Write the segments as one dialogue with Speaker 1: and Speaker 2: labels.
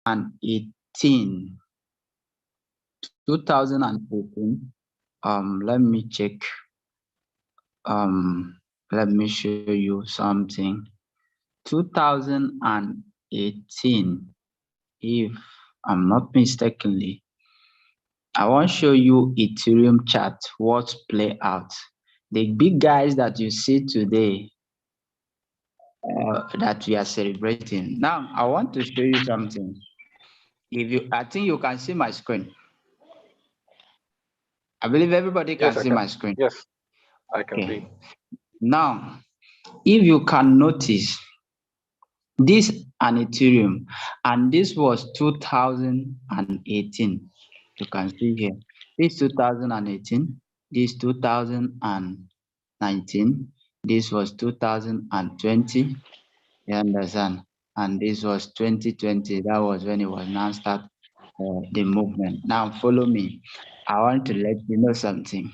Speaker 1: 2018. Let me check. Let me show you something. 2018, if I'm not mistakenly, I want to show you Ethereum chart, what's play out. The big guys that you see today that we are celebrating. Now, I want to show you something. I think you can see my screen. I believe everybody can see my screen.
Speaker 2: Yes, I can see.
Speaker 1: Now, if you can notice, this an Ethereum, and this was 2018. You can see here, this 2018, this 2019, this was 2020. You understand? And this was 2020. That was when it was now start the movement. Now follow me. I want to let you know something.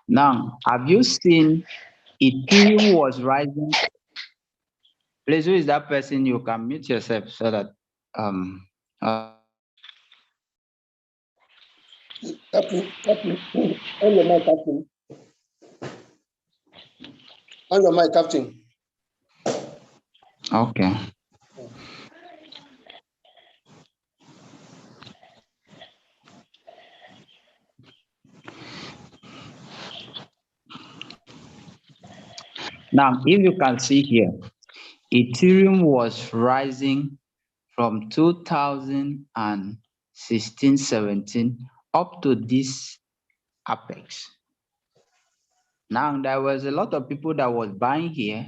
Speaker 1: Now, have you seen Ethereum was rising? Please, who is that person? You can mute yourself so that
Speaker 3: Captain, on your mic, Captain. On your mic, Captain.
Speaker 1: Okay. Now, if you can see here, Ethereum was rising from 2016, 17 up to this apex. Now, there was a lot of people that was buying here.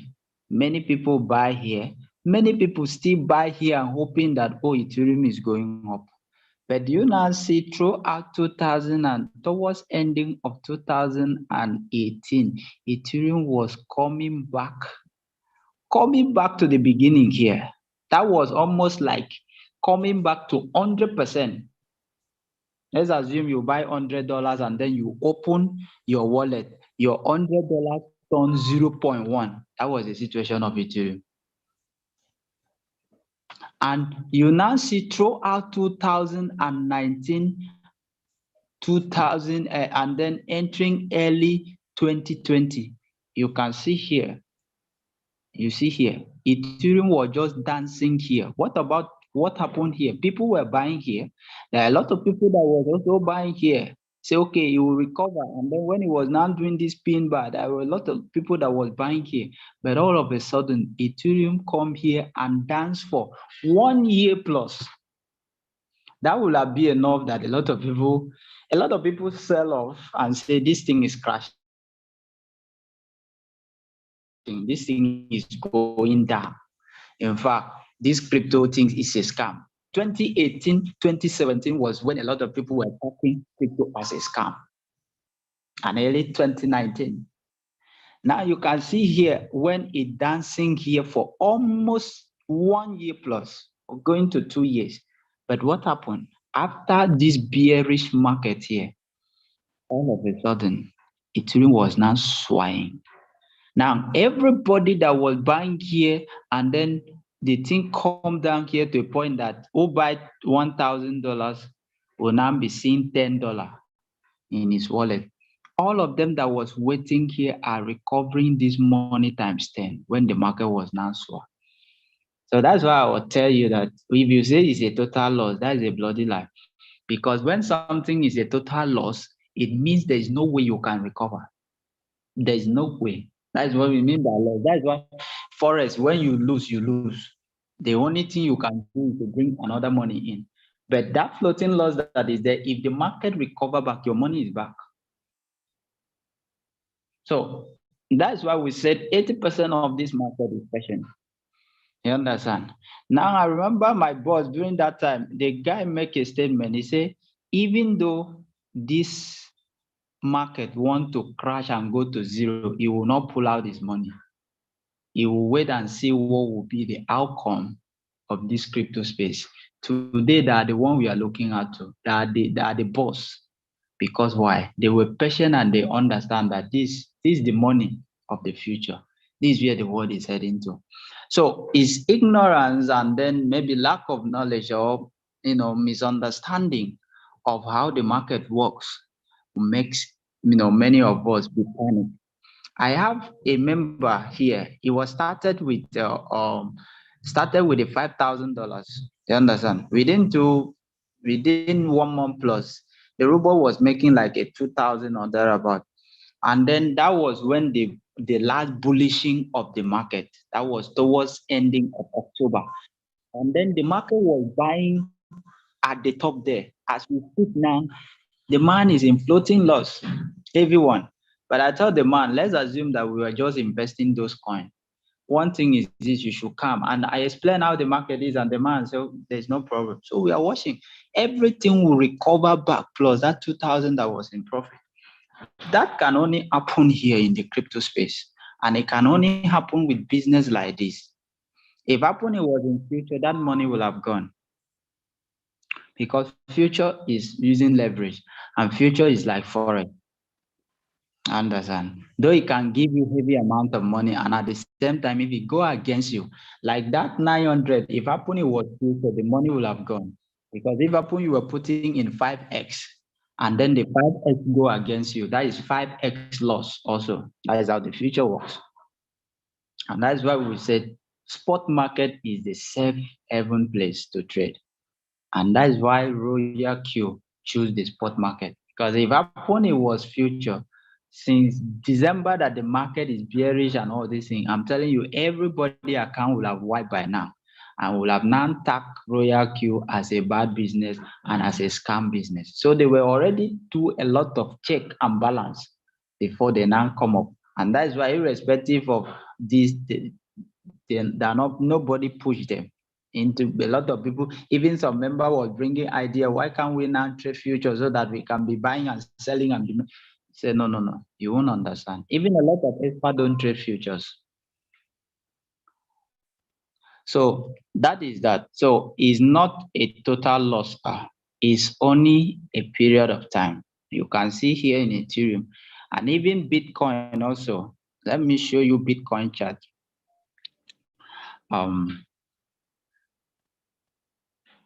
Speaker 1: Many people buy here. Many people still buy here and hoping that, oh, Ethereum is going up. But you now see throughout 2000 and towards ending of 2018, Ethereum was coming back to the beginning here. That was almost like coming back to 100%. Let's assume you buy $100 and then you open your wallet, your $100 turns 0.1. That was the situation of Ethereum. And you now see throughout 2019, 2000, and then entering early 2020, you can see here. You see here, Ethereum was just dancing here. What happened here? People were buying here. There are a lot of people that were also buying here. Say, okay, it will recover. And then when it was now doing this pin bar, there were a lot of people that was buying here. But all of a sudden, Ethereum come here and dance for 1 year plus. That will be enough that a lot of people sell off and say this thing is crashing. This thing is going down. In fact, this crypto thing is a scam. 2018, 2017 was when a lot of people were talking crypto as a scam. And early 2019. Now you can see here when it dancing here for almost 1 year plus, or going to 2 years. But what happened? After this bearish market here, all of a sudden, Ethereum was now swaying. Now, everybody that was buying here and then the thing come down here to a point that who buy $1,000 will now be seeing $10 in his wallet. All of them that was waiting here are recovering this money times 10 when the market was now slow. So that's why I will tell you that if you say it's a total loss, that is a bloody lie. Because when something is a total loss, it means there is no way you can recover. There is no way. That's what we mean by loss. That's why forex, when you lose, you lose. The only thing you can do is to bring another money in. But that floating loss that is there, if the market recover back, your money is back. So that's why we said 80% of this market is patient. You understand? Now I remember my boss during that time, the guy make a statement. He said, even though this market want to crash and go to zero, he will not pull out his money. He will wait and see what will be the outcome of this crypto space. Today, they are the one we are looking at to. They are the boss. Because why? They were patient and they understand that this is the money of the future. This is where the world is heading to. So it's ignorance and then maybe lack of knowledge or misunderstanding of how the market works makes many of us be panicked. I have a member here. He was started with a $5,000. You understand? Within 1 month plus, the ruble was making like a 2,000 or thereabout. And then that was when the last bullishing of the market. That was towards ending of October. And then the market was buying at the top there. As we speak now, the man is in floating loss. Everyone. But I told the man, let's assume that we were just investing those coins. One thing is this, you should come. And I explain how the market is, and the man said, there's no problem. So we are watching. Everything will recover back plus that 2,000 that was in profit. That can only happen here in the crypto space. And it can only happen with business like this. If happen it was in future, that money will have gone. Because future is using leverage, and future is like forex. Understand? Though it can give you heavy amount of money, and at the same time, if it go against you, like that 900, if happen it was future, the money will have gone. Because if happen you were putting in 5x, and then the 5x go against you, that is 5x loss also. That is how the future works. And that's why we said spot market is the safe haven place to trade. And that is why Royal Q choose the spot market. Because if happen it was future, since December that the market is bearish and all these things, I'm telling you, everybody account will have wiped by now. And will have now tagged Royal Q as a bad business and as a scam business. So they were already do a lot of check and balance before they now come up. And that's why irrespective of this, they're not, nobody pushed them into a lot of people. Even some member was bringing idea, why can't we now trade futures so that we can be buying and selling and be say no, you won't understand. Even a lot of experts don't trade futures. So that is that. So it's not a total loss. It's only a period of time. You can see here in Ethereum and even Bitcoin also. Let me show you Bitcoin chart.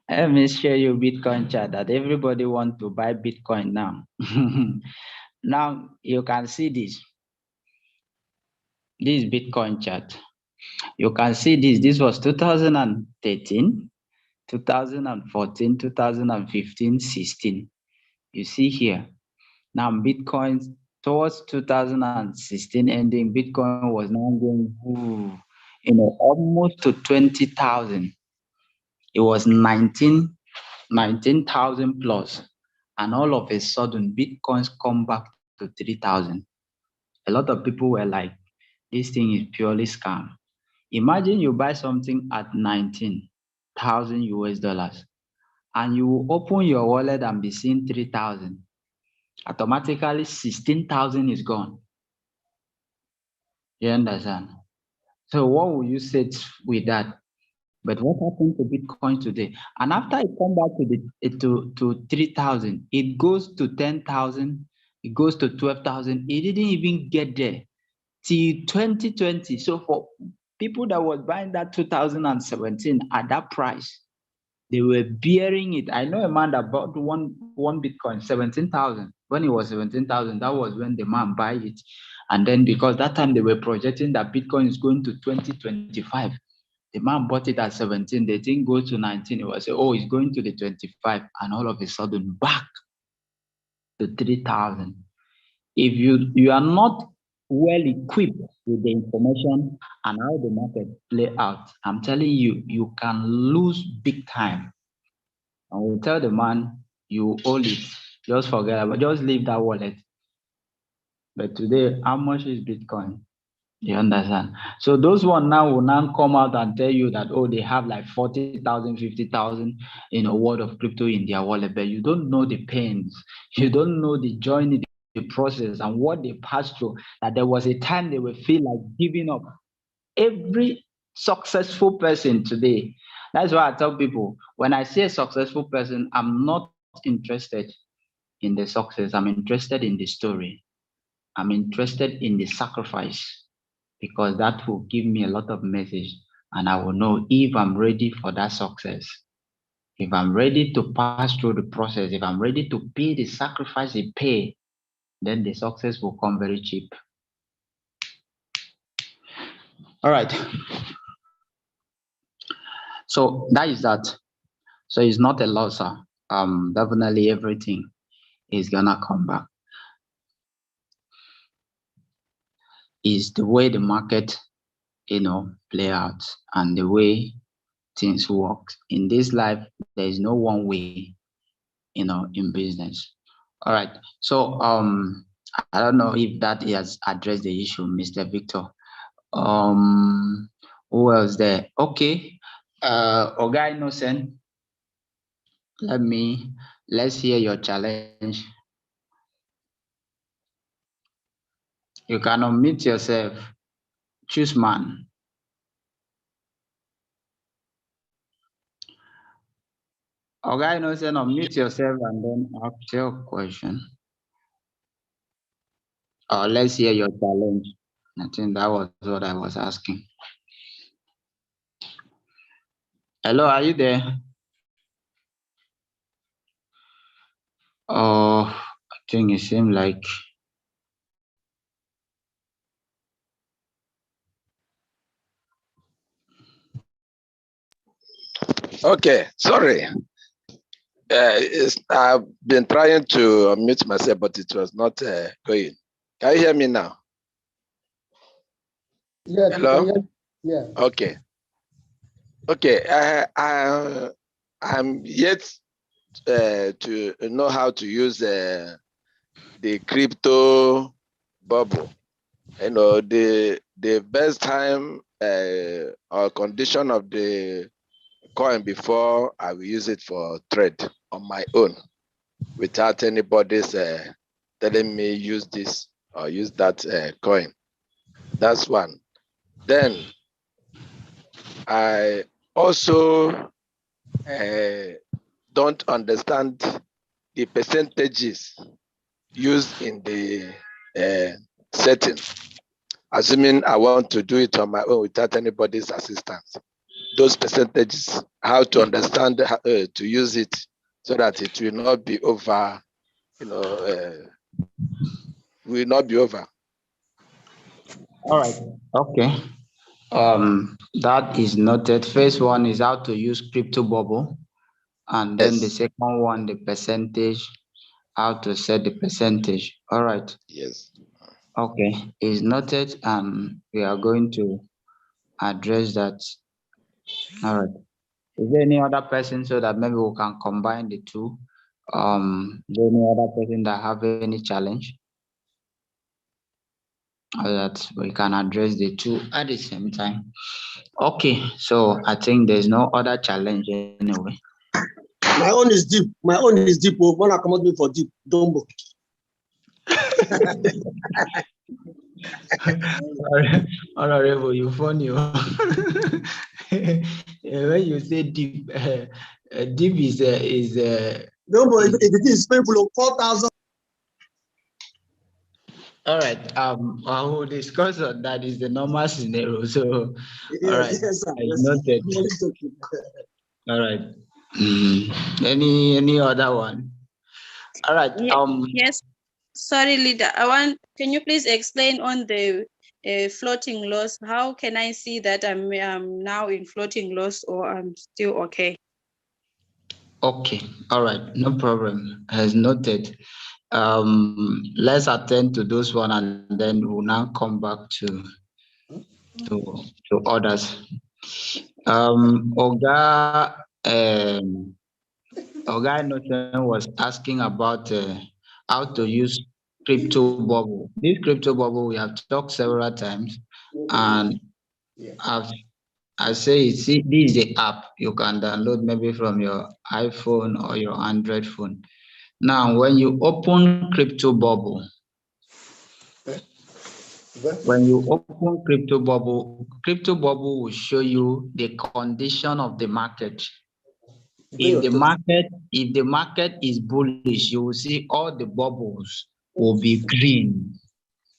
Speaker 1: Let me show you Bitcoin chart that everybody want to buy Bitcoin now. Now you can see this. This Bitcoin chart. You can see this. This was 2013, 2014, 2015, 16. You see here. Now Bitcoin towards 2016 ending, Bitcoin was now going, almost to 20,000. It was 19,000 plus, and all of a sudden Bitcoins come back to 3,000. A lot of people were like, this thing is purely scam. Imagine you buy something at 19,000 US dollars and you open your wallet and be seeing 3,000. Automatically 16,000 is gone. You understand? So what will you say with that? But what happened to Bitcoin today? And after it come back to 3,000, it goes to 10,000, it goes to 12,000. It didn't even get there till 2020. So for people that was buying that 2017 at that price, they were bearing it. I know a man that bought one Bitcoin, 17,000. When it was 17,000, that was when the man buy it. And then because that time they were projecting that Bitcoin is going to 2025. The man bought it at 17. They didn't go to 19. It was, oh, it's going to the 25. And all of a sudden, back to 3,000. If you are not well equipped with the information and how the market play out, I'm telling you, you can lose big time. And we'll tell the man, you hold it. Just forget about it. Just leave that wallet. But today, how much is Bitcoin? You understand? So those one now will now come out and tell you that, oh, they have like 40,000, 50,000, worth of crypto in their wallet, but you don't know the pains. You don't know the journey, the process, and what they passed through, that there was a time they will feel like giving up. Every successful person today, that's why I tell people, when I say a successful person, I'm not interested in the success. I'm interested in the story. I'm interested in the sacrifice, because that will give me a lot of message and I will know if I'm ready for that success. If I'm ready to pass through the process, if I'm ready to pay the sacrifice they pay, then the success will come very cheap. All right. So that is that. So it's not a loss, sir. Definitely everything is gonna come back. Is the way the market, play out and the way things work. In this life, there is no one way, in business. All right. So I don't know if that has addressed the issue, Mr. Victor. Who else there? Okay. Oga Innocent, let's hear your challenge. You can unmute yourself. Choose man. Oga Innocent, unmute yourself and then ask your question. Let's hear your challenge. I think that was what I was asking. Hello, are you there? I think it seemed like.
Speaker 4: Okay, sorry. I've been trying to unmute myself, but it was not going. Can you hear me now?
Speaker 3: Yes.
Speaker 4: Hello?
Speaker 3: Yeah.
Speaker 4: Okay. Okay. I'm yet to know how to use the crypto bubble. The best time or condition of the coin before I will use it for trade on my own without anybody's telling me use this or use that coin. That's one. Then I also don't understand the percentages used in the setting, assuming I want to do it on my own without anybody's assistance. Those percentages, how to understand how, to use it so that it will not be over, will not be over.
Speaker 1: All right. Okay. That is noted. First one is how to use crypto bubble, and then the
Speaker 4: Yes.
Speaker 1: second one, the percentage, how to set the percentage. All right.
Speaker 4: Yes.
Speaker 1: Okay, is noted, and we are going to address that. All right. Is there any other person so that maybe we can combine the two? Is there any other person that have any challenge? Or that we can address the two at the same time. Okay, so I think there's no other challenge anyway.
Speaker 3: My own is deep. My own is deep. When I come out for deep, don't book.
Speaker 1: Honorable, you funny. When you say deep, deep is
Speaker 3: No, but if it is painful, 4,000.
Speaker 1: all right. I will discuss on that. Is the normal scenario. So,
Speaker 3: Yes,
Speaker 1: all right.
Speaker 3: yes, sir.
Speaker 1: I
Speaker 3: Yes,
Speaker 1: noted. All right. Any other one? All right.
Speaker 5: Yes. Sorry, leader. Can you please explain on the floating loss? How can I see that I'm now in floating loss or I'm still okay?
Speaker 1: Okay. All right. No problem. As noted. Let's attend to those one, and then we'll now come back to others. Oga Noten was asking about how to use crypto bubble. This crypto bubble we have talked several times, and I say see, this is the app you can download maybe from your iPhone or your Android phone. Now, when you open crypto bubble, crypto bubble will show you the condition of the market. If the market is bullish, you will see all the bubbles will be green.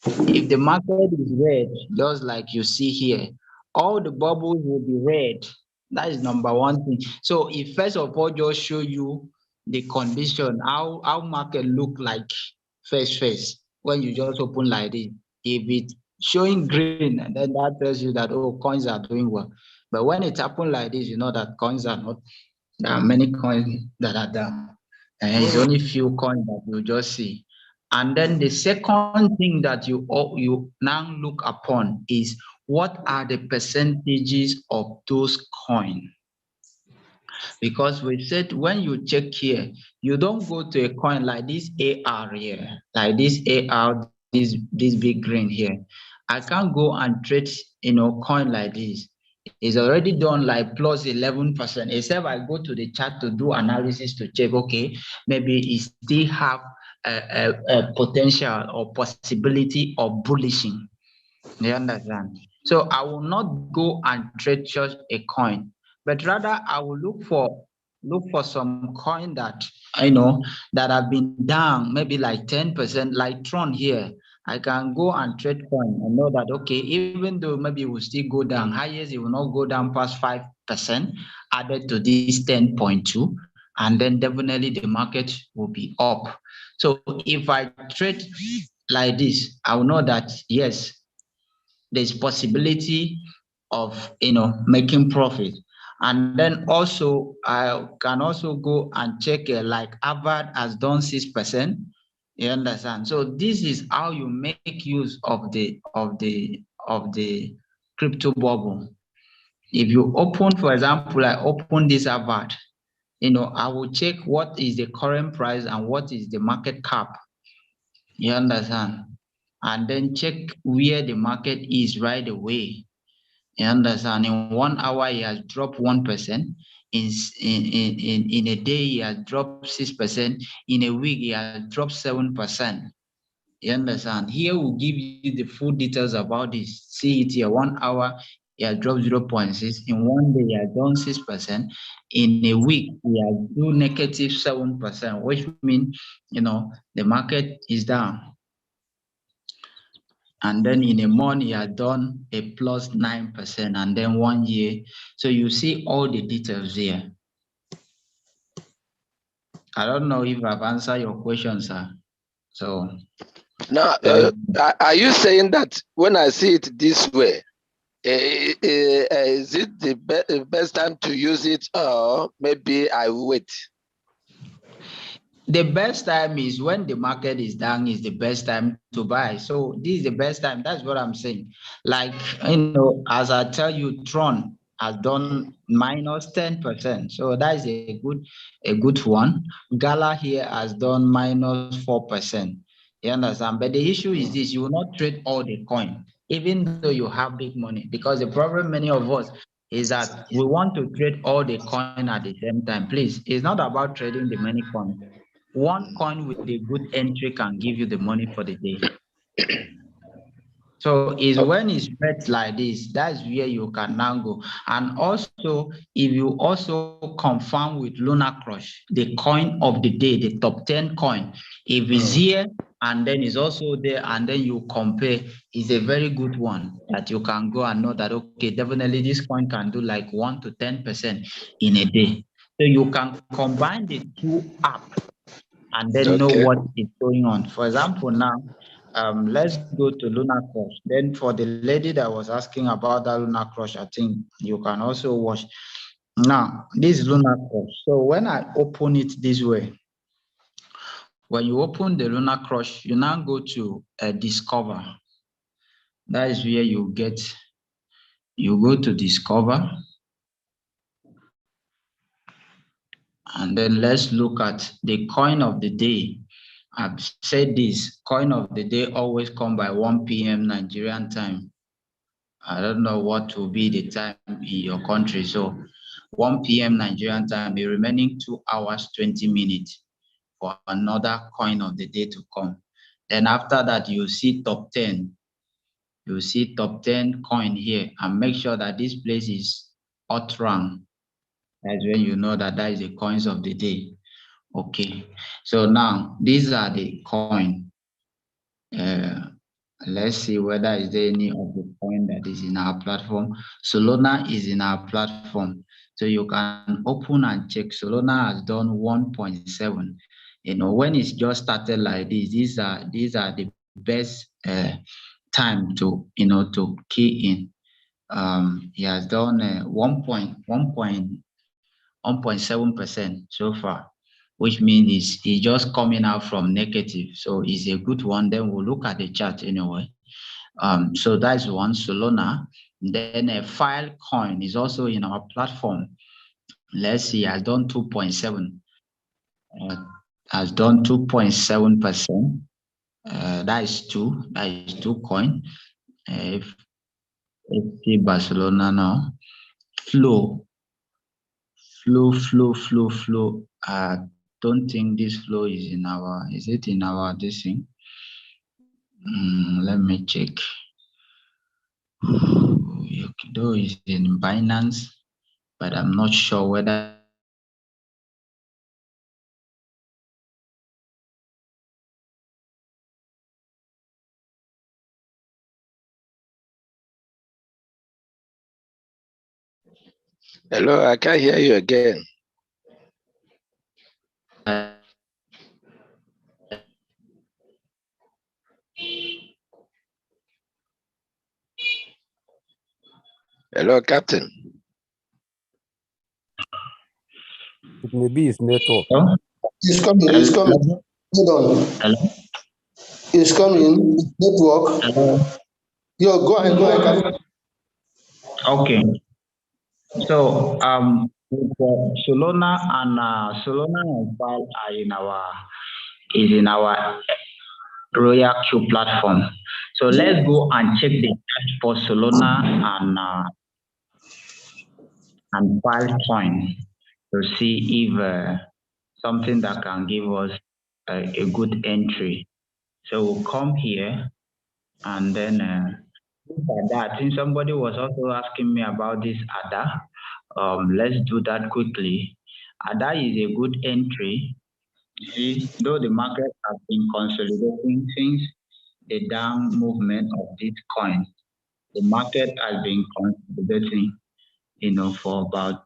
Speaker 1: If the market is red, just like you see here, all the bubbles will be red. That is number one thing. So if first of all just show you the condition, how market look like first when you just open like this. If it showing green, and then that tells you that oh, coins are doing well. But when it happen like this, you know that coins are not. There are many coins that are down, and it's only few coins that you just see. And then the second thing that you now look upon is what are the percentages of those coins? Because we said when you check here, you don't go to a coin like this AR here, like this AR, this big green here. I can't go and trade, coin like this. It's already done like plus 11%. Except I go to the chart to do analysis to check, okay, maybe it still have a potential or possibility of bullishing. You understand? So I will not go and trade just a coin, but rather I will look for some coin that that have been down maybe like 10%, like Tron here. I can go and trade coin and know that okay, even though maybe it will still go down, highest it will not go down past 5% added to this 10.2, and then definitely the market will be up. So if I trade like this, I will know that yes, there's possibility of making profit. And then also I can also go and check like Harvard has done 6%. You understand? So this is how you make use of the crypto bubble. If you open, for example, I open this Harvard, I will check what is the current price and what is the market cap. You understand? And then check where the market is right away. You understand? In 1 hour, he has dropped 1%. In a day, he has dropped 6%. In a week, he has dropped 7%. You understand? Here we'll give you the full details about this. See it here, 1 hour, he has dropped 0.6. In 1 day, he has done 6%. In a week, he has do negative 7%, which means, the market is down. And then in a month, he had done a plus 9%, and then 1 year. So you see all the details here. I don't know if I've answered your question, sir. So
Speaker 4: now, are you saying that when I see it this way, is it the best time to use it, or maybe I wait?
Speaker 1: The best time is when the market is down, is the best time to buy. So this is the best time. That's what I'm saying. Like, as I tell you, Tron has done minus 10%. So that is a good one. Gala here has done minus 4%. You understand? But the issue is this: you will not trade all the coin, even though you have big money. Because the problem many of us is that we want to trade all the coin at the same time. Please, it's not about trading the many coins. One coin with a good entry can give you the money for the day. So it's when it's red like this, that's where you can now go. And also, if you also confirm with Lunar Crush, the coin of the day, the top 10 coin, if it's here and then it's also there, and then you compare, it's a very good one that you can go and know that, okay, definitely this coin can do like 1 to 10% in a day. So you can combine the two apps and then know what is going on. For example, now, let's go to Lunar Crush. Then for the lady that was asking about that Lunar Crush, I think you can also watch. Now, this is Lunar Crush. So when I open it this way, when you open the Lunar Crush, you now go to Discover. That is where you go to Discover. And then let's look at the coin of the day. I've said this, coin of the day always come by 1 p.m. Nigerian time. I don't know what will be the time in your country. So 1 p.m. Nigerian time, the remaining 2 hours, 20 minutes for another coin of the day to come. Then after that, you see top 10. You see top 10 coin here, and make sure that this place is hot rank. That's when you know that is the coins of the day. Okay, so now these are the coin. Let's see whether is there any of the coin that is in our platform. Solana is in our platform. So you can open and check. Solana has done 1.7. You know, when it's just started like this, these are the best time to to key in. He has done 1.7% so far, which means he's just coming out from negative. So it's a good one. Then we'll look at the chart anyway. So that's one, Solana. Then a Filecoin is also in our platform. Let's see, has done 2.7. Has done 2.7%. That is two coin. If see Barcelona now, flow. Don't think this flow is in our. Is it in our this thing? Let me check. Though is in Binance, but I'm not sure whether.
Speaker 4: Hello, I can't hear you again. Hello, Captain.
Speaker 6: It may be his network.
Speaker 1: Oh?
Speaker 3: It's coming. It's coming. Hold on.
Speaker 1: Hello?
Speaker 3: It's coming. Network.
Speaker 1: Hello?
Speaker 3: Yo, go ahead, Captain.
Speaker 1: Okay. So Solana and Val are in our Royal Q platform. So let's go and check the chart for Solana and Filecoin to see if something that can give us a good entry. So we'll come here and then look at that. Since somebody was also asking me about this ADA, let's do that quickly. ADA is a good entry. See, though the market has been consolidating since the down movement of this coin, the market has been consolidating, for about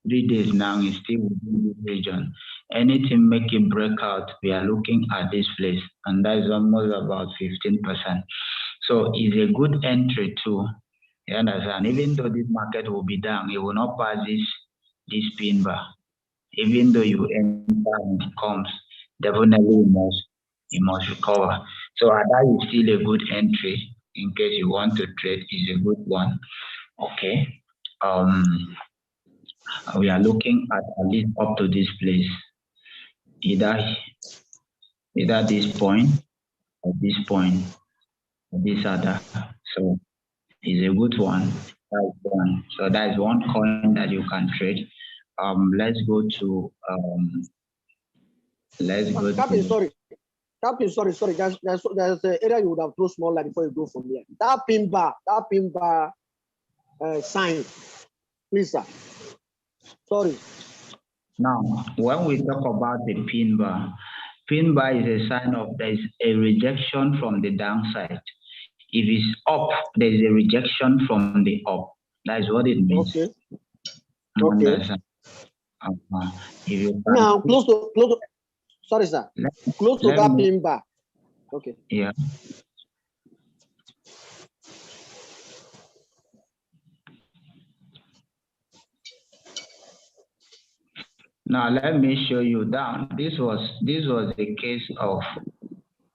Speaker 1: 3 days now. It's still within this region. Anything making breakout, we are looking at this place, and that is almost about 15%. So it's a good entry too. You understand? Even though this market will be down, it will not pass this pin bar. Even though you enter and it comes, definitely you must recover. So that is still a good entry in case you want to trade. Is a good one. Okay. We are looking at least up to this place, either this point or this point or this other. So it's a good one. That's one. So that is one coin that you can trade. Let's go to
Speaker 3: Captain, sorry. Captain, sorry. There's an area you would have thrown small light before you go from here. That pin bar sign, please, sir. Sorry.
Speaker 1: Now, when we talk about the pin bar is a sign of there's a rejection from the downside. If it's up, there's a rejection from the up. That is what it means.
Speaker 3: Okay. Okay. Now, close to, sorry, sir. Close to that pin bar. Okay.
Speaker 1: Yeah. Now let me show you down. This was the case of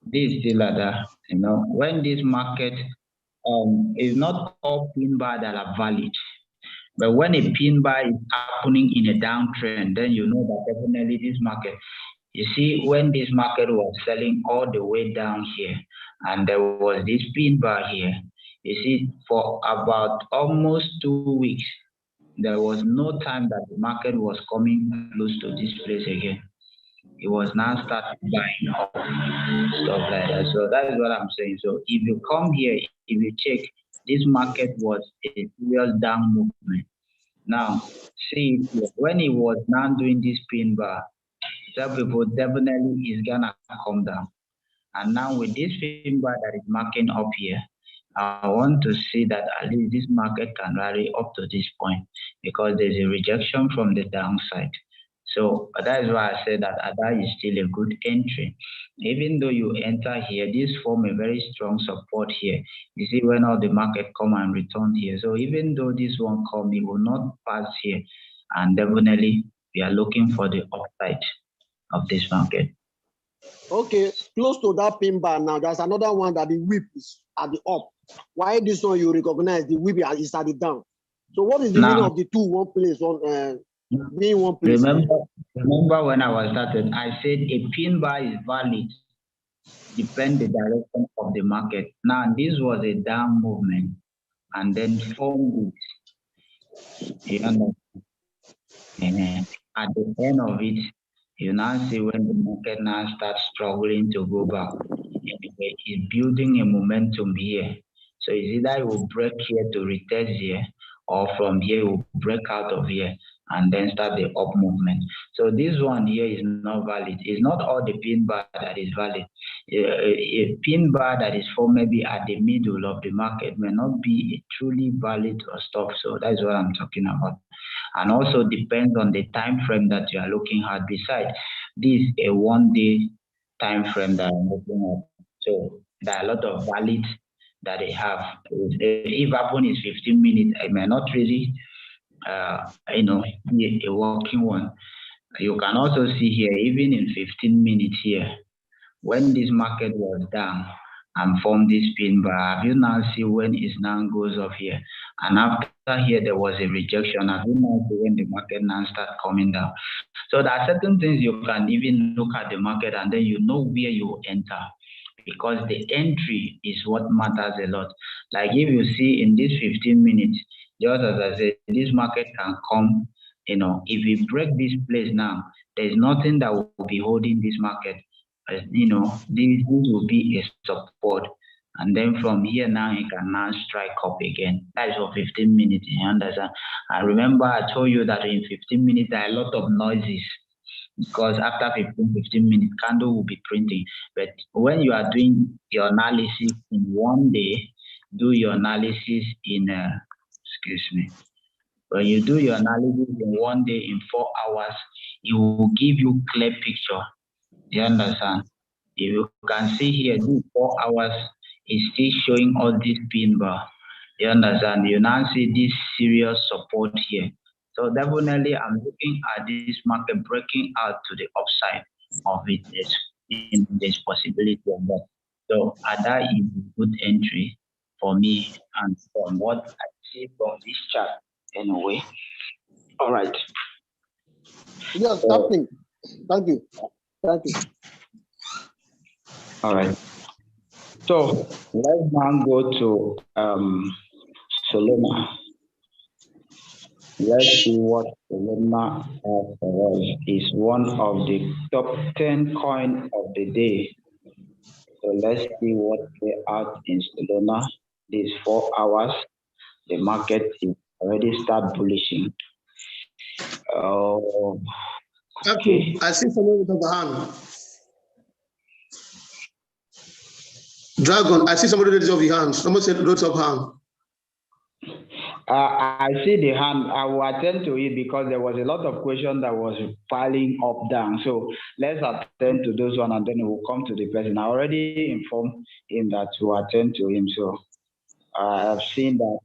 Speaker 1: this dealer. When this market is not all pin bar that are valid, but when a pin bar is happening in a downtrend, then you know that definitely this market. You see, when this market was selling all the way down here, and there was this pin bar here, you see, for about almost 2 weeks, there was no time that the market was coming close to this place again. It was now starting buying up, stuff like that. So that is what I'm saying. So if you come here, if you check, this market was a serious down movement. Now, see, when it was now doing this pin bar, some people definitely is gonna come down. And now with this pin bar that is marking up here, I want to see that at least this market can rally up to this point because there's a rejection from the downside. So that is why I said that Ada is still a good entry. Even though you enter here, this form a very strong support here. You see when all the market come and return here. So even though this one come, it will not pass here. And definitely we are looking for the upside of this market.
Speaker 3: Okay, close to that pin bar now, there's another one that the whip is at the up. Why this one you recognize the whip is at the down? So what is the meaning of the two one place being one place?
Speaker 1: Remember when I was started, I said a pin bar is valid, depend the direction of the market. Now this was a down movement and then formed it. You understand? At the end of it, you now see when the market now starts struggling to go back. It's building a momentum here. So it's either it will break here to retest here, or from here it will break out of here and then start the up movement. So this one here is not valid. It's not all the pin bar that is valid. A pin bar that is formed maybe at the middle of the market may not be a truly valid or stuff. So that's what I'm talking about. And also depends on the time frame that you are looking at. Besides, this is a 1 day time frame that I'm looking at. So there are a lot of valid that they have. If happen is 15 minutes, it may not really be a working one. You can also see here, even in 15 minutes here, when this market was down and formed this pin bar, have you now see when it now goes off here? And after here, there was a rejection. Have you now see when the market now start coming down? So there are certain things you can even look at the market and then you know where you enter, because the entry is what matters a lot. Like if you see in this 15 minutes, just as I said, this market can come, if we break this place now, there's nothing that will be holding this market. This will be a support. And then from here now, it can now strike up again. That is for 15 minutes, you understand? I remember I told you that in 15 minutes, there are a lot of noises because after 15 minutes, candle will be printing. But when you are doing your analysis in 1 day, do your analysis in, excuse me, when you do your analysis in 1 day, in 4 hours, it will give you clear picture. You understand? If you can see here, this 4 hours is still showing all this pin bar. You understand? You now see this serious support here. So definitely, I'm looking at this market breaking out to the upside of it. There's possibility of that. So that is a good entry for me, and from what I see from this chart, anyway. All right.
Speaker 3: Yes, thank you.
Speaker 1: All right. So let's now go to Solana. Let's see what Solana has for us. Is one of the top 10 coin of the day. So let's see what they out in Solana. These 4 hours, the market is already start bullishing.
Speaker 3: Okay. I see someone with the hand. Dragon, I see somebody raise up your hand. Someone said raise up hand.
Speaker 1: I see the hand. I will attend to it because there was a lot of questions that was piling up down. So let's attend to those one and then we'll come to the person. I already informed him that to attend to him. So I have seen that.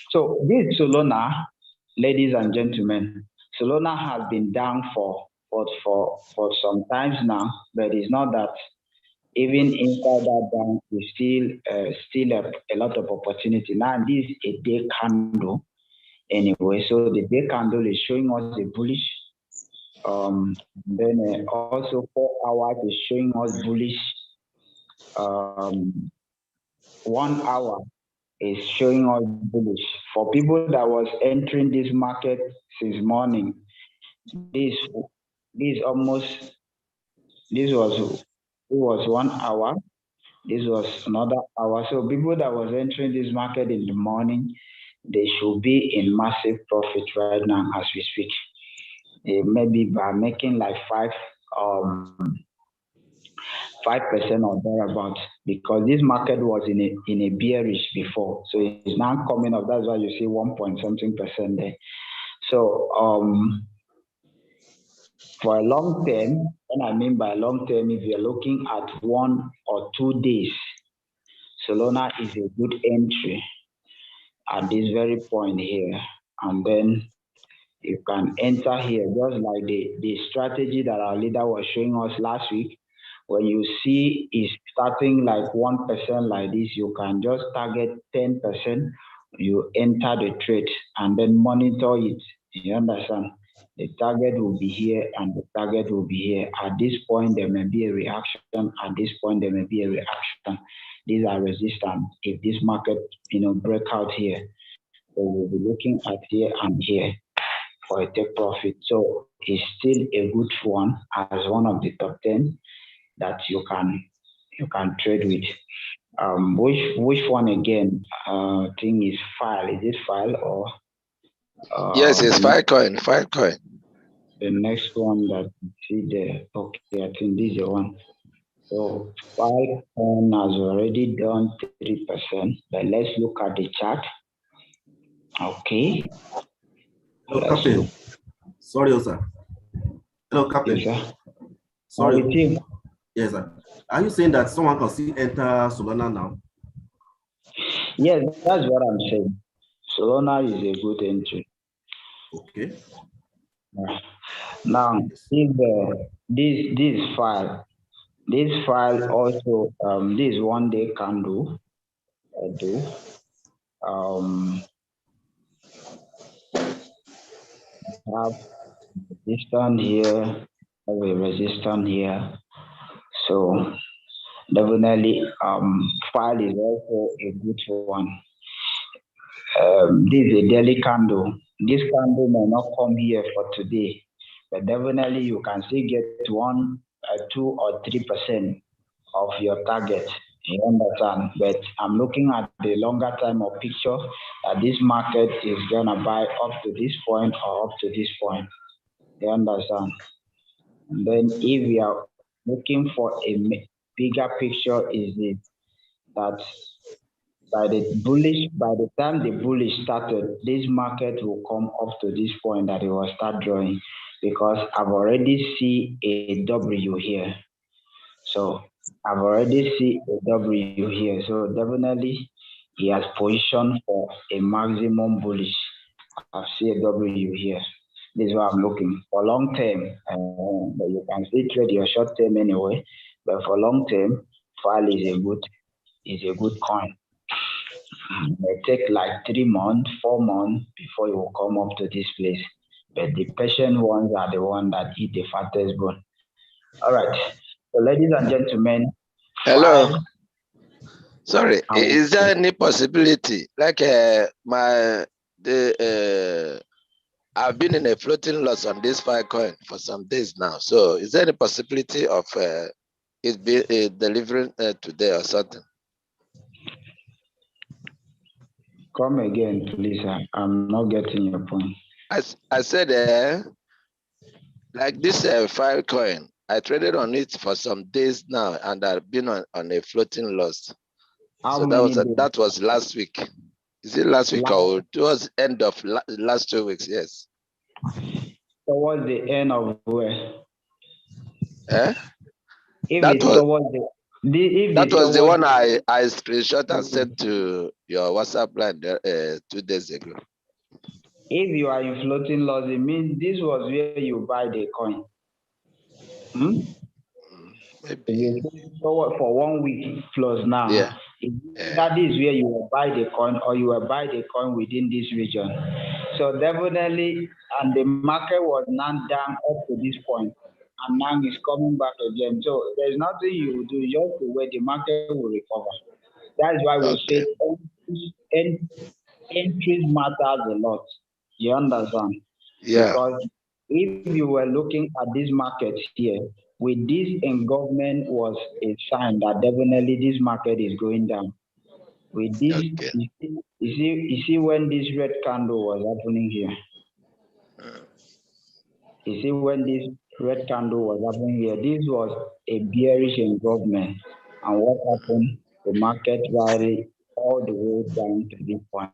Speaker 1: So this Solana, ladies and gentlemen, Solana has been down for some times now, but it's not that. Even inside that down, we still a lot of opportunity. Now this is a day candle anyway. So the day candle is showing us a bullish. Then also 4 hours is showing us bullish. 1 hour is showing us bullish. For people that was entering this market since morning, this was 1 hour. This was another hour. So people that was entering this market in the morning, they should be in massive profit right now as we speak. Maybe by making like 5% or thereabout, because this market was in a bearish before, so it's now coming up. That's why you see 1 point something percent there. So for a long term, when I mean by long term, if you're looking at 1 or 2 days, Solana is a good entry at this very point here, and then you can enter here, just like the strategy that our leader was showing us last week. When you see it's starting like 1% like this, you can just target 10%, you enter the trade and then monitor it. You understand? The target will be here and the target will be here. At this point, there may be a reaction. At this point, there may be a reaction. These are resistance. If this market, break out here, so we'll be looking at here and here for a take profit. So it's still a good one as one of the top 10 that you can trade with. Which one again? Thing is file. Is it file or?
Speaker 4: Yes, it's Filecoin. Filecoin.
Speaker 1: The next one that you see there. Okay, I think this is the one. So Filecoin has already done 3%. But let's look at the chart. Okay.
Speaker 7: Hello, Captain. Sorry, sir. Hello, Captain.
Speaker 1: Yes, sir.
Speaker 7: Sorry. Yes, sir. Are you saying that someone can still enter Solana now?
Speaker 1: Yes, that's what I'm saying. Solana is a good entry.
Speaker 7: Okay.
Speaker 1: Now, this file also this 1 day candle. Have resistance here, have a resistance here. So definitely file is also a good one. This is a daily candle. This candle may not come here for today, but definitely you can still get 1, 2 or 3% of your target. You understand? But I'm looking at the longer time of picture that this market is gonna buy up to this point or up to this point. You understand? And then if we are looking for a bigger picture, is it that by the time the bullish started, this market will come up to this point that it will start drawing, because I've already see a W here. So I've already see a W here. So definitely he has positioned for a maximum bullish. I see a W here. This is what I'm looking for long term. But you can still trade your short term anyway. But for long term, file is a good coin. It may take like 3 months, 4 months before you will come up to this place. But the patient ones are the ones that eat the fattest bone. All right. So ladies and gentlemen.
Speaker 4: Hello. Sorry, is there any possibility, like I've been in a floating loss on this Filecoin for some days now. So is there any possibility of it be delivering today or something?
Speaker 1: Come again, please. I'm not getting your point.
Speaker 4: I said, like this Filecoin, I traded on it for some days now, and I've been on a floating loss. So that was last week. Is it last week or it was end of last 2 weeks? Yes.
Speaker 1: Towards the end of where?
Speaker 4: That was the one I screenshot and sent to your WhatsApp line 2 days ago.
Speaker 1: If you are in floating loss, it means this was where you buy the coin. Maybe. For 1 week plus now.
Speaker 4: Yeah.
Speaker 1: That is where you will buy the coin, or you will buy the coin within this region. So definitely, and the market was now down up to this point, and now it's coming back again. So there's nothing you will do, just to wait, the market will recover. That's why we say entries matters a lot. You understand?
Speaker 4: Yeah.
Speaker 1: Because if you were looking at this market here, with this engulfment was a sign that definitely this market is going down. With this, you see when this red candle was happening here. You see when this red candle was happening here. This was a bearish engulfment. And what happened? The market rallied all the way down to this point.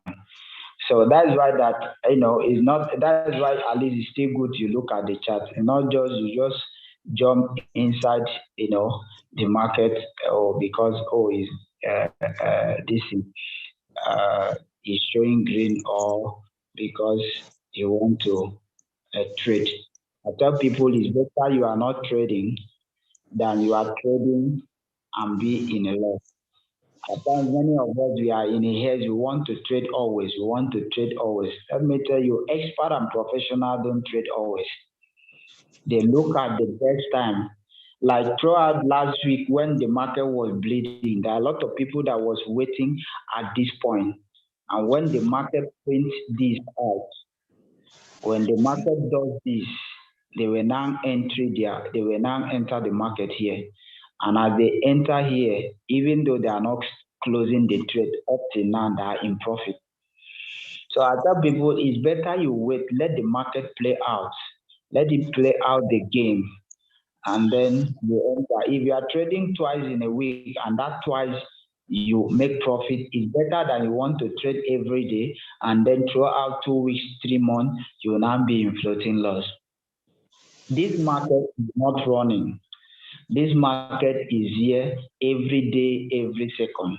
Speaker 1: So that's why that is not. That's why at least it's still good you look at the chart and not just you just jump inside the market because is this is showing green or because you want to trade. I tell people it's better you are not trading than you are trading and be in a loss. At times, many of us, we are in a haze. We want to trade always. We want to trade always. Let me tell you, expert and professional don't trade always. They look at the best time. Like throughout last week when the market was bleeding, there are a lot of people that was waiting at this point. And when the market prints this out, when the market does this, they will now enter the market here. And as they enter here, even though they are not closing the trade up till now, they are in profit. So I tell people it's better you wait, let the market play out. Let it play out the game. And then you enter. If you are trading twice in a week and that twice you make profit, it's better than you want to trade every day and then throughout 2 weeks, 3 months, you will now be in floating loss. This market is not running. This market is here every day, every second.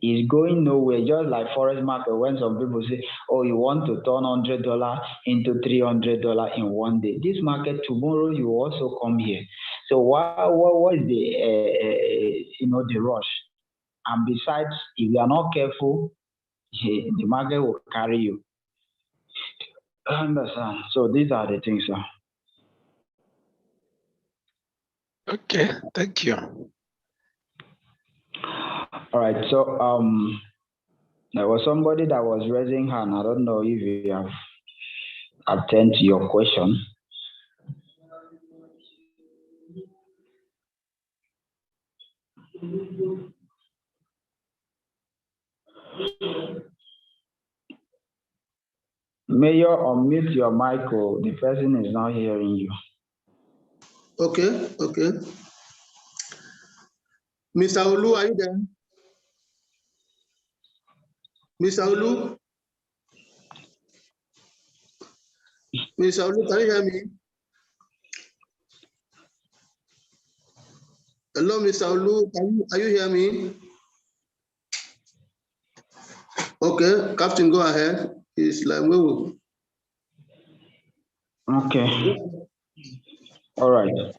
Speaker 1: It's going nowhere, just like forex market when some people say, oh, you want to turn $100 into $300 in one day. This market tomorrow you also come here. So what is the rush? And besides, if you are not careful, the market will carry you. Understand? So these are the things, sir.
Speaker 4: Okay, thank you.
Speaker 1: All right, so there was somebody that was raising hand. I don't know if you have attended to your question. Mayor, unmute your mic. The person is not hearing you.
Speaker 8: Okay. Mr. Olu, are you there? Mr. Olu? Mr. Olu, can you hear me? Hello, Mr. Olu, are you hear me? Okay, Captain, go ahead. It's like, whoa.
Speaker 1: Okay. All right.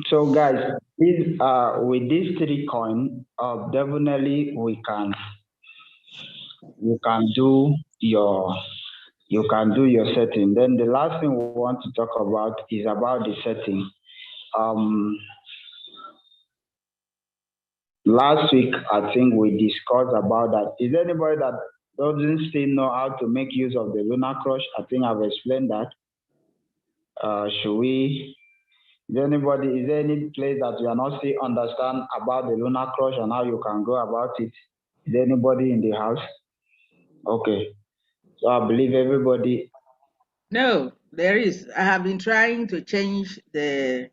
Speaker 1: So guys, with these 3 coins, definitely you can do your setting. Then the last thing we want to talk about is about the setting. Last week, I think we discussed about that. Is there anybody that doesn't still know how to make use of the lunar crush? I think I've explained that. Is there any place that you are not still understand about the lunar crush and how you can go about it? Is there anybody in the house? Okay. So I believe everybody.
Speaker 9: No, there is. I have been trying to change that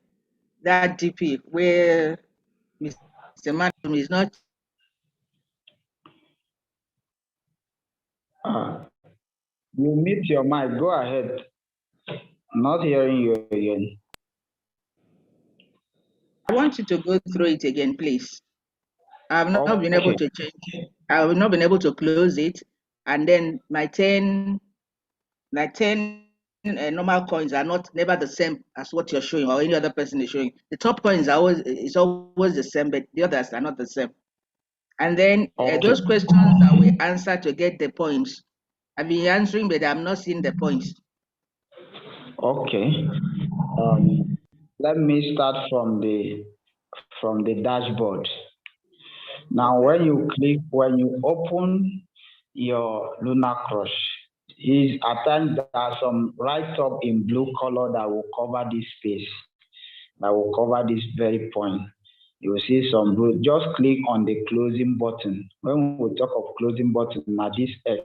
Speaker 9: DP where Mr. Madam is not.
Speaker 1: You mute your mic. Go ahead. I'm not hearing you again.
Speaker 9: I want you to go through it again, please. I have not been able to change it. I have not been able to close it. And then my 10 normal coins are never the same as what you're showing or any other person is showing. The top coins are always the same, but the others are not the same. And then those questions that we answer to get the points, I've been answering, but I'm not seeing the points.
Speaker 1: Okay. Let me start from the dashboard. Now, when you open your lunar crush, is at times there are some right up in blue color that will cover this space, that will cover this very point. You will see some blue. Just click on the closing button. When we talk of closing button, now this X,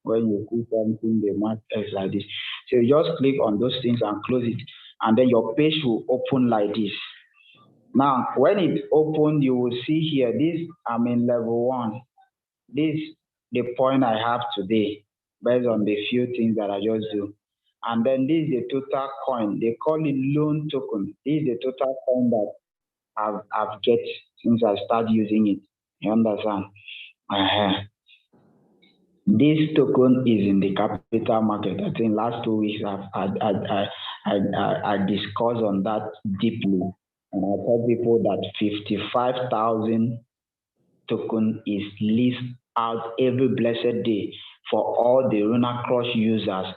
Speaker 1: when you click something, they mark X like this. So you just click on those things and close it. and then your page will open like this. Now, when it opened, you will see here, this, I'm in level 1. This the point I have today, based on the few things that I just do. And then this is the total coin. They call it loan token. This is the total coin that I've get since I started using it. You understand? This token is in the capital market. I think last 2 weeks I discussed on that deeply, and I told people that 55,000 token is leased out every blessed day for all the Runa Crush users.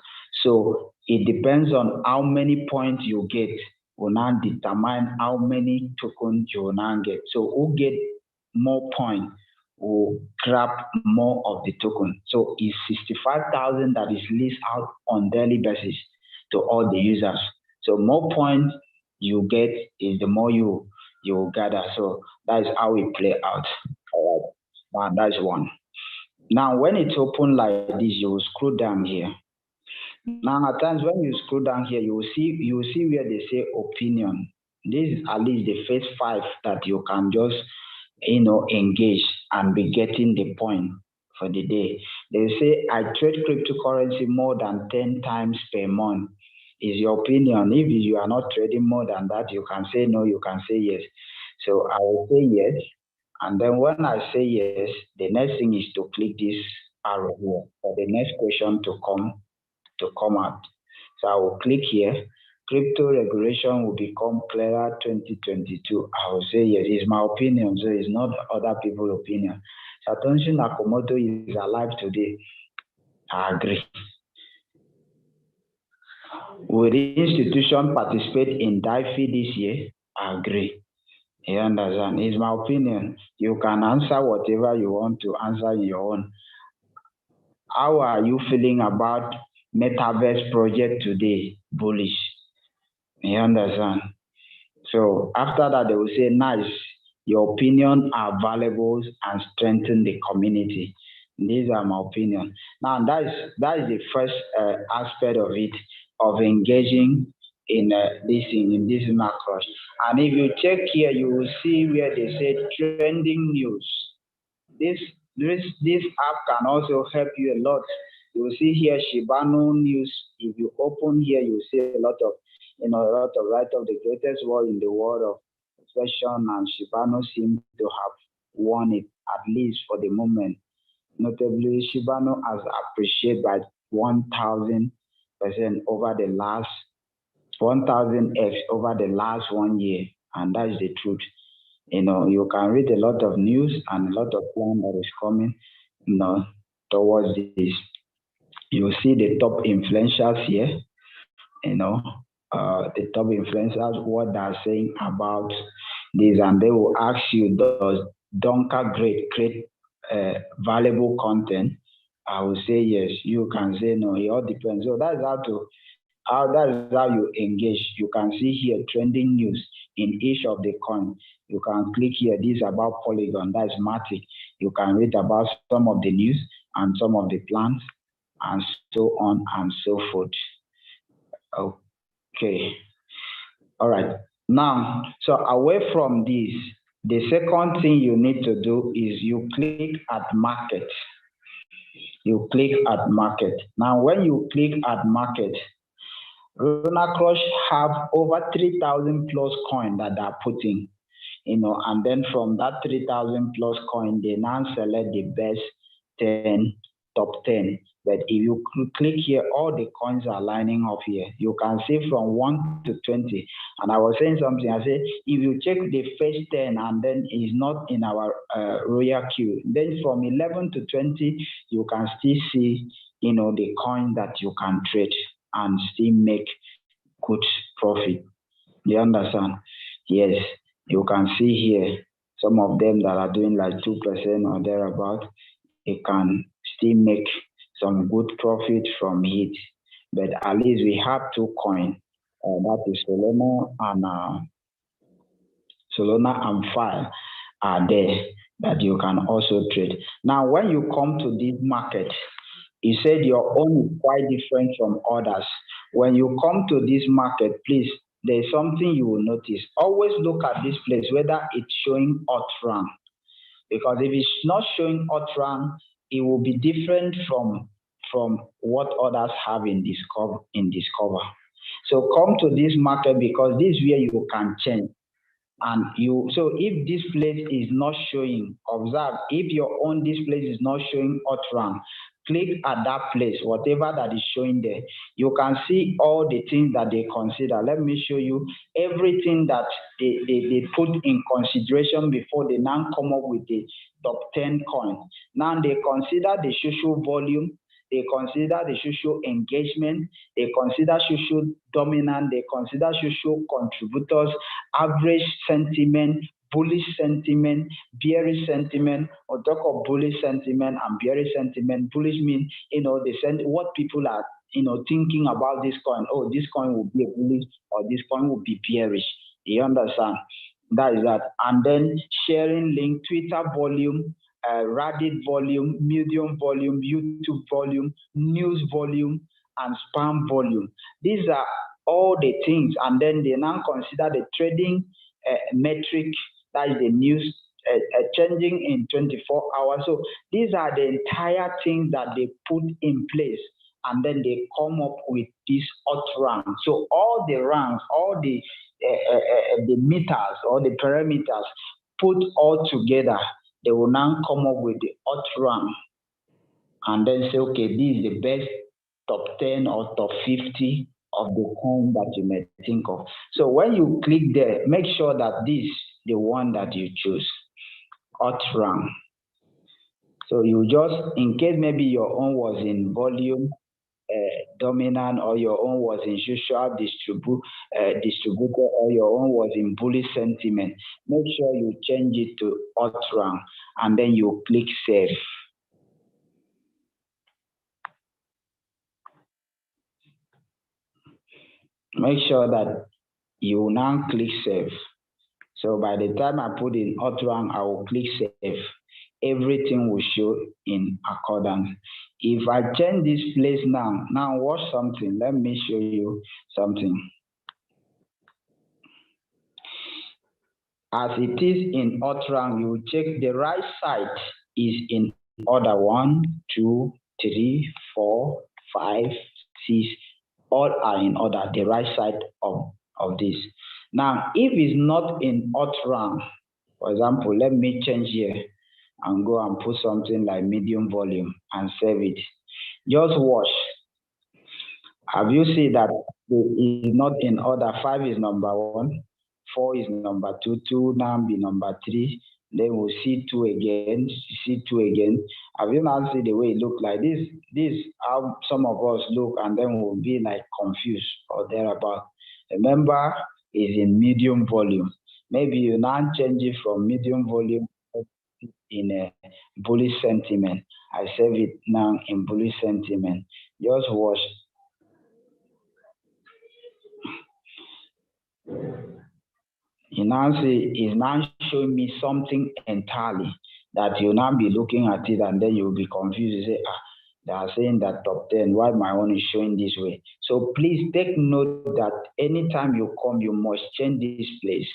Speaker 1: So it depends on how many points you get will now determine how many tokens you will now get. So who get more points will grab more of the token. So it's 65,000 that is leased out on daily basis to all the users. So more points you get is the more you gather. So that is how it play out. All right, that's one. Now, when it's open like this, you will scroll down here. Now, at times when you scroll down here, you will see where they say opinion. This is at least the first 5 that you can just engage and be getting the point for the day. They say I trade cryptocurrency more than 10 times per month. Is your opinion? If you are not trading more than that, you can say no, you can say yes. So I will say yes. And then when I say yes, the next thing is to click this arrow here for the next question to come out. So I will click here. Crypto regulation will become clearer 2022. I will say yes. It's my opinion, so it's not other people's opinion. Satoshi Nakamoto is alive today. I agree. Will the institution participate in DIFI this year? I agree. You understand? It's my opinion. You can answer whatever you want to answer in your own. How are you feeling about Metaverse project today? Bullish. You understand? So after that, they will say, nice. Your opinion are valuable and strengthen the community. These are my opinion. Now that is the first aspect of it, of engaging in this macro. And if you check here, you will see where they say trending news. This app can also help you a lot. You will see here Shibano news. If you open here, you will see a lot of write-up. The greatest war in the world of fashion, and Shibano seems to have won it, at least for the moment. Notably, Shibano has appreciated by 1,000% over the last 1,000x over the last 1 year, and that is the truth. You can read a lot of news and a lot of plan that is coming, towards this. You see the top influencers here, the top influencers, what they're saying about this, and they will ask you, does Donka create valuable content? I will say yes. You can say no. It all depends. So that's how you engage. You can see here trending news in each of the coins. You can click here. This is about Polygon. That's Matic. You can read about some of the news and some of the plans and so on and so forth. Okay. All right. Now, so away from this, the second thing you need to do is you click at market. You click at market. Now, when you click at market, Runa Crush have over 3,000 plus coin that they are putting, and then from that 3,000 plus coin, they now select the best 10, top 10. But if you click here, all the coins are lining up here. You can see from 1 to 20. And I was saying something, I said, if you check the first 10 and then it's not in our royal queue, then from 11 to 20, you can still see, the coin that you can trade and still make good profit. You understand? Yes, you can see here some of them that are doing like 2% or thereabout. You can still make some good profit from it. But at least we have 2 coins. That is Solana and File are there that you can also trade. Now, when you come to this market, you said your own is quite different from others. When you come to this market, please there's something you will notice. Always look at this place, whether it's showing hot rank. Because if it's not showing hot rank, it will be different from what others have in Discover. So come to this market because this is where you can change. And so if this place is not showing, observe, if your own this place is not showing hot rank, click at that place, whatever that is showing there. You can see all the things that they consider. Let me show you everything that they put in consideration before they now come up with the top 10 coins. Now they consider the social volume, they consider the social engagement, they consider social dominance, they consider social contributors, average sentiment, bullish sentiment, bearish sentiment, or talk of bullish sentiment and bearish sentiment. Bullish means, what people are, thinking about this coin. Oh, this coin will be a bullish or this coin will be bearish. You understand? That is that. And then sharing link, Twitter volume, Reddit volume, Medium volume, YouTube volume, news volume, and spam volume. These are all the things. And then they now consider the trading metric, that is the news changing in 24 hours. So these are the entire things that they put in place. And then they come up with this hot rank. So all the ranks, all the meters or the parameters put all together, they will now come up with the hot rank and then say, okay, this is the best top 10 or top 50 of the coin that you may think of. So when you click there, make sure that this is the one that you choose, hot rank. So you just, in case maybe your own was in volume dominant, or your own was in social distributor, or your own was in bullish sentiment, make sure you change it to hot rank and then you click save. Make sure that you now click save. So by the time I put in hot rank, I will click save. Everything will show in accordance. If I change this place now watch something. Let me show you something. As it is in hot rank, you check the right side is in order 1, 2, 3, 4, 5, 6. All are in order, the right side of this. Now, if it's not in hot rank, for example, let me change here and go and put something like medium volume and save it. Just watch. Have you seen that it is not in order? 5 is number 1, 4 is number 2, 2 now be number 3. Then we'll see 2 again, see 2 again. Have you now seen the way it look like this? This how some of us look, and then we'll be like confused or thereabout. Remember, is in medium volume. Maybe you now change it from medium volume in a bullish sentiment. I save it now in bullish sentiment. Just watch. You now see it's now showing me something entirely that you now be looking at it and then you'll be confused. You say, they are saying that top 10, why my own is showing this way? So please take note that anytime you come, you must change this place.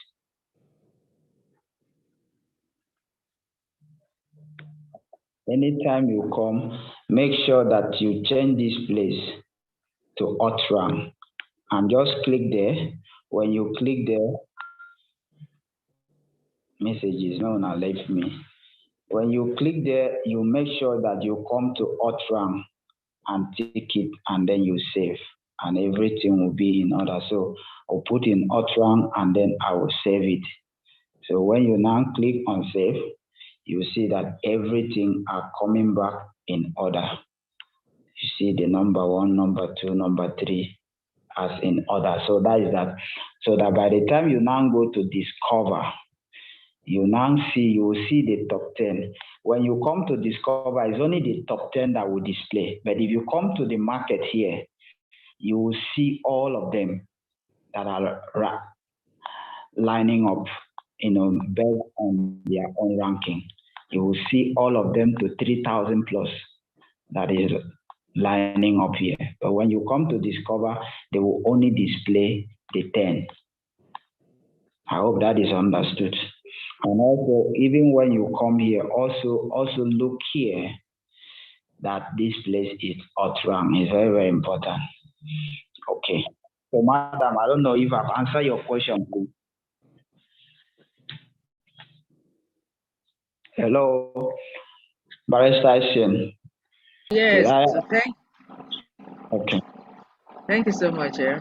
Speaker 1: Anytime you come, make sure that you change this place to hot rank and just click there. When you click there, messages no now left me. When you click there, you make sure that you come to hot rank and tick it, and then you save, and everything will be in order. So I'll put in hot rank and then I will save it. So when you now click on save, you see that everything are coming back in order. You see the number 1, number 2, number 3 as in order. So that is that. So that by the time you now go to discover, you will see the top 10. When you come to discover, it's only the top 10 that will display. But if you come to the market here, you will see all of them that are lining up, based on their own ranking. You will see all of them to 3,000 plus that is lining up here. But when you come to discover, they will only display the 10. I hope that is understood. And also, even when you come here, also look here that this place is outrun. It's very, very important. Okay. So, madam, I don't know if I've answered your question, please. Hello, Barrister Shin.
Speaker 9: Yes, so
Speaker 1: Okay.
Speaker 9: Thank you so much. Yeah.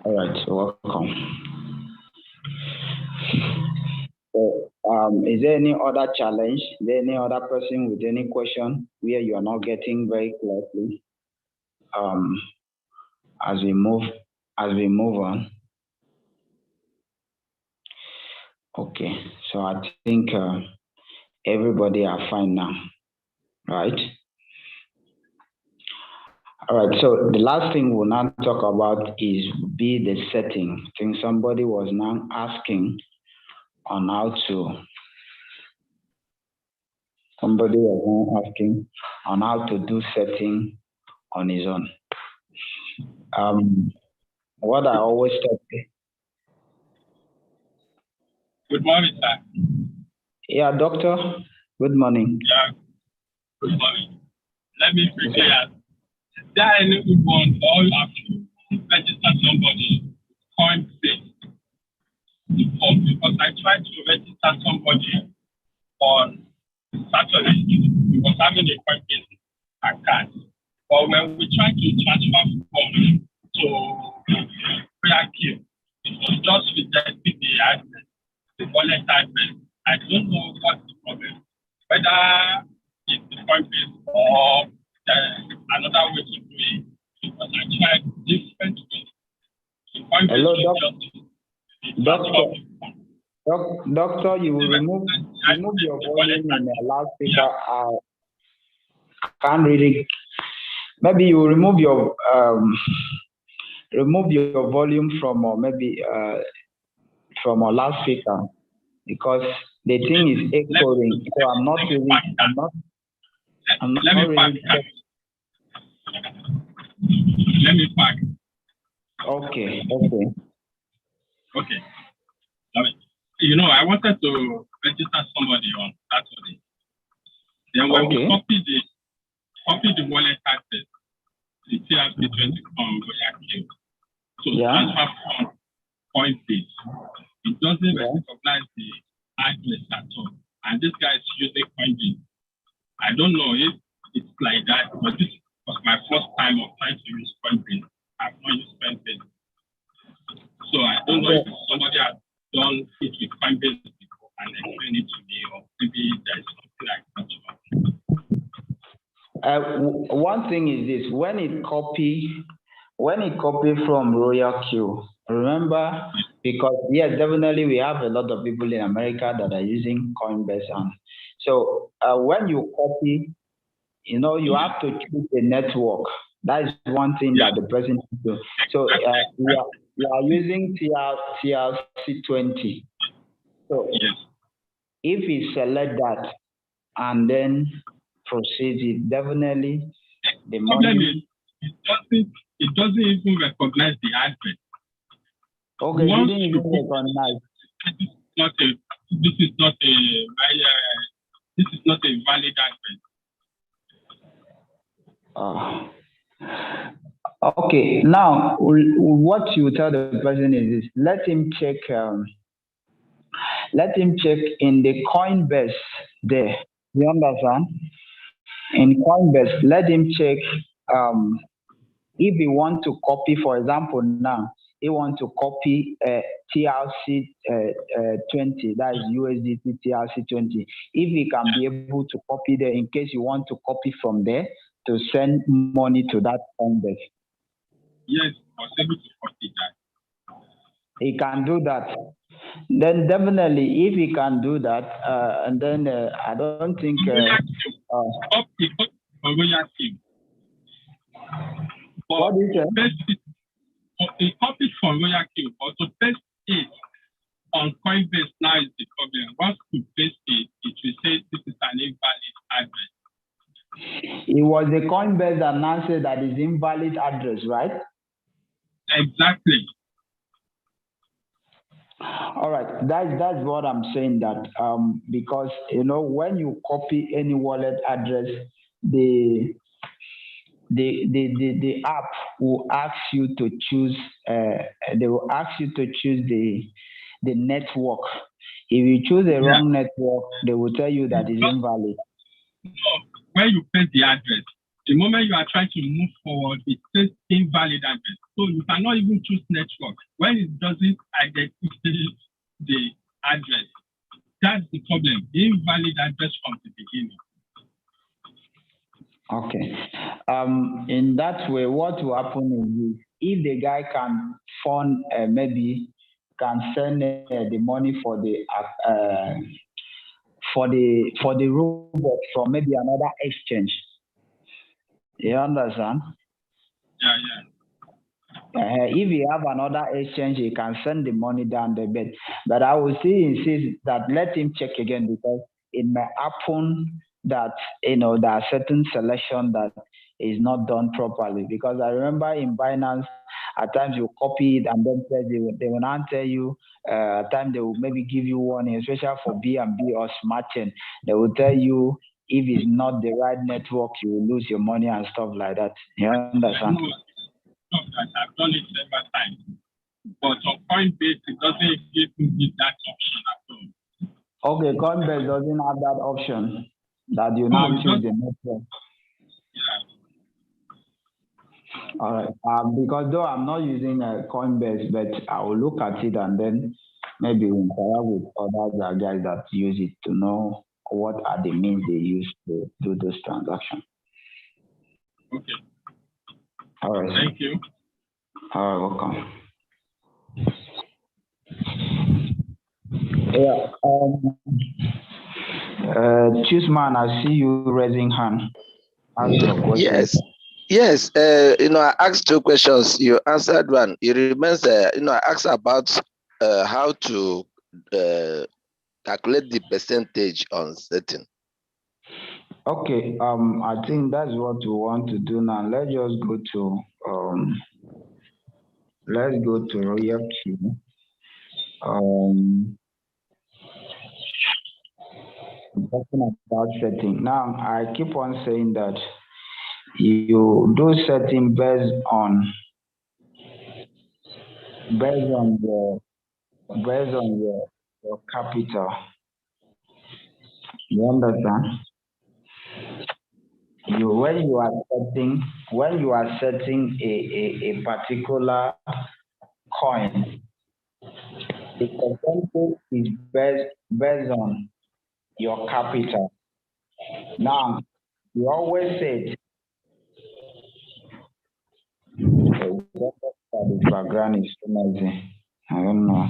Speaker 1: All right, you're welcome. So, is there any other challenge? Is there any other person with any question where you are not getting very clearly? As we move on. Okay, so I think everybody are fine now, right? All right, so the last thing we'll now talk about is the setting. I think somebody was now asking on how to, do setting on his own. What I always tell you.
Speaker 10: Good morning, sir.
Speaker 1: Yeah, doctor. Good morning.
Speaker 10: Yeah, good morning. Let me prepare. Is there any good one or you have to register somebody Coinbase before? Because I tried to register somebody on Saturday. He was having a Coinbase account. But when we tried to transfer funds to Malachy, it was just rejecting the address, the wallet address. I don't know what's the problem. Whether it's the Coinbase or another way to do it. Because I tried different ways.
Speaker 1: Hello, doctor, you will remove your volume in the loudspeaker. I can't really. Maybe you will remove your volume from from a loudspeaker because the thing is echoing. So I'm not really.
Speaker 10: Let me pack.
Speaker 1: Okay.
Speaker 10: Okay. You know, I wanted to register somebody on Saturday. Then when we copy the wallet address, the TRC20 from Malachy to transfer from Coinbase, it doesn't recognize the address at all. And this guy is using Coinbase. I don't know if it's like that, but this was my first time of trying to use Coinbase. I've not used Coinbase. So I don't know if somebody has done it with Coinbase before and explain it to me, or maybe there's something like that.
Speaker 1: One thing is this: when it copy from Royal Q, remember, because yes, definitely we have a lot of people in America that are using Coinbase, and so when you copy, you have to choose the network. That is one thing that the president do. So we are using TRC20. So if we select that and then proceed, it definitely the money.
Speaker 10: It doesn't even recognize the address.
Speaker 1: Okay, you didn't even recognize.
Speaker 10: This is not a valid address.
Speaker 1: Okay, now what you tell the person is this: let him check in the Coinbase there. You understand? In Coinbase, let him check if he want to copy, for example, now he want to copy TRC 20, that is USDT TRC 20. If he can be able to copy there, in case you want to copy from there to send money to that Coinbase.
Speaker 10: Yes, I was able to copy that.
Speaker 1: He can do that. Then definitely, if he can do that, and then I don't think. What do you say?
Speaker 10: He copied from Malachy, but to paste it on Coinbase now is the problem. Once you paste it, it will say this is an invalid address.
Speaker 1: It was the Coinbase that announced that is invalid address, right?
Speaker 10: Exactly.
Speaker 1: All right, that's what I'm saying. That because when you copy any wallet address, the the app will ask you to choose. They will ask you to choose the network. If you choose the wrong network, they will tell you that it's invalid.
Speaker 10: So when you paste the address, the moment you are trying to move forward, it says invalid address. So you cannot even choose network when it doesn't identify the address. That's the problem. The invalid address from the beginning.
Speaker 1: Okay. In that way, what will happen is if the guy can fund maybe can send the money for the robot from maybe another exchange. You understand?
Speaker 10: Yeah.
Speaker 1: If you have another exchange, he can send the money down the bed. But I will still insist that let him check again, because it may happen that there are certain selection that is not done properly. Because I remember in Binance, at times you copy it and then they will not tell you. At times they will maybe give you warning, especially for BNB or Smart Chain. They will tell you if it's not the right network, you will lose your money and stuff like that. You understand?
Speaker 10: I've done it several times, but on Coinbase it doesn't give me that option at all.
Speaker 1: Okay, Coinbase doesn't have that option that you now choose the network.
Speaker 10: Yeah.
Speaker 1: All right. Because though I'm not using Coinbase, but I will look at it and then maybe inquire with other guys that use it to know what are the means they use to do those transactions.
Speaker 10: Okay.
Speaker 1: All right.
Speaker 10: Thank you.
Speaker 1: All right, welcome. Yeah. Choose man, I see you raising hand.
Speaker 4: Yes. I asked 2 questions. You answered one. It remains. I asked about how to calculate the percentage on setting.
Speaker 1: Okay. I think that's what we want to do now. Let's just go to royalty. Talking about setting. Now I keep on saying that you do setting based on your capital. You understand? When you are setting a particular coin, the percentage is based on your capital. Now, you always said the background is too noisy. I don't know.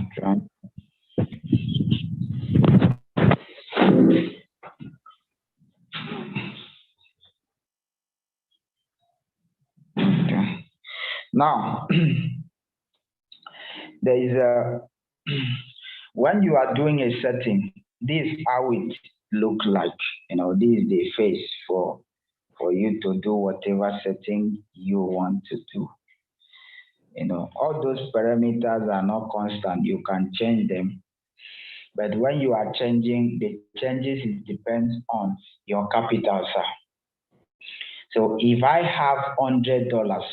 Speaker 1: Okay. Now, there is when you are doing a setting, this is how it look like. This is the face for you to do whatever setting you want to do. All those parameters are not constant. You can change them. But when you are changing, the changes, it depends on your capital, sir. So if I have $100,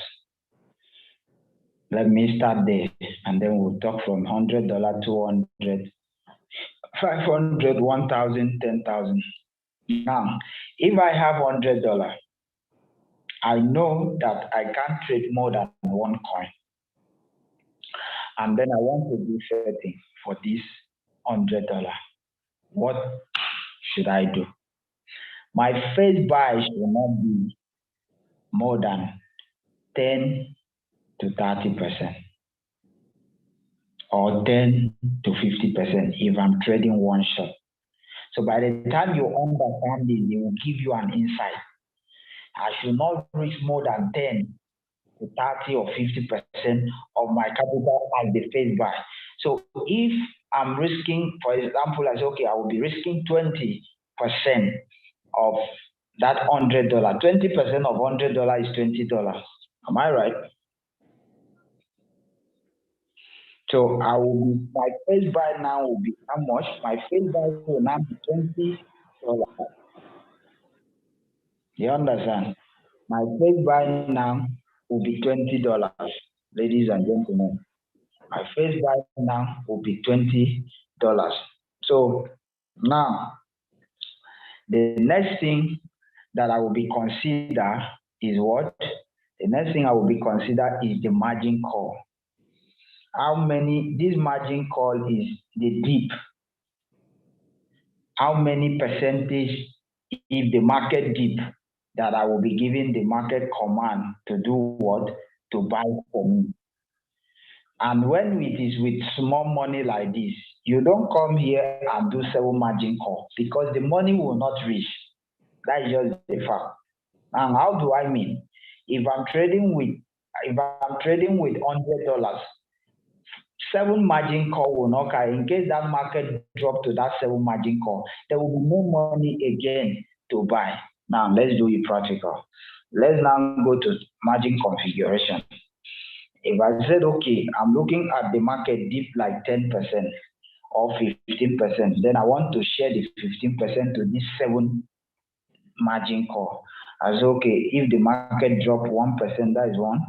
Speaker 1: let me start there, and then we'll talk from $100, 200, 500, 1,000, 10,000. Now, if I have $100, I know that I can't trade more than one coin. And then I want to do setting for this $100. What should I do? My first buy should not be more than 10 to 30%, or 10 to 50% if I'm trading one shot. So by the time you understand this, they will give you an insight. I should not risk more than 10 to 30 or 50% of my capital as the first buy. So if I'm risking, for example, I say, okay, I will be risking 20% of that $100. 20% of $100 is $20. Am I right? So I will be, my first buy now will be how much? My first buy will now be $20. You understand? My first buy now will be $20, ladies and gentlemen. My first buy now will be $20. So now the next thing that I will be consider is what? The next thing I will be consider is the margin call. How many, this margin call is the dip. How many percentage if the market dip that I will be giving the market command to do what? To buy for me. And when it is with small money like this, you don't come here and do 7 margin call because the money will not reach. That is just the fact. And how do I mean? If I'm trading with $100, 7 margin call will not carry. In case that market drop to that 7 margin call, there will be no money again to buy. Now let's do it practical. Let's now go to margin configuration. If I said, okay, I'm looking at the market dip like 10% or 15%, then I want to share the 15% to this 7 margin call. I say, okay, if the market drop 1%, that is 1.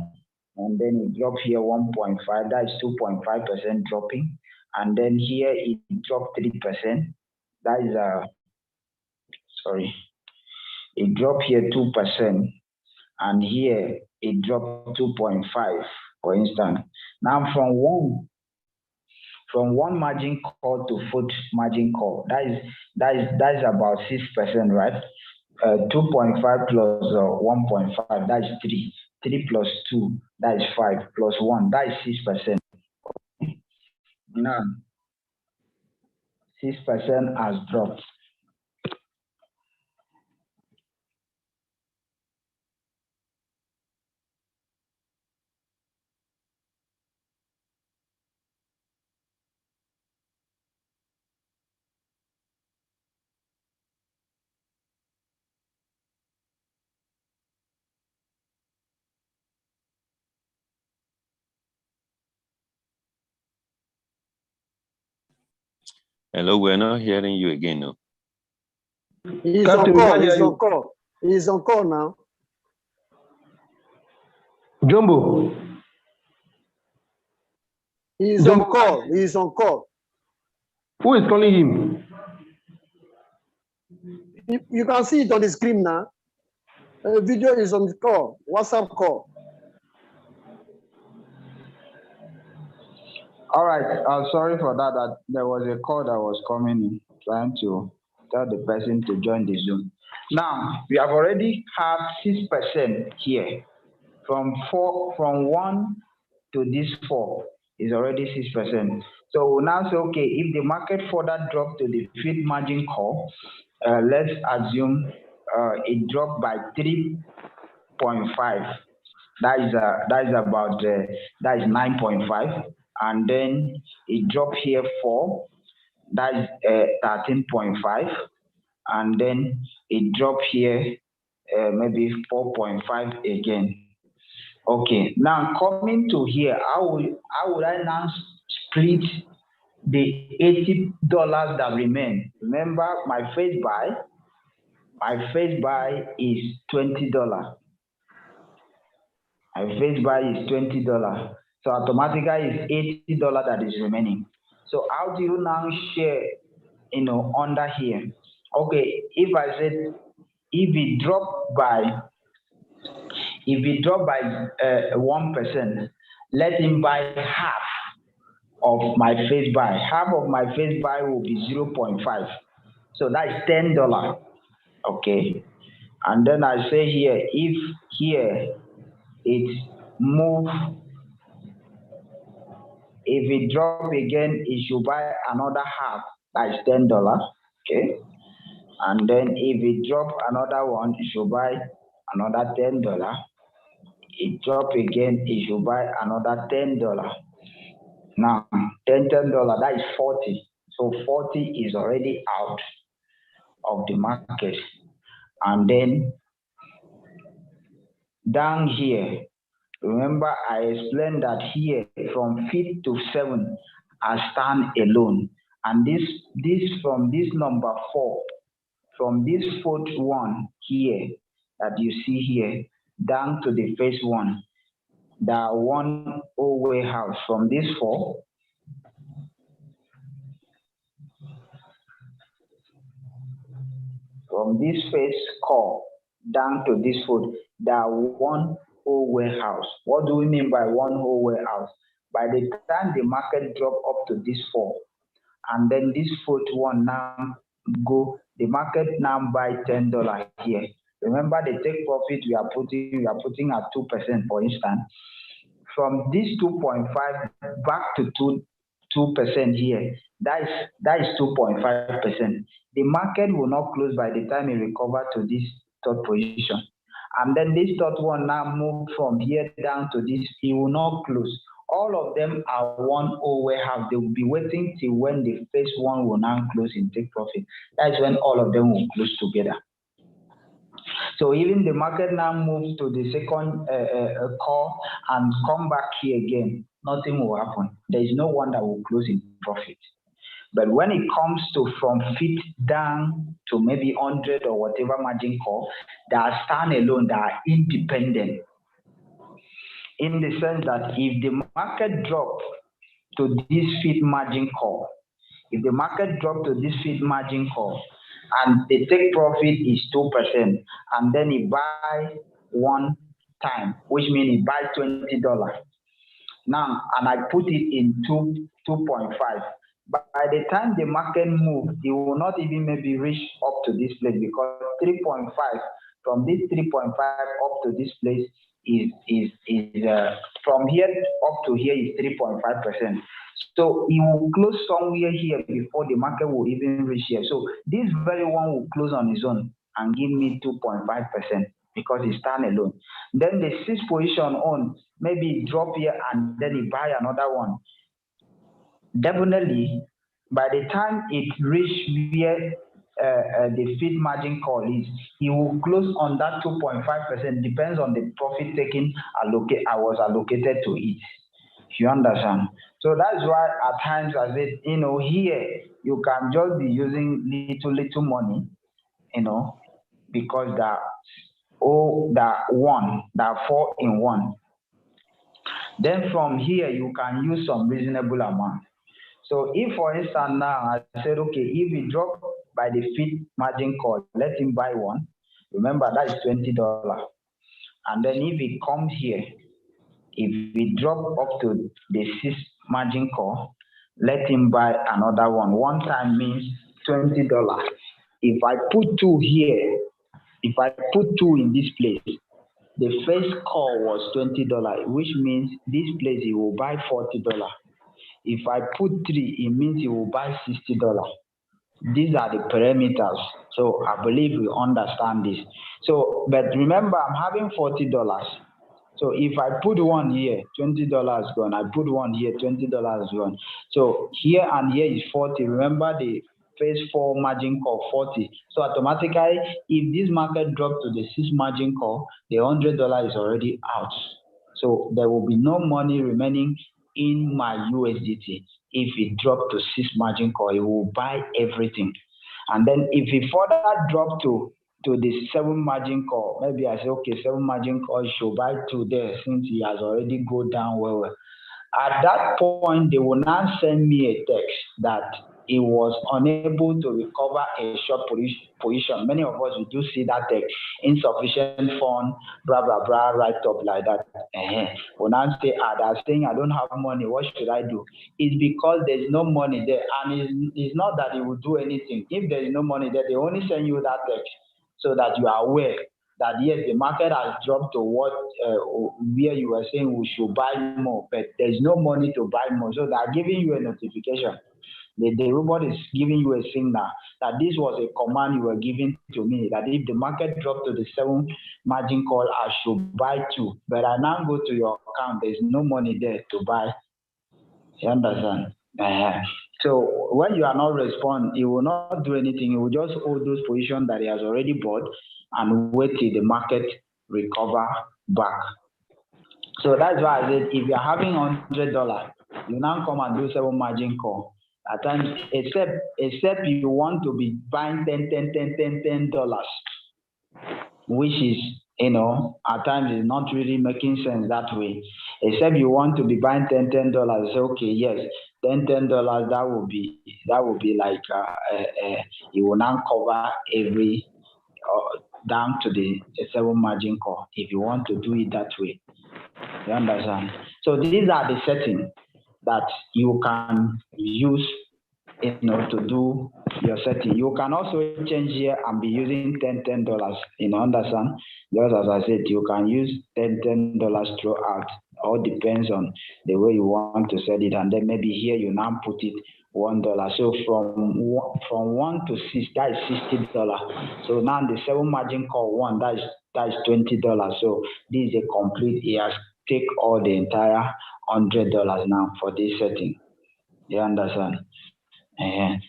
Speaker 1: And then it drop here 1.5, that is 2.5% dropping. And then here it dropped 3%, that is it dropped here 2, and here it dropped 2.5, for instance. Now from one margin call to 4th margin call, that is about 6%, right? 2.5 plus 1.5, that is 3. 3 plus 2, that is 5, plus 1, that is 6%. Now, 6% has dropped.
Speaker 11: Hello, we're not hearing you again, no?
Speaker 3: He's on call. He's on call. He's on call now.
Speaker 12: Jumbo.
Speaker 3: He's on call. He's on call.
Speaker 12: Who is calling him?
Speaker 3: You can see it on the screen now. The video is on the call. WhatsApp call.
Speaker 1: All right. Sorry for that. There was a call that was coming in, trying to tell the person to join the Zoom. Now we have already had 6% here. From 1 to this 4 is already 6%. So we'll now say, okay, if the market further dropped to the 5th margin call, let's assume it dropped by 3.5. That is about that is 9.5, and then it dropped here 4. That is 13.5, and then it dropped here maybe 4.5 again. Okay, now coming to here, how would I now split the $80 that remain? Remember, my first buy is $20. My first buy is $20. So automatically it's $80 that is remaining. So how do you now share, under here? Okay, if I said if it dropped by 1%, let him buy half of my first buy. Half of my first buy will be 0.5. So that's $10. Okay. And then I say here, if here it move, if it drop again, it should buy another half, that's $10. Okay. And then if it drop another one, it should buy another $10. It drop again, it should buy another $10. Now, $10, that is 40. So 40 is already out of the market. And then down here, Remember, I explained that here from 5th to 7th, I stand alone. And this from this number 4, from this 4th one here that you see here, down to the first one, the one away house from this 4. From this first call down to this 4th, the one whole warehouse. What do we mean by one whole warehouse? By the time the market drop up to this 4, and then this 4th one now go, the market now buy $10 here. Remember the take profit we are putting at 2%, for instance. From this 2.5 back to 2% here, that is 2.5%. The market will not close by the time it recovers to this 3rd position. And then this 3rd one now move from here down to this, it will not close. All of them are one warehouse. They will be waiting till when the first one will now close in take profit. That's when all of them will close together. So even the market now moves to the second call and come back here again, nothing will happen. There is no one that will close in profit. But when it comes to from 5th down to maybe 100 or whatever margin call, they are stand alone, they are independent. In the sense that if the market drop to this 5th margin call, if the market drop to this 5th margin call, and the take profit is 2%, and then he buy one time, which means he buy $20. Now, and I put it in 2.5. By the time the market moves, it will not even maybe reach up to this place, because 3.5, from this 3.5 up to this place is from here up to here is 3.5%. So it will close somewhere here before the market will even reach here. So this very one will close on its own and give me 2.5% because it stand alone. Then the 6th position on, maybe drop here and then he buy another one. Definitely, by the time it reach where the 5th margin call is, he will close on that 2.5%, depends on the profit taking I was allocated to it. You understand? So that's why at times I said, here you can just be using little money, because that 4 in 1. Then from here you can use some reasonable amount. So if, for instance, now I said, okay, if we drop by the 5th margin call, let him buy one. Remember, that is $20. And then if he comes here, if we drop up to the 6th margin call, let him buy another one. One time means $20. If I put 2 here, if I put 2 in this place, the first call was $20, which means this place he will buy $40. If I put 3, it means he will buy $60. These are the parameters. So I believe we understand this. So, but remember, I'm having $40. So if I put one here, $20 gone. I put one here, $20 gone. So here and here is 40. Remember the first 4 margin call 40. So automatically, if this market dropped to the 6th margin call, the $100 is already out. So there will be no money remaining in my USDT. If it dropped to 6th margin call, it will buy everything. And then if it further drop to the 7th margin call, maybe I say, okay, 7th margin call should buy 2 there since he has already go down well. At that point, they will now send me a text that he was unable to recover a short position. Many of us, we do see that text, insufficient fund, blah, blah, blah, right up like that. When I say, they're saying I don't have money, what should I do? It's because there's no money there. And it's not that he will do anything. If there is no money there, they only send you that text so that you are aware that yes, the market has dropped to what where you were saying we should buy more, but there's no money to buy more. So they're giving you a notification. The robot is giving you a signal that this was a command you were giving to me, that if the market dropped to the 7th margin call, I should buy 2. But I now go to your account, there's no money there to buy. You understand? So when you are not responding, he will not do anything. He will just hold those positions that he has already bought and wait till the market recover back. So that's why I said if you're having $100, you now come and do 7 margin call. At times, except you want to be buying $10, which is, at times is not really making sense that way. Except you want to be buying $10, say, okay, yes, $10, that will be like you will now cover every down to the 7 margin call if you want to do it that way. You understand? So these are the settings that you can use, to do your setting. You can also change here and be using $10. Understand? Just as I said, you can use $10 throughout. All depends on the way you want to set it, and then maybe here you now put it $1. So from 1 to 6, that is $60. So now the 7 margin call 1, that is $20. So this is a complete. He has take all the entire $100 now for this setting. You understand?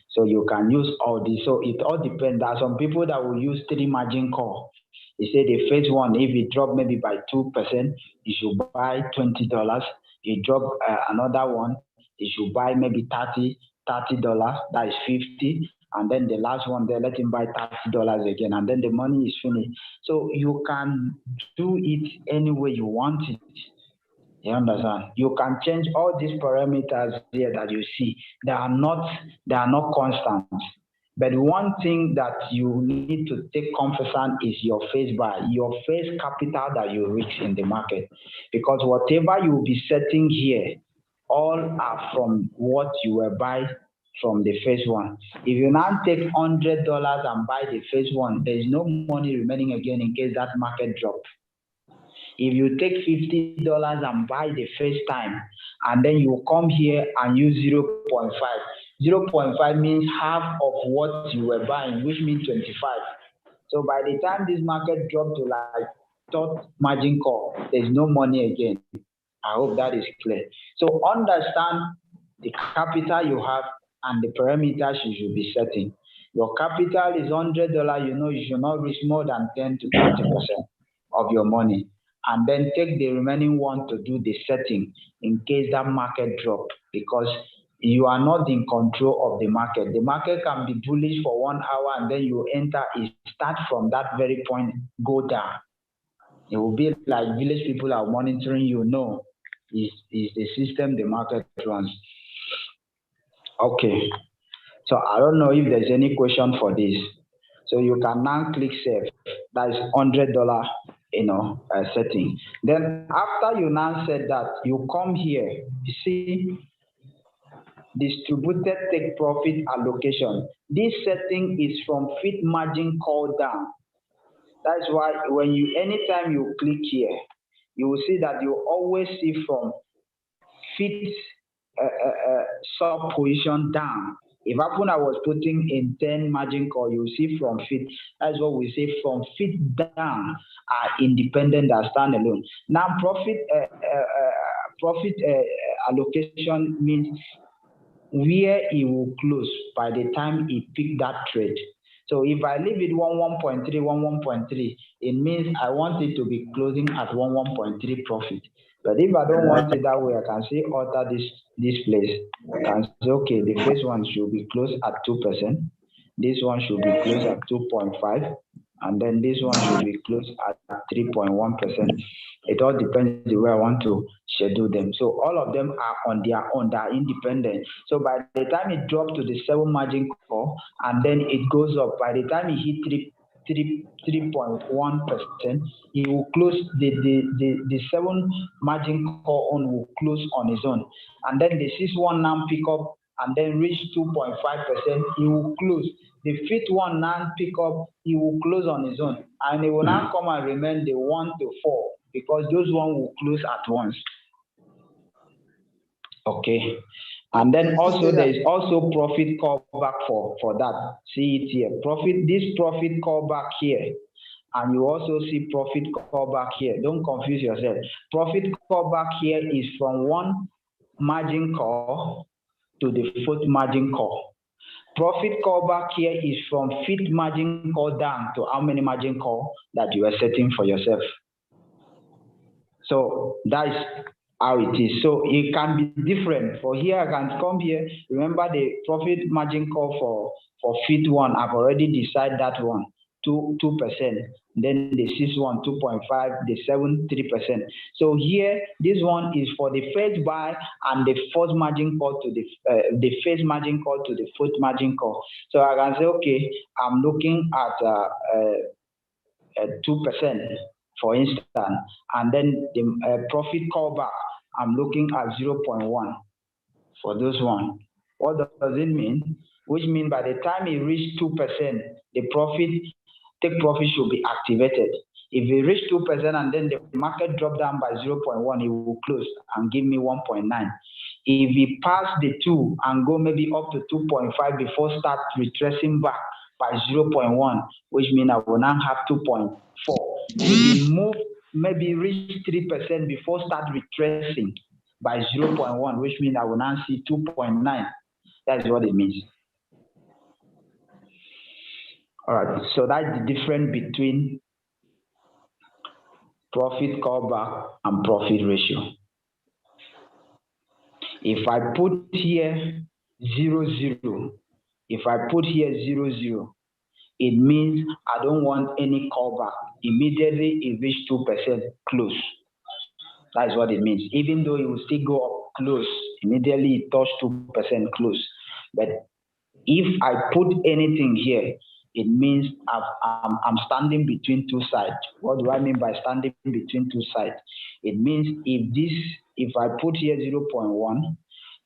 Speaker 1: So you can use all this. So it all depends. There are some people that will use 3 margin call. They say the first one, if it drop maybe by 2%, you should buy $20. You drop another one, you should buy maybe $30, that is 50. And then the last one, they let him buy $30 again, and then the money is finished. So you can do it any way you want it. You understand? You can change all these parameters here that you see. They are not constant. But one thing that you need to take confidence is your face buy, your face capital that you reach in the market. Because whatever you will be setting here, all are from what you will buy from the first one. If you now take $100 and buy the first one, there is no money remaining again in case that market drops. If you take $50 and buy the first time, and then you come here and use 0.5, 0.5 means half of what you were buying, which means 25. So by the time this market dropped to like third margin call, there's no money again. I hope that is clear. So understand the capital you have and the parameters you should be setting. Your capital is $100, you should not reach more than 10 to 30% of your money. And then take the remaining one to do the setting in case that market drop, because you are not in control of the market. The market can be bullish for 1 hour and then you enter, it start from that very point, go down. It will be like village people are monitoring you. No, it's the system the market runs. Okay. So I don't know if there's any question for this. So you can now click save. That is $100, setting. Then after you now said that, you come here. You see, distributed take profit allocation. This setting is from fit margin call down. That's why anytime you click here, you will see that you always see from fit sub position down. If I was putting in 10 margin call, you see from fit. That's what we say, from fit down are independent that stand alone. Now profit allocation means where it will close by the time it pick that trade. So if I leave it 1.3, it means I want it to be closing at 1.3 profit. But if I don't want it that way, I can say alter this place. I can say, okay, the first one should be closed at 2%. This one should be closed at 2.5. And then this one should be closed at 3.1%. It all depends the way I want to schedule them. So all of them are on their own, they are independent. So by the time it drops to the 7 margin call, and then it goes up, by the time it hit 3.1%, it will close the 7 margin call on will close on its own. And then the 6 one now pick up and then reach 2.5%, it will close. The fifth one now pick up, it will close on its own. And it will now come and remain the 1 to 4 because those one will close at once. Okay. And then also there is also profit callback for that. See it here. This profit callback here. And you also see profit callback here. Don't confuse yourself. Profit callback here is from 1 margin call to the 4th margin call. Profit callback here is from 5th margin call down to how many margin call that you are setting for yourself. So that's how it is. So it can be different. For here, I can come here. Remember the profit margin call for fit one. I've already decided that one, 2%. Then the 6 one, 2.5, the 7, 3%. So here, this one is for the first buy and the first margin call to the first margin call to the fourth margin call. So I can say, okay, I'm looking at 2%, for instance, and then the profit callback, I'm looking at 0.1 for those one. What does it mean? Which means by the time it reaches 2%, the take profit should be activated. If it reach 2% and then the market drop down by 0.1, it will close and give me 1.9. If it pass the 2 and go maybe up to 2.5 before start retracing back by 0.1, which means I will now have 2.4. If it move maybe reach 3% before start retracing by 0.1, which means I will now see 2.9. That's what it means. All right, so that's the difference between profit callback and profit ratio. If I put here 0.0, if I put here 0.0, it means I don't want any callback. Immediately it reach 2% close. That's what it means. Even though it will still go up close, immediately it touch 2% close. But if I put anything here, it means I'm standing between two sides. What do I mean by standing between two sides? It means if I put here 0.1,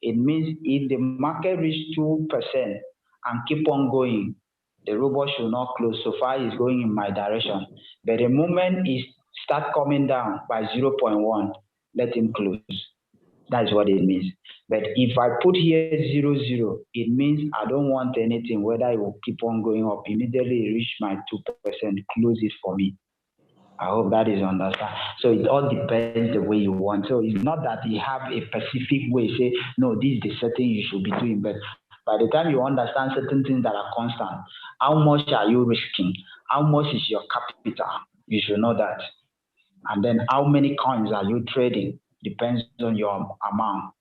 Speaker 1: it means if the market reach 2% and keep on going, the robot should not close. So far it's going in my direction. But the moment it start coming down by 0.1, let him close. That's what it means. But if I put here 0.0, it means I don't want anything, whether it will keep on going up, immediately reach my 2%, close it for me. I hope that is understand. So it all depends the way you want. So it's not that you have a specific way, say, no, this is the setting you should be doing. But by the time you understand certain things that are constant, how much are you risking? How much is your capital? You should know that. And then how many coins are you trading? Depends on your amount.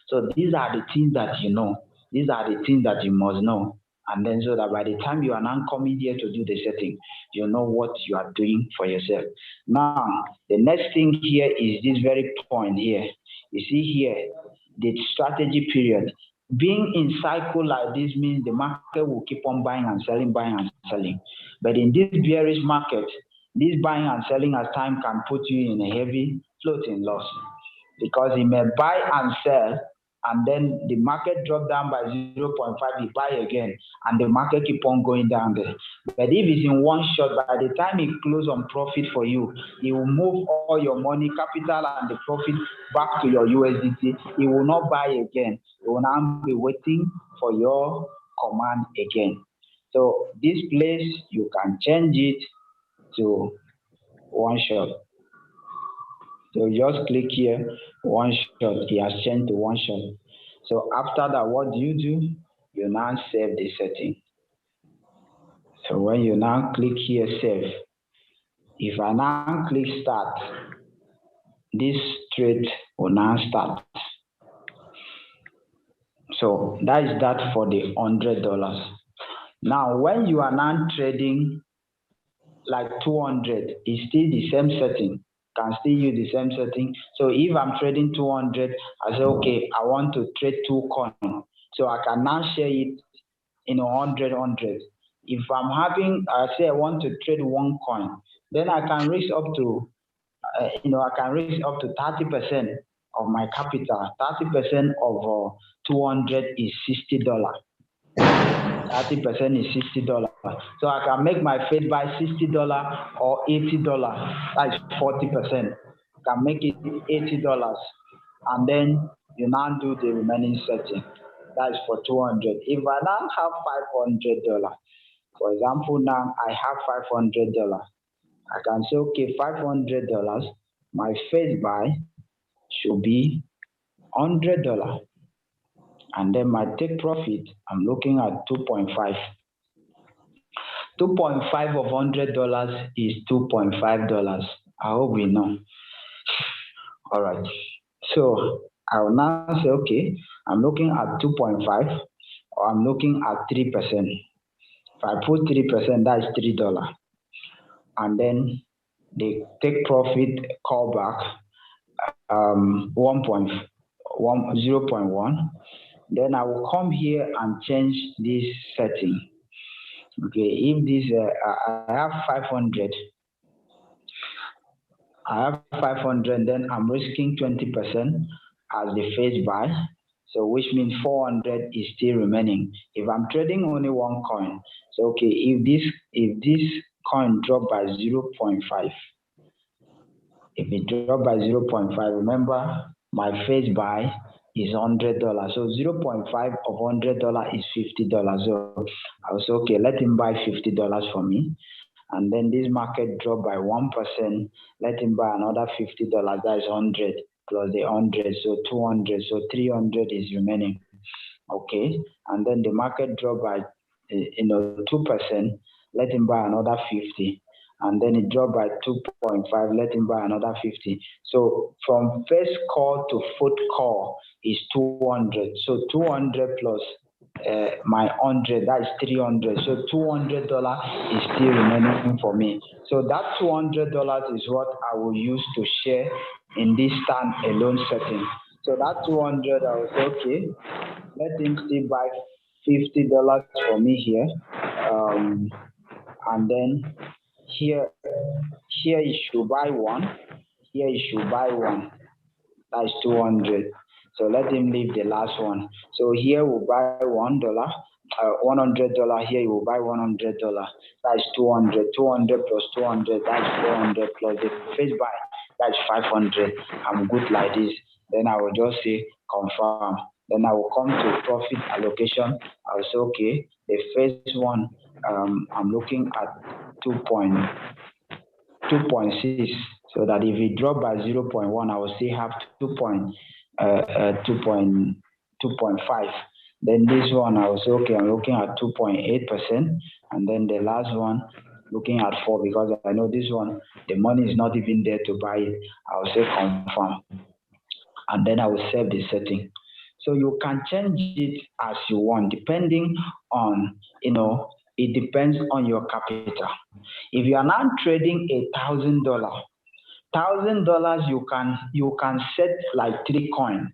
Speaker 1: So these are the things that you know. These are the things that you must know. And then so that by the time you are now coming here to do the setting, you know what you are doing for yourself. Now, the next thing here is this very point here. You see here, the strategy period. Being in cycle like this means the market will keep on buying and selling. But in this bearish market, this buying and selling at time can put you in a heavy floating loss, because he may buy and sell, and then the market drop down by 0.5, he buy again, and the market keep on going down there. But if it's in one shot, by the time it close on profit for you, he will move all your money, capital, and the profit back to your USDT. He will not buy again. He will now be waiting for your command again. So this place, you can change it to one shot. So just click here, one shot. It has changed to one shot. So after that, what do? You now save the setting. So when you now click here, save. If I now click start, this trade will now start. So that is that for the $100. Now, when you are now trading like 200, it's still the same setting. Can still use the same setting. So if I'm trading 200, I say, okay, I want to trade 2 coins. So I can now share it in 100. If I'm having, I say I want to trade 1 coin, then I can risk up to, I can risk up to 30% of my capital. 30% of 200 is $60. 30% is $60. So I can make my fade by $60 or $80. That's 40%. I can make it $80. And then you now do the remaining setting. That's for 200. If I now have $500, for example, now I have $500. I can say, okay, $500, my fade buy should be $100. And then my take profit, I'm looking at 2.5. 2.5 of $100 is $2.5. I hope we know. All right. So I will now say, okay, I'm looking at 2.5 or I'm looking at 3%. If I put 3%, that's $3. And then they take profit callback 0.1. Then I will come here and change this setting. Okay, if this I have 500, then I'm risking 20% as the face buy. So which means 400 is still remaining. If I'm trading only one coin, so okay, if this coin drop by 0.5, if it drop by 0.5, remember my face buy is $100. So 0.5 of $100 is $50. So I was okay, let him buy $50 for me. And then this market drop by 1%, let him buy another $50. That is 100 plus the 100, so 200. So 300 is remaining. Okay, and then the market drop by 2%, let him buy another 50, and then it dropped by 2.5, let him buy another 50. So from first call to fourth call is 200. So 200 plus my 100, that is 300. So $200 is still remaining for me. So that $200 is what I will use to share in this stand-alone setting. So that 200, I will say, okay, let him still buy $50 for me here. And then here he should buy one. Here he should buy one. That's 200. So let him leave the last one. So here we'll buy $1, $100. Here you will buy $100. That's 200. 200 plus 200. That's 400 plus the face buy. That's 500. I'm good like this. Then I will just say confirm. Then I will come to profit allocation. I'll say okay. The first one, I'm looking at 2.6. So that if it drop by 0.1, I will still have 2.5. Then this one, I will say, okay, I'm looking at 2.8%. And then the last one, looking at 4, because I know this one, the money is not even there to buy it. I will say confirm. And then I will save the setting. So you can change it as you want, depending on, it depends on your capital. If you are now trading $1,000 you can set like 3 coins.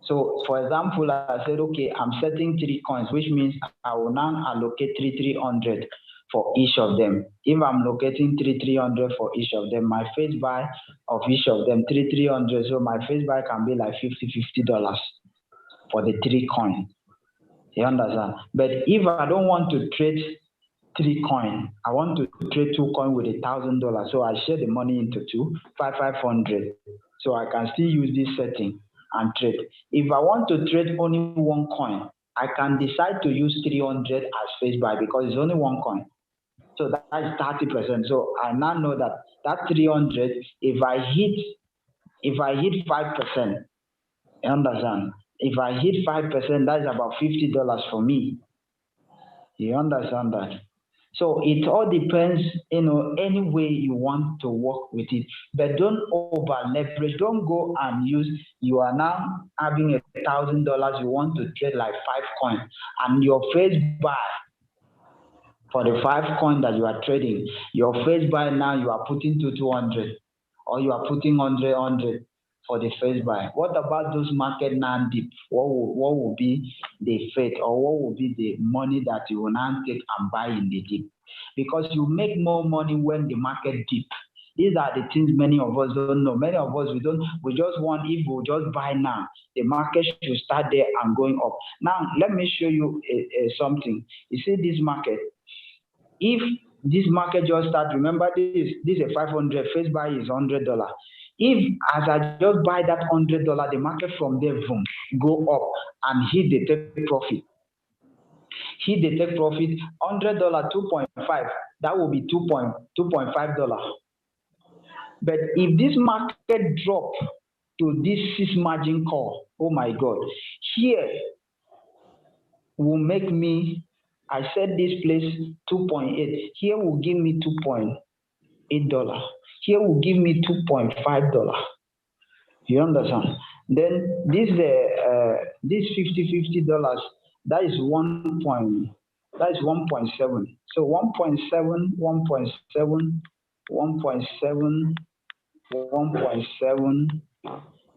Speaker 1: So for example, I said, okay, I'm setting 3 coins, which means I will now allocate 300 for each of them. If I'm locating 300 for each of them, my face buy of each of them 300. So my face buy can be like $50 for the 3 coins. You understand? But if I don't want to trade 3 coins, I want to trade 2 coins with $1,000. So I share the money into 2, 500. So I can still use this setting and trade. If I want to trade only 1 coin, I can decide to use 300 as face buy because it's only 1 coin. So that is 30%. So I now know that 300, if I hit 5%, you understand? If I hit 5%, that's about $50 for me. You understand that? So it all depends, any way you want to work with it. But don't over leverage. Don't go and you are now having $1,000, you want to trade like 5 coins, and your face buy for the 5 coins that you are trading, your face buy now you are putting to 200, or you are putting 100 for the face buy. What about those market now dip? What will be the fate, or what will be the money that you will now take and buy in the dip? Because you make more money when the market dip. These are the things many of us don't know. Many of us, we just want, if we just buy now, the market should start there and going up. Now, let me show you something. You see this market, if this market just start, remember this is a 500, face buy is $100. If as I just buy that $100, the market from there boom, go up and hit the take profit. Hit the take profit, $100, 2.5, that will be $2.5. But if this market drop to this 6 margin call, oh my God, here will make me, I said this place 2.8. Here will give me $2.8. Here will give me $2.5. You understand? Then this $50, that is 1.7. So 1.7, 1.7, 1.7, 1.7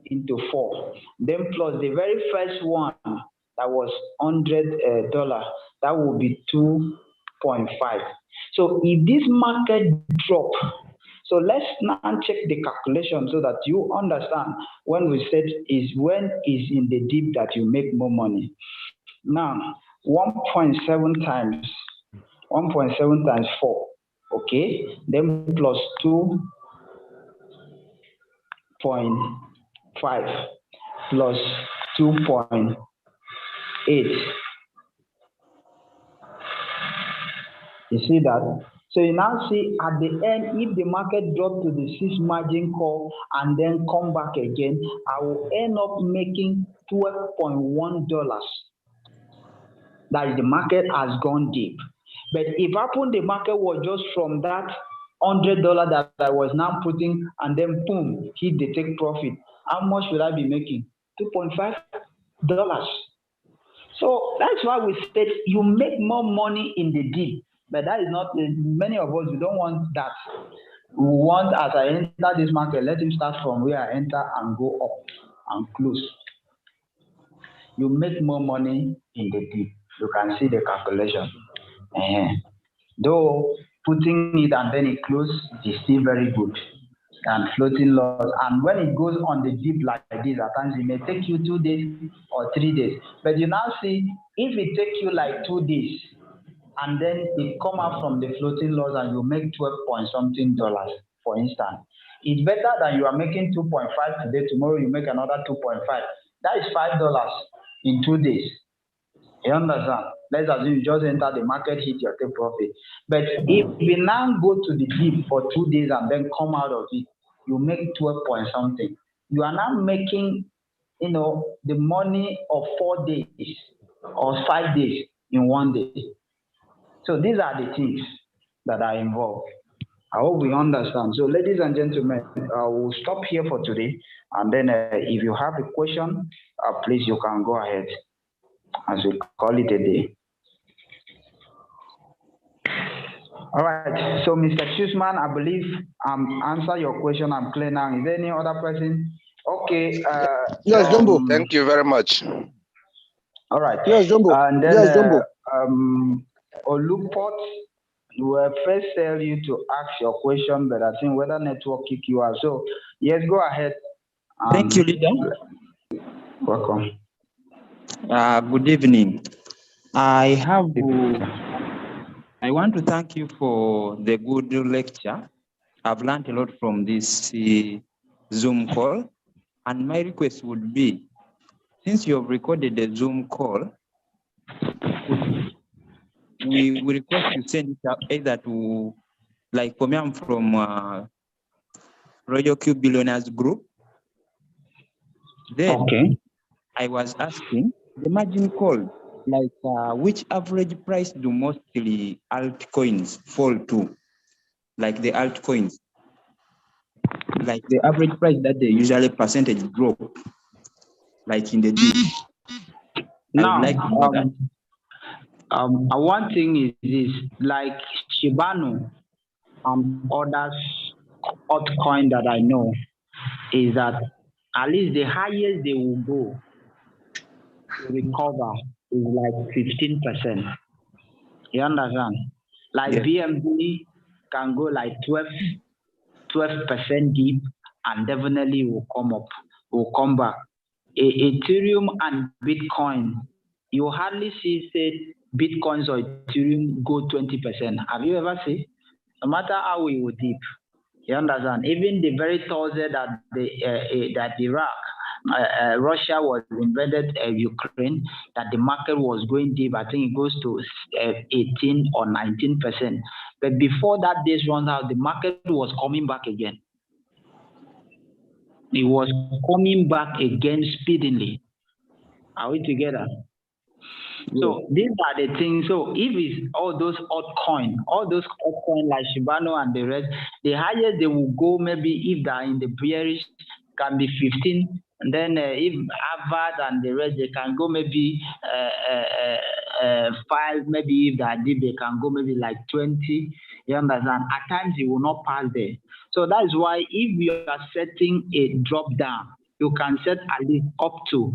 Speaker 1: into 4. Then plus the very first one that was $100, that will be 2.5. So if this market drop, so let's now check the calculation so that you understand when we said is when is in the dip that you make more money. Now 1.7 times 1.7 times 4, okay, then plus 2.5 plus 2.8. You see that? So you now see at the end, if the market drop to the 6 margin call and then come back again, I will end up making $12.1. That is, the market has gone deep. But if happen the market was just from that $100 that I was now putting and then boom, hit the take profit, how much would I be making? $2.5. So that's why we said you make more money in the deep. But that is not, many of us, we don't want that. We want, as I enter this market, let him start from where I enter and go up and close. You make more money in the deep. You can see the calculation. Though putting it and then it close is still very good. And floating loss. And when it goes on the dip like this, at times it may take you 2 days or 3 days. But you now see, if it takes you like 2 days, and then it come out from the floating loss and you make 12 point something dollars, for instance, it's better than you are making 2.5 today, tomorrow you make another 2.5. That is $5 in 2 days. You understand? Let's assume you just enter the market, hit your take profit. But if we now go to the dip for 2 days and then come out of it, you make 12 point something. You are now making, the money of 4 days or 5 days in 1 day. So these are the things that are involved. I hope we understand. So ladies and gentlemen, we'll stop here for today. And then if you have a question, please, you can go ahead as we call it a day. All right. So Mr. Chusman, I believe answer your question. I'm clear now. Is there any other person? Okay.
Speaker 3: Yes, Jumbo.
Speaker 4: Thank you very much.
Speaker 1: All right.
Speaker 3: Yes, Jumbo.
Speaker 1: And then,
Speaker 3: yes, Jumbo.
Speaker 1: Olupot, we will first tell you to ask your question, but I think whether network kick you out. So yes, go ahead.
Speaker 13: Thank you, leader.
Speaker 1: Welcome.
Speaker 13: Good evening. I want to thank you for the good lecture. I've learned a lot from this Zoom call. And my request would be, since you have recorded the Zoom call, we request you send it out either to, like for me, I'm from Royal Q Billionaires Group. Then I was asking the margin call, like which average price do mostly altcoins fall to? Like the altcoins, like the average price that they usually percentage drop, like in the deal.
Speaker 1: Now, one thing is this, like Shibano and others altcoin that I know, is that at least the highest they will go to recover is like 15%. You understand? Like BMB can go like 12% deep and definitely will come up, will come back. Ethereum and Bitcoin, you hardly see say Bitcoins or Ethereum go 20%. Have you ever seen? No matter how we would deep, you understand? Even the very Thursday that that Russia was invaded Ukraine, that the market was going deep. I think it goes to 18 or 19%. But before that days runs out, the market was coming back again. It was coming back again speedily. Are we together? So these are the things. So if it's all those altcoin like Shibano and the rest, the highest they will go maybe if they are in the bearish can be 15. And then if Harvard and the rest, they can go maybe 5, maybe if they are deep, they can go maybe like 20. You understand? At times, you will not pass there. So that is why if you are setting a drop down, you can set at least up to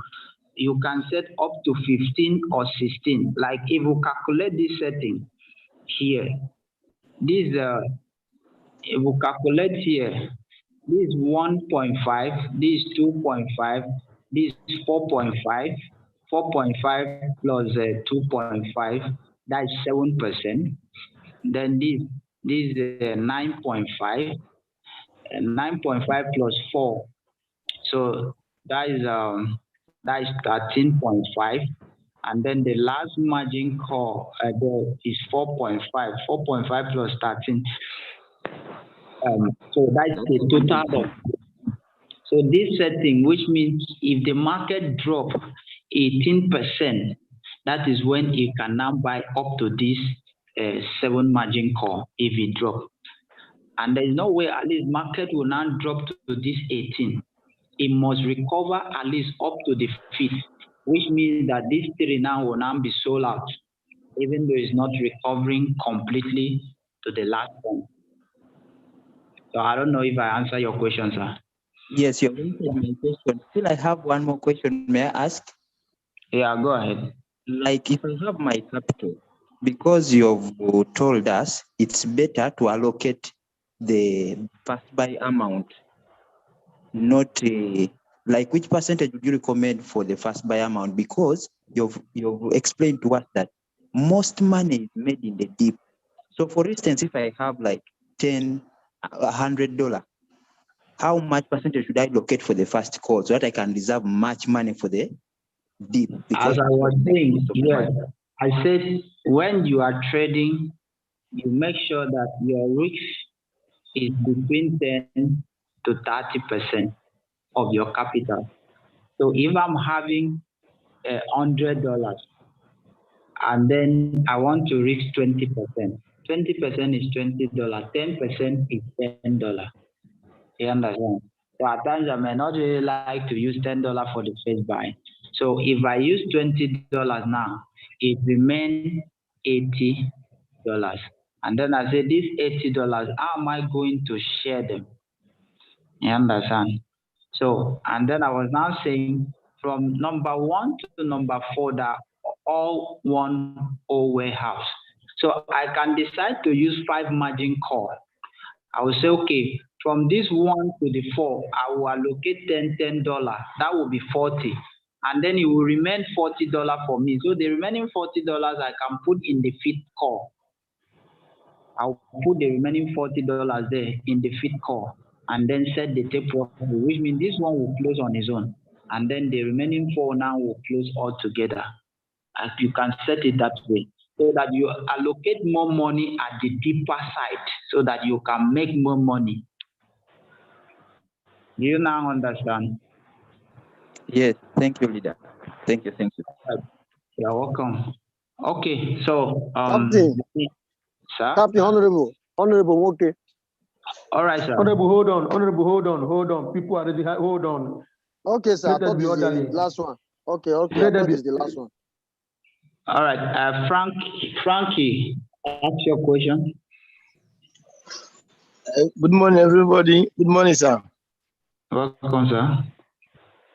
Speaker 1: 15 or 16. Like if you calculate this setting here, this if we calculate here, this is 1.5, this is 2.5, this is 4.5, 4.5 plus 2.5, that is 7%. Then this is 9.5, 9.5 plus 4, so that is 13.5. And then the last margin call there is 4.5, 4.5 plus 13. So that's the total of. So this setting, which means if the market drop 18%, that is when you can now buy up to this 7 margin call if it drop. And there is no way at least market will now drop to this 18. It must recover at least up to the 5th, which means that this 3 now will now be sold out, even though it's not recovering completely to the last one. So I don't know if I answer your question, sir.
Speaker 13: Yes, you answered my question. Still, I have one more question. May I ask?
Speaker 1: Yeah, go ahead.
Speaker 13: Like if I have my capital, because you've told us it's better to allocate the first buy amount, not like which percentage would you recommend for the first buy amount? Because you've explained to us that most money is made in the dip. So for instance, if I have like $100, how much percentage should I allocate for the first call so that I can reserve much money for the dip?
Speaker 1: As I was saying, yes, I said when you are trading, you make sure that your risk is between 10 to 30% of your capital. So if I'm having $100 and then I want to risk 20%, 20% is $20, 10% is $10. You understand? So at times I may not really like to use $10 for the first buy. So if I use $20 now, it remains $80. And then I say, these $80, how am I going to share them? You understand? So, and then I was now saying from number 1 to number 4, that all one whole warehouse. So I can decide to use 5 margin call. I will say, okay, from this 1 to the 4, I will allocate $10. That will be 40. And then it will remain $40 for me. So the remaining $40 I can put in the 5th call. I'll put the remaining $40 there in the 5th call and then set the take profit, which means this one will close on its own. And then the remaining 4 now will close all together. And you can set it that way, so that you allocate more money at the deeper side so that you can make more money. Do you now understand?
Speaker 13: Yes, thank you, leader. Thank you.
Speaker 1: You're welcome. Okay, so
Speaker 3: Captain,
Speaker 1: sir?
Speaker 3: Captain, Honorable, okay.
Speaker 1: All right, sir.
Speaker 12: Honorable, hold on. People are ready. Hold on.
Speaker 3: Okay, sir. I
Speaker 12: Let us
Speaker 3: thought
Speaker 12: be
Speaker 3: this is the
Speaker 12: orderly.
Speaker 3: last one. Okay. I
Speaker 12: Let
Speaker 3: thought
Speaker 12: us
Speaker 3: this is the last one.
Speaker 1: All right, Frankie, ask your question.
Speaker 14: Good morning, everybody. Good morning, sir.
Speaker 1: Welcome, sir.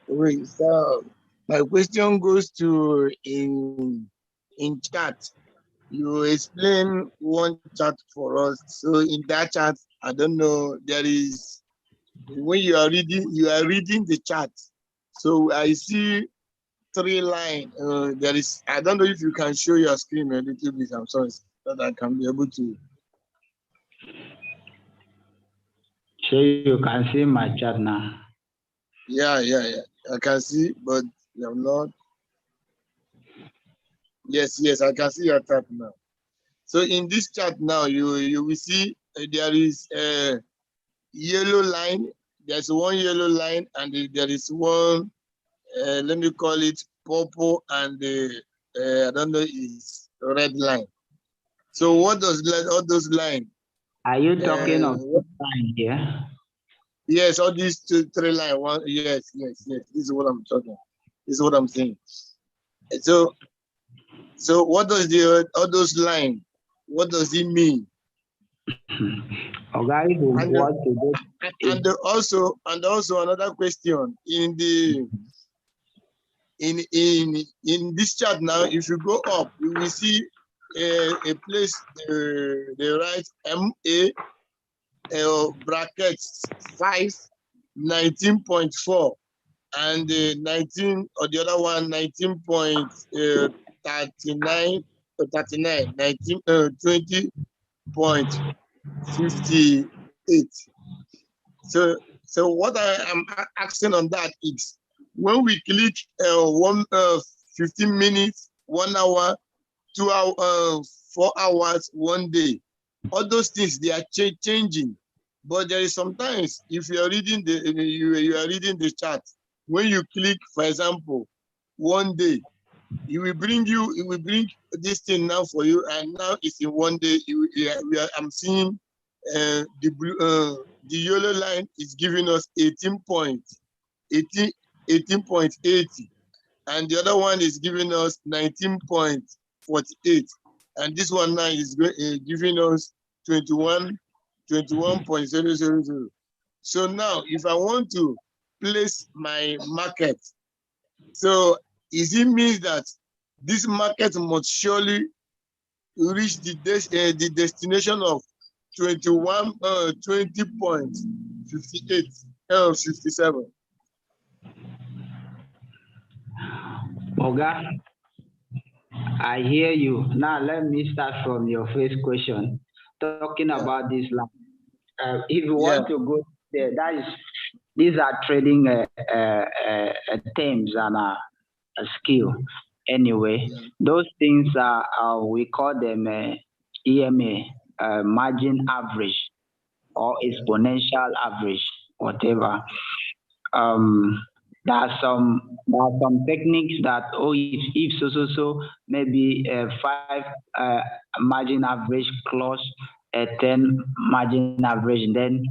Speaker 14: Wait, sir. My question goes to in chat. You explain one chart for us. So in that chart, I don't know, there is, when you are reading the chart. So I see 3 lines. There is, I don't know if you can show your screen a little bit. I'm sorry, so that I can be able to.
Speaker 1: So you can see my chart now.
Speaker 14: Yeah. I can see, but I'm not. Yes, I can see your chart now. So in this chart now, you will see there is a yellow line. There's one yellow line, and there is one, let me call it purple, and I don't know, is red line. So what does all those lines?
Speaker 1: Are you talking of this line here?
Speaker 14: Yes, all these three line. One, yes. This is what I'm talking. This is what I'm saying. So what does all those line? What does it mean? And also another question in this chart now. If you go up, you will see a place they write MA brackets 5 19.4 and 19 or the other one 19.39 20.58. So what I am asking on that is when we click 15 minutes, 1 hour, 2 hours, 4 hours, 1 day, all those things they are changing. But there is sometimes if you are reading you are reading the chart, when you click, for example, 1 day, it will bring this thing now for you, and now it's in 1 day. I'm seeing the yellow line is giving us 18.80, and the other one is giving us 19.48, and this one now is giving us 21.000. So now, if I want to place my market, so is it means that this market must surely reach the destination of 20.58, 57.
Speaker 1: Oga, I hear you. Now let me start from your first question, talking about this line. If you want to go there, these are trading terms and a skill. Anyway, those things are we call them EMA, margin average or exponential average, whatever. There are some techniques that if so maybe 5 margin average close 10 margin average, then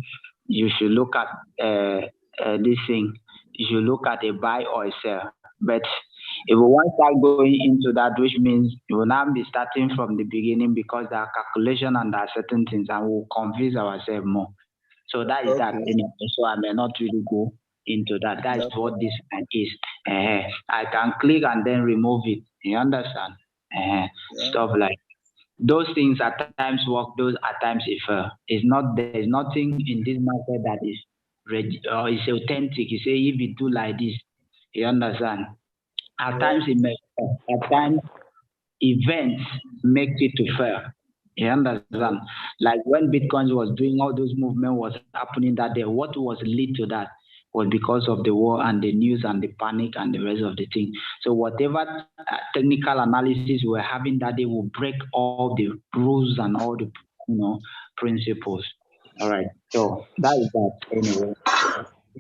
Speaker 1: you should look at this thing. You should look at a buy or a sell. But if we want to start going into that, which means we will now be starting from the beginning because there are calculation and there are certain things, and we'll confuse ourselves more. So that is that. So I may not really go into that. That is what this is. I can click and then remove it. You understand? Stuff like those things at times work, those at times fail. There is nothing in this market that is is authentic. You say if you do like this, you understand? At times it may fail. At times events make it to fail. You understand? Like when Bitcoin was doing all those movement was happening that day, what was lead to that was because of the war and the news and the panic and the rest of the thing. So whatever technical analysis we're having that day will break all the rules and all the principles. All right. So that is that anyway.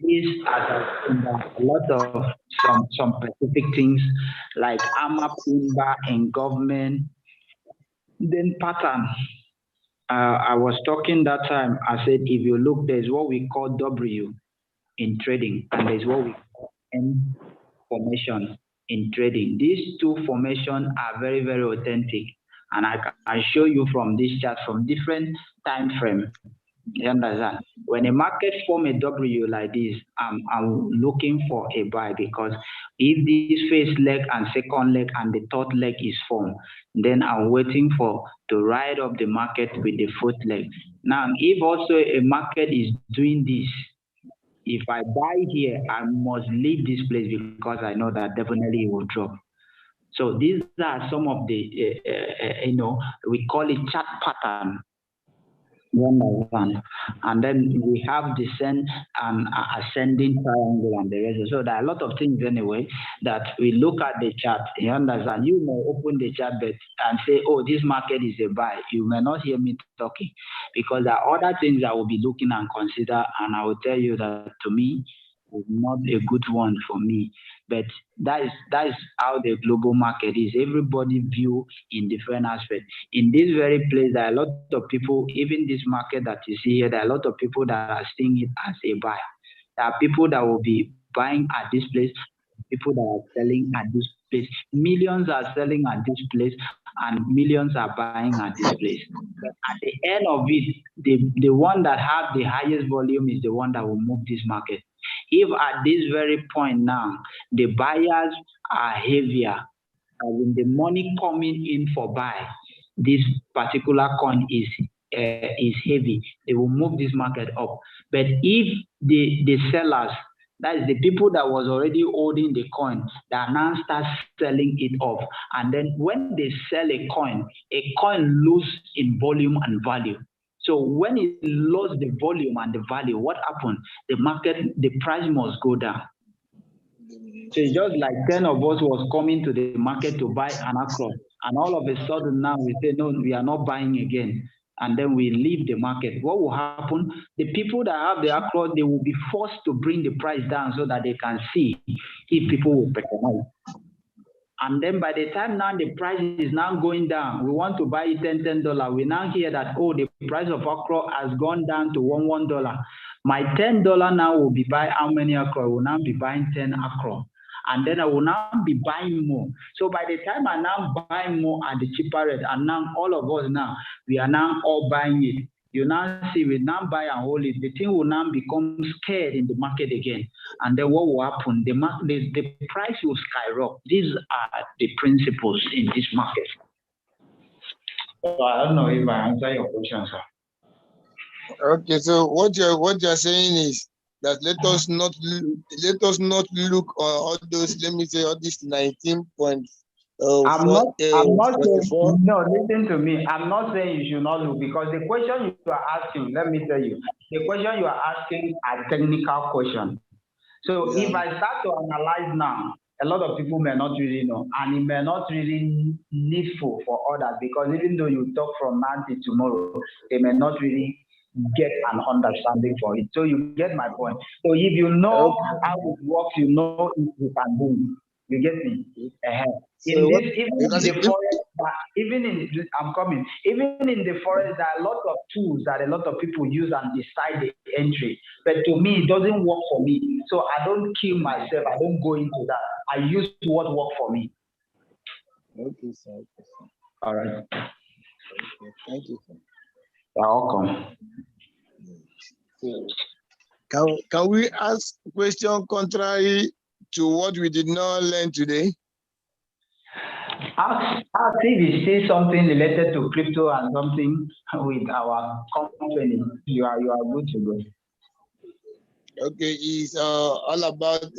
Speaker 1: These are a lot of some specific things like AMA, PINBA, and government. Then pattern. I was talking that time. I said, if you look, there's what we call W in trading, and there's what we call M formation in trading. These two formations are very, very authentic, and I can show you from this chart from different time frame. You understand? When a market form a W like this, I'm looking for a buy, because if this first leg and second leg and the third leg is formed, then I'm waiting for to ride up the market with the fourth leg. Now, if also a market is doing this, if I buy here, I must leave this place because I know that definitely it will drop. So these are some of the, we call it chart pattern. And then we have descent and ascending triangle and the rest. So there are a lot of things anyway that we look at the chart. You understand? You may open the chart and say, oh, this market is a buy. You may not hear me talking because there are other things I will be looking and consider, and I will tell you that to me, is not a good one for me. But that is how the global market is. Everybody view in different aspects. In this very place, there are a lot of people, even this market that you see here, there are a lot of people that are seeing it as a buyer. There are people that will be buying at this place, people that are selling at this place. Millions are selling at this place, and millions are buying at this place. But at the end of it, the one that have the highest volume is the one that will move this market. If at this very point now, the buyers are heavier, as in the money coming in for buy, this particular coin is heavy, they will move this market up. But if the sellers, that is the people that was already holding the coin, that now start selling it off, and then when they sell a coin lose in volume and value. So when it lost the volume and the value, what happened? The market, the price must go down. So it's just like 10 of us was coming to the market to buy an Accra, and all of a sudden now we say, no, we are not buying again. And then we leave the market. What will happen? The people that have the Accra, they will be forced to bring the price down so that they can see if people will patronize. And then by the time now the price is now going down, we want to buy it $10. We now hear that, oh, the price of Accra has gone down to $1. My $10 now will be buying how many Accra? I will now be buying 10 Accra. And then I will now be buying more. So by the time I now buy more at the cheaper rate, and now all of us now, we are now all buying it. You now see, we now buy and hold it. The thing will now become scared in the market again. And then what will happen? The price will skyrocket. These are the principles in this market. So I don't know if I answer your question, sir.
Speaker 14: Okay, so what you're saying is that let us not look on all those, let me say, all this 19 points.
Speaker 1: I'm not saying, no, listen to me. I'm not saying you should not look, because the question you are asking, let me tell you, the question you are asking are technical questions. So if I start to analyze now, a lot of people may not really know, and it may not really needful for others, because even though you talk from now till tomorrow, they may not really get an understanding for it. So you get my point. So if you know how it works, you know if you can do it. You get me? Even in the forest, there are a lot of tools that a lot of people use and decide the entry. But to me, it doesn't work for me. So I don't kill myself. I don't go into that. I use what works for me.
Speaker 14: Okay, sir. Okay, sir.
Speaker 1: All right.
Speaker 14: Okay, thank you, sir.
Speaker 1: You're welcome.
Speaker 14: So, can we ask a question contrary to what we did not learn today?
Speaker 1: Ask if you see something related to crypto and something with our company. You are good to go.
Speaker 14: Okay, it's all about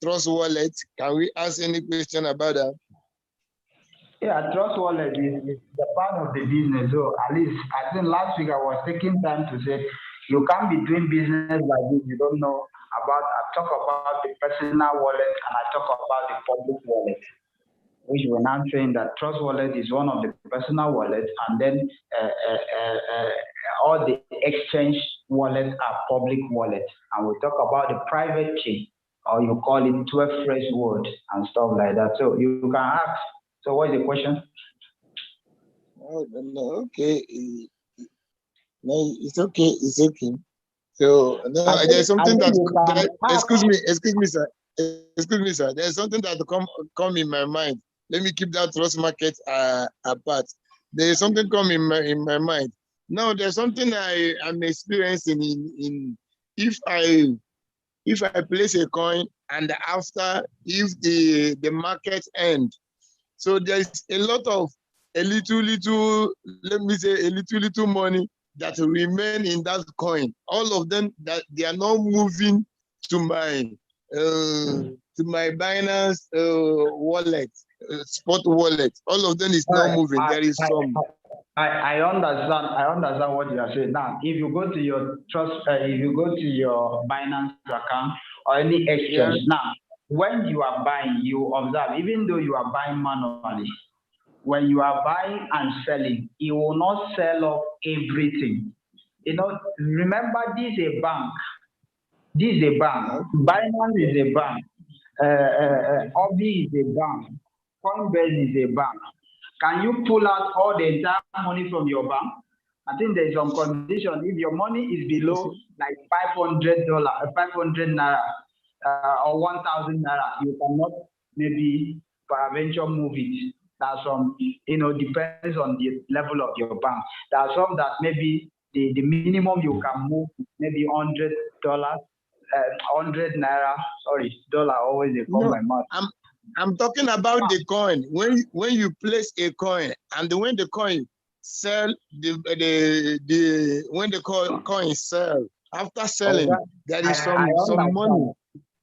Speaker 14: Trust Wallet. Can we ask any question about that?
Speaker 1: Yeah, Trust Wallet is the part of the business. So at least I think last week I was taking time to say you can't be doing business like this. You don't know about. I talk about the personal wallet and I talk about the public wallet, which we're now saying that Trust Wallet is one of the personal wallets, and then all the exchange wallets are public wallets. And we talk about the private key, or you call it 12 phrase word and stuff like that. So you can ask. So what is the question?
Speaker 14: Oh, no, okay. No, it's okay. It's okay. So no, there's something that excuse me, sir. Excuse me, sir. There's something that come in my mind. Let me keep that trust market apart. There's something come in my mind. Now there's something I'm experiencing in if I place a coin and after if the market end. So there's a little, let me say a little money that remain in that coin. All of them that they are not moving to my Binance wallet, spot wallet. All of them is not moving. There is some.
Speaker 1: I understand what you are saying. Now, if you go to your if you go to your Binance account or any exchange, now when you are buying, you observe, even though you are buying manually, when you are buying and selling, it will not sell off everything. remember this is a bank. This is a bank. Binance is a bank. Obi is a bank. Coinbase is a bank. Can you pull out all the entire money from your bank? I think there's some condition. If your money is below like $500, 500 naira, or 1,000 naira, you cannot maybe peradventure move it. There's some, depends on the level of your bank. There are some that maybe the minimum you can move is maybe $100, 100 naira. Sorry, dollar always they come my mouth.
Speaker 14: I'm talking about the coin. When you place a coin and when the coin sell when the coin sell, after selling, there is some money.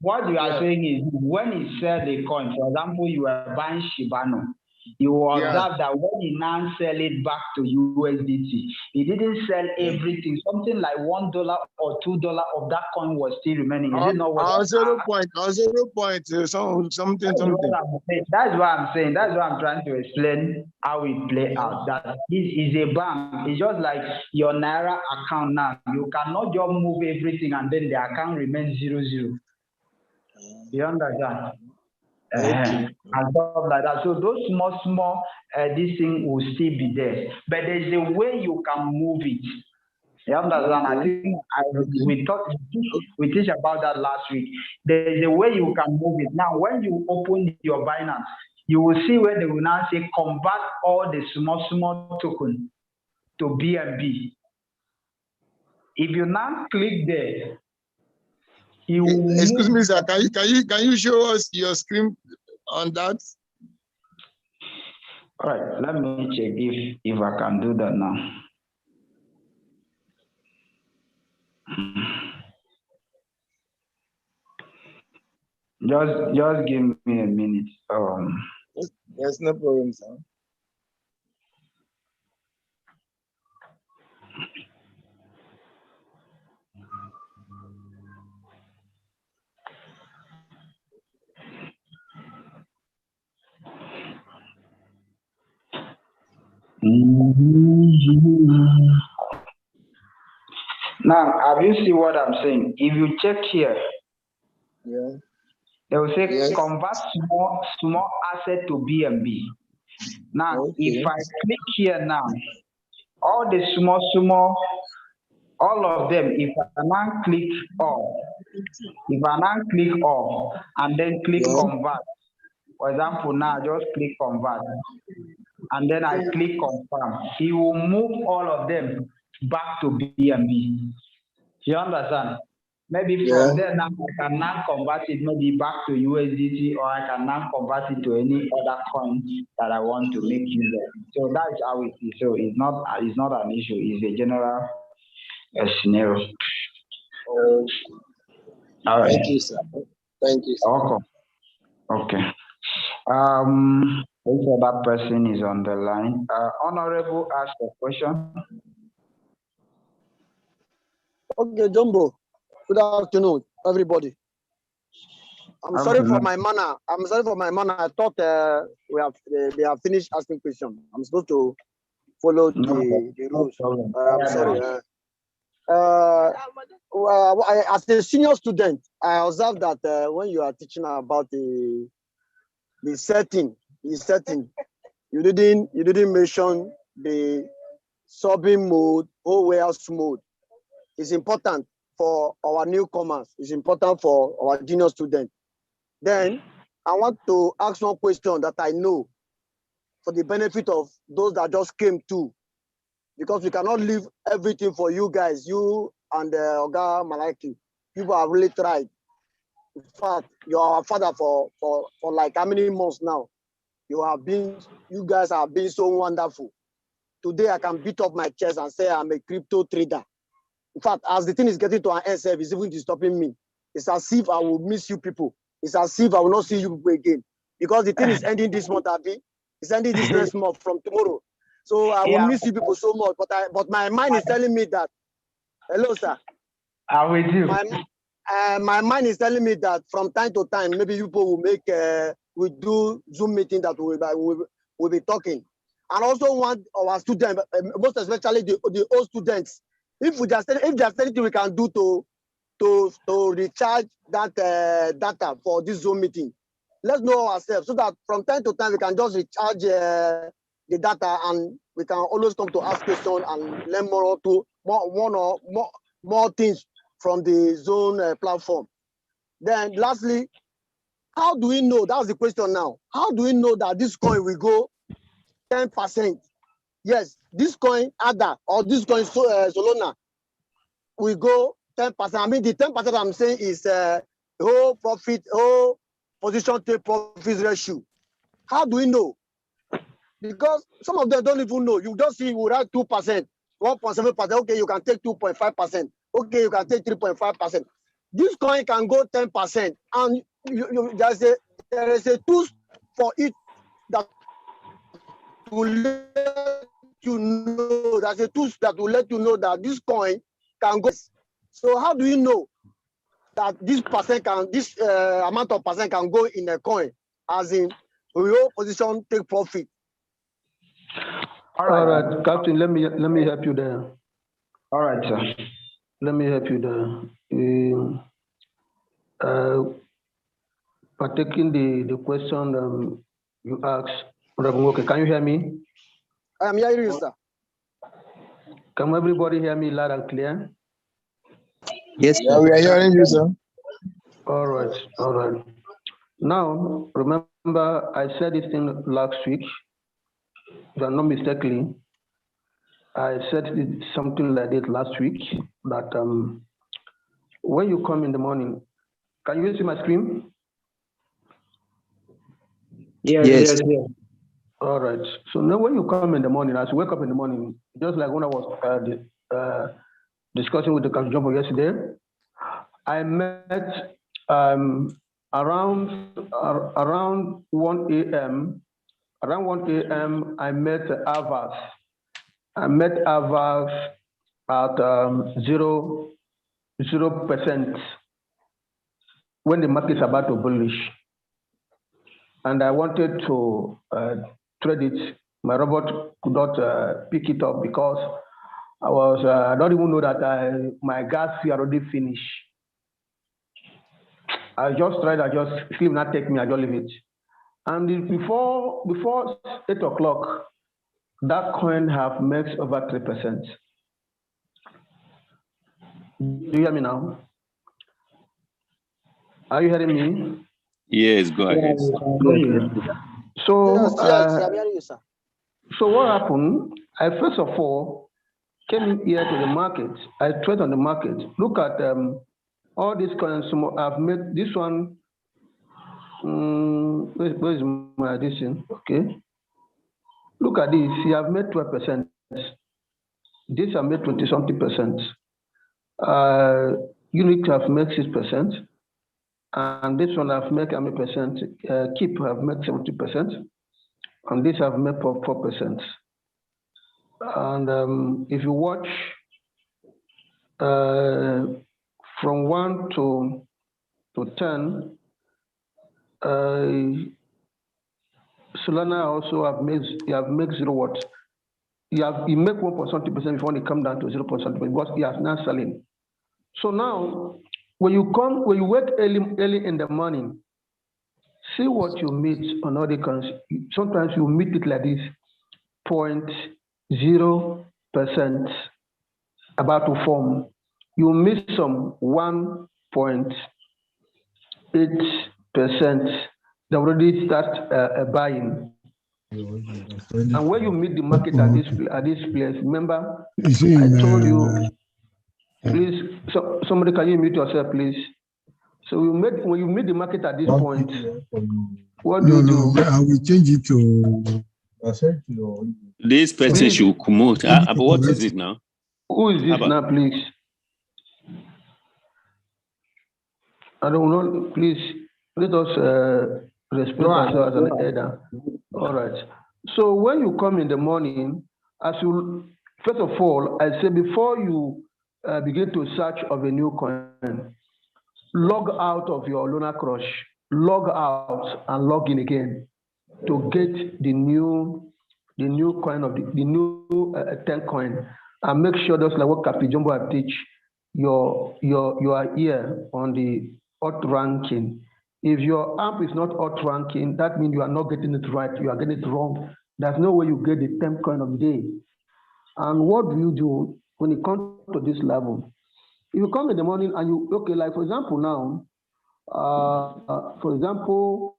Speaker 1: What you are saying is when you sell the coin, for example, you are buying Shibano, you will observe that when he now sell it back to USDT, he didn't sell everything. Something like $1 or $2 of that coin was still remaining. Is it not what?
Speaker 14: 0 point, something.
Speaker 1: That's what I'm saying. That's what I'm trying to explain how it play out. That this is a bank. It's just like your Naira account now. You cannot just move everything and then the account remains 0. You understand? And stuff like that. So those small, this thing will still be there. But there's a way you can move it. You understand? I think we teach about that last week. There's a way you can move it. Now, when you open your Binance, you will see where they will now say convert all the small token to BNB. If you now click there,
Speaker 14: excuse me, sir. Can you show us your screen on that?
Speaker 1: All right, let me check if I can do that now. Just give me a minute.
Speaker 14: Yes, no problem, sir.
Speaker 1: Now, have you seen what I'm saying? If you check here, they will say convert small asset to BNB. Now, if I click here now, all the small, all of them, if I now click off, and then click convert, for example, now just click convert, and then I click confirm, it will move all of them back to BNB. You understand? Maybe from there now I can now convert it maybe back to USDT, or I can now convert it to any other coin that I want to make use of. So that's how it is. So it's not an issue. It's a general scenario. All right.
Speaker 14: Thank you, sir. Thank you, sir.
Speaker 1: Welcome. Okay. Which other person is on the line? Honorable, ask a question.
Speaker 3: Okay, Jumbo. Good afternoon, everybody. I'm sorry for my manner. I thought they have finished asking questions. I'm supposed to follow the rules. I'm sorry. As a senior student, I observed that when you are teaching about the setting, you didn't mention the subbing mode or warehouse mode. It's important for our newcomers. It's important for our junior students. Then I want to ask one question that I know for the benefit of those that just came too, because we cannot leave everything for you guys, you and Oga Malachy. People have really tried. In fact, you are our father for like how many months now? You guys have been so wonderful. Today I can beat up my chest and say I'm a crypto trader. In fact, as the thing is getting to an end, it's even disturbing me. It's as if I will miss you people. It's as if I will not see you people again. Because the thing is ending this month, Abby. It's ending this next month from tomorrow. So I will miss you people so much. But my mind is telling me that, hello, sir.
Speaker 1: I'm with you.
Speaker 3: My mind is telling me that from time to time, maybe you people will we do Zoom meeting that we'll be talking. And also want our students, most especially the old students if there's anything we can do to recharge that data for this Zoom meeting, let's know ourselves so that from time to time we can just recharge the data and we can always come to ask questions and learn more things from the Zone platform. Then lastly, how do we know? That's the question now. How do we know that this coin will go 10%? Yes, this coin ADA or this coin Solana will go 10%. I mean, the 10% I'm saying is whole position to profit ratio. How do we know? Because some of them don't even know. You just see we write 2%, 1.7%. Okay, you can take 2.5%. Okay, you can take 3.5%. This coin can go 10%, and there is a tool for it that will let you know. There's a tool that will let you know that this coin can go. So how do you know that this amount of percent can go in a coin, as in your position take profit?
Speaker 12: All right, Captain. Let me help you there.
Speaker 1: All right, sir.
Speaker 12: Let me help you there. Taking the question you asked, okay, can you hear me?
Speaker 3: I am hearing you, sir.
Speaker 12: Can everybody hear me loud and clear?
Speaker 14: Yes, yeah, we are hearing you, sir.
Speaker 12: All right, all right. Now, remember, I said this thing last week, if I'm not mistakenly. I said something like this last week, that when you come in the morning, can you see my screen?
Speaker 1: Yes.
Speaker 12: All right. So now when you come in the morning, as you wake up in the morning, just like when I was discussing with the Jumbo yesterday, I met around 1 a.m. Around 1 a.m. I met Avas. I met Avas at 0% when the market is about to bullish. And I wanted to trade it. My robot could not pick it up because I don't even know that my gas fee already finished. I just tried, I just sleep not take me, I just leave it. And before 8 o'clock, that coin have makes over 3%. Do you hear me now? Are you hearing me?
Speaker 11: Yes, go ahead.
Speaker 12: So,
Speaker 3: yes, I'm hearing you, sir.
Speaker 12: So what happened? I first of all came in here to the market. I trade on the market. Look at all these coins. I've made this one. Where is my addition? Okay. Look at this. You have made 12%. This have made 20-something%. Unique have made 6%. And this one have made 100%. Keep have made 70%. And this have made 4%. And if you watch from 1 to 10, Solana also have made 0 what? You make 1.something% before it come down to 0.something because you are now selling. So now, when you wake early in the morning, see what you meet on all the coins. Sometimes you meet it like this, 0.0% about to form. You miss some 1.8%. They already start buying. And when you meet the market at this place, remember, I told you, please, somebody can you mute yourself, please? So when you meet the market at this point, what do you do?
Speaker 15: I will change it to.
Speaker 11: This person should come out. But what is it now?
Speaker 12: Who is this now, please? I don't know. Please let us respect ourselves as an elder. All right. So when you come in the morning, first of all, I say before you begin to search of a new coin, log out of your Luna Crush, log out and log in again to get the new coin of the new 10 coin. and make sure just like what Capi Jumbo have teach, you are here on the hot ranking. If your AMP is not hot ranking, that means you are not getting it right. You are getting it wrong. There's no way you get the 10 coin of the day. And what do you do when it comes to this level? If you come in the morning and you, okay, like for example now, for example,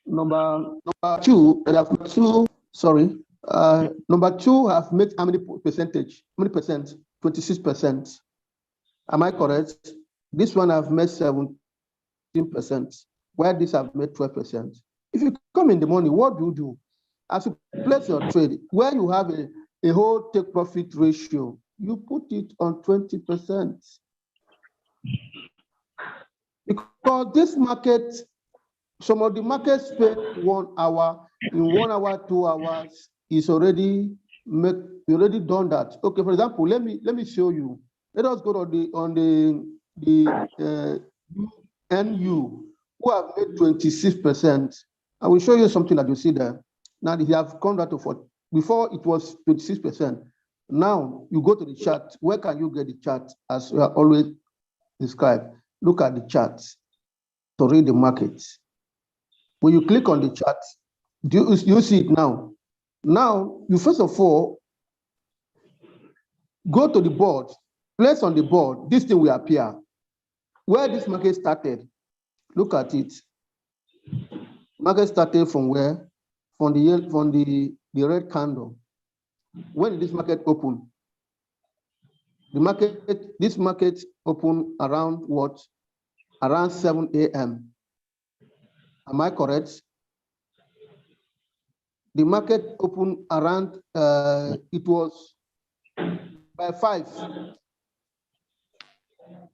Speaker 12: number two, number two have made how many percentage? How many percent? 26%. Am I correct? This one have made 17%, where this have made 12%. If you come in the morning, what do you do? As you place your trade, where you have a whole take profit ratio, you put it on 20%. Because this market, some of the markets spend 1 hour, in 1 hour, 2 hours, is already done that. Okay, for example, let me show you. Let us go on the NU, who have made 26%. I will show you something that you see there. Now they have come down to 40. Before it was 26%. Now you go to the chart. Where can you get the chart as we are always described? Look at the charts to read the market. When you click on the chart, you see it now? Now, you first of all, go to the board, place on the board, this thing will appear. Where this market started, look at it. Market started from where? From the red candle. When did this market open? This market opened around what? Around 7 a.m. Am I correct? The market opened around, it was by 5.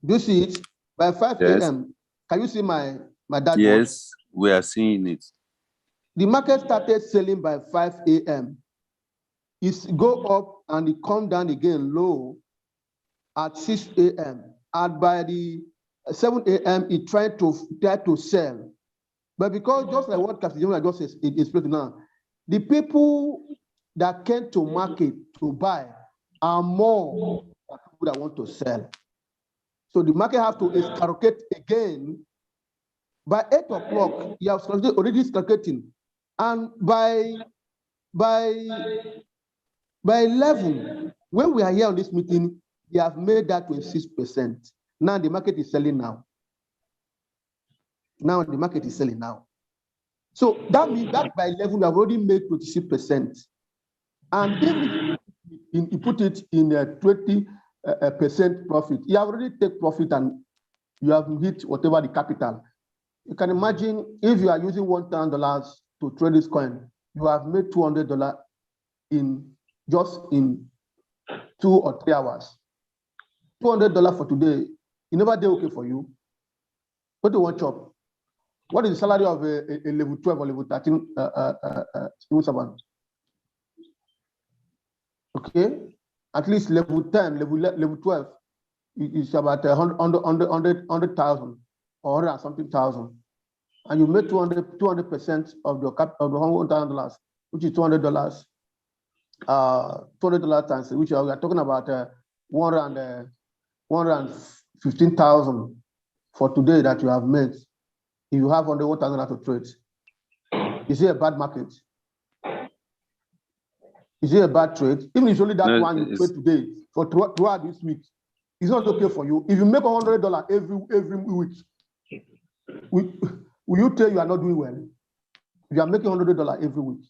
Speaker 12: Do you see it? By 5 a.m. Can you see my dashboard?
Speaker 11: Yes, we are seeing it.
Speaker 12: The market started selling by 5 a.m. It go up and it come down again low at 6 a.m. And by the 7 a.m. it tried to sell. But because just like what Captain just explained now, the people that came to market to buy are more than people that want to sell. So the market have to escalate again. By 8 o'clock, you have already escalating. And by 11, when we are here on this meeting, you have made that 26%. Now the market is selling now. Now the market is selling now. So that means that by 11, we have already made 26%. And if you put it in a 20% profit, you have already taken profit and you have hit whatever the capital. You can imagine if you are using $1,000 to trade this coin, you have made $200 in 2 or 3 hours. $200 for today, it never did okay for you. What do you want to chop? What is the salary of a level 12 or level 13 civil servant? Okay, at least level 10, level 12 is about 100,000 or 100 and something thousand, and you made 200% of your cap of $100,000, which is $200. $200 times, which we are talking about 115,000 for today that you have made. If you have under 1,000 to trade, is it a bad market? Is it a bad trade? Even if it's only that one you trade today for throughout this week, it's not okay for you. If you make $100 every week, will you tell you are not doing well? If you are making $100 every week,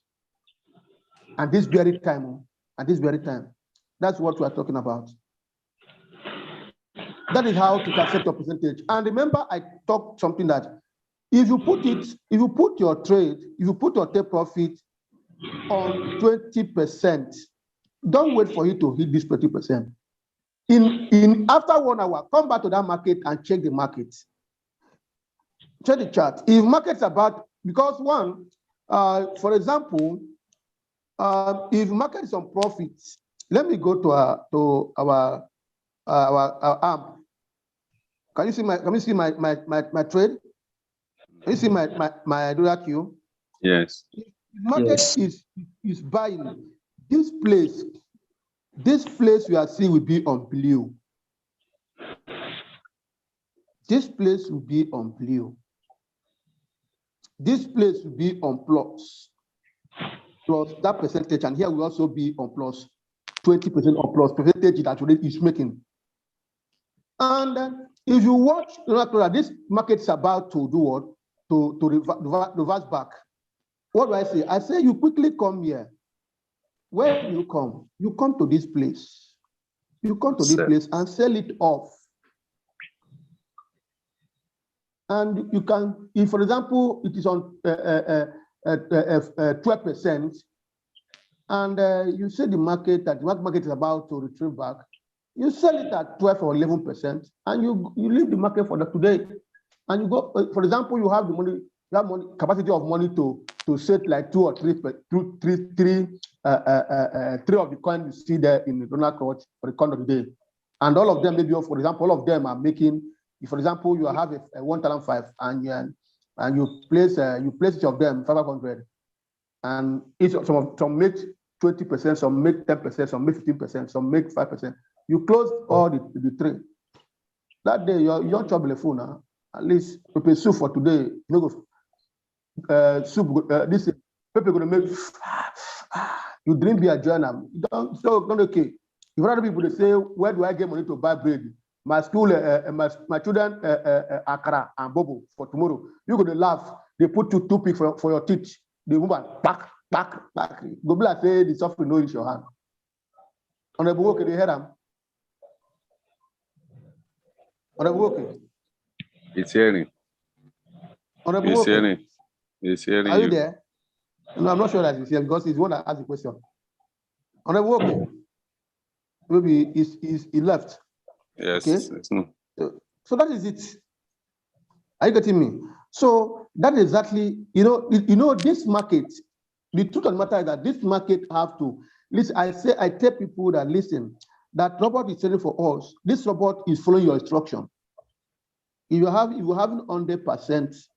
Speaker 12: and this very time, that's what we are talking about. That is how to set your percentage. And remember, I talked something that if you put your take profit on 20%, don't wait for you to hit this 20%. In after 1 hour, come back to that market and check the market. Check the chart. If market's about, because one, for example, if market is on profits, let me go to our AMP. Can you see my trade? Can you see my dollar queue?
Speaker 11: Yes.
Speaker 12: Market is buying this place. This place you are seeing will be on blue. This place will be on blue. This place will be on plus that percentage, and here will also be on plus 20% or plus percentage that is making. And if you watch, this market's about to do what? To reverse back. What do I say? I say you quickly come here. Where do you come? You come to this place. You come to this place and sell it off. And you can, if for example, it is on 12%, and you say the market that the market is about to retrieve back, you sell it at 12 or 11%, and you leave the market for the today, and you go. For example, you have the money, you have money, capacity of money to set like three of the coins you see there in the donor court for the count of the day, and all of them maybe, for example, all of them are making. If, for example, you have a 1,005 and you place each of them 500, and each some make 20%, some make 10%, some make 15%, some make 5%. You close all the three. That day you don't trouble a phone now. At least pepper soup for today. You go soup. This pepper gonna make. You drink beer journal. Don't okay. If other people they say, where do I get money to buy bread? My school, my children, akara and bobo for tomorrow. You're gonna laugh. They put two pick for your teeth. The woman back. Go be like say the suffering no reach your hand. On the book, they hear them. On the book.
Speaker 11: It's hearing.
Speaker 12: On the book.
Speaker 11: It's hearing.
Speaker 12: Are you there? No, I'm not sure that he's here because he's the one that asked the question. On the book. Maybe he left.
Speaker 11: Yes.
Speaker 12: Okay. So that is it. Are you getting me? So that is exactly, this market, the truth of the matter is that this market have to listen. I tell people that listen, that robot is selling for us. This robot is following your instruction. If you have 100%,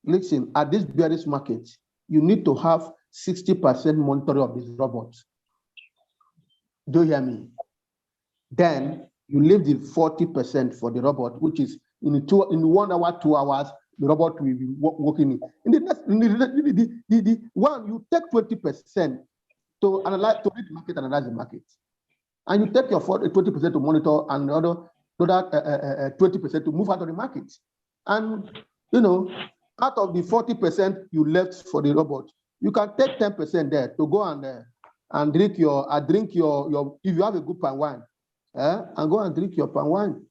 Speaker 12: listen, at this bearish market, you need to have 60% monitoring of this robot. Do you hear me? Then you leave the 40% for the robot, which is in 1 hour, 2 hours, the robot will be working. In the next, the one, you take 20% to analyze, to read the market, analyze the market, and you take your 20% to monitor, and the other 20% to move out of the market. And out of the 40% you left for the robot, you can take 10% there to go and drink your if you have a good palm wine. And go and drink your palm wine.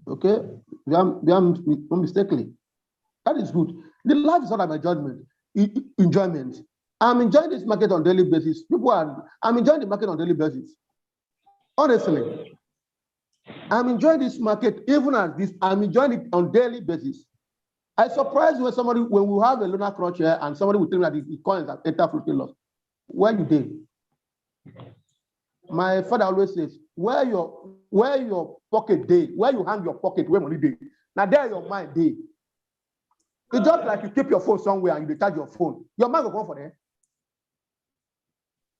Speaker 12: Okay? Mistakenly. That is good. The life is not about enjoyment. I'm enjoying this market on a daily basis. I'm enjoying the market on a daily basis. Honestly. I'm enjoying this market even as this. I'm enjoying it on a daily basis. I surprised when we have a lunar crutch here and somebody will tell me that the coins have entered floating loss. Where you did? My father always says, where your pocket day, where you hang your pocket, where money day. Now there your mind day. It's just like you keep your phone somewhere and you charge your phone. Your mind will go for there.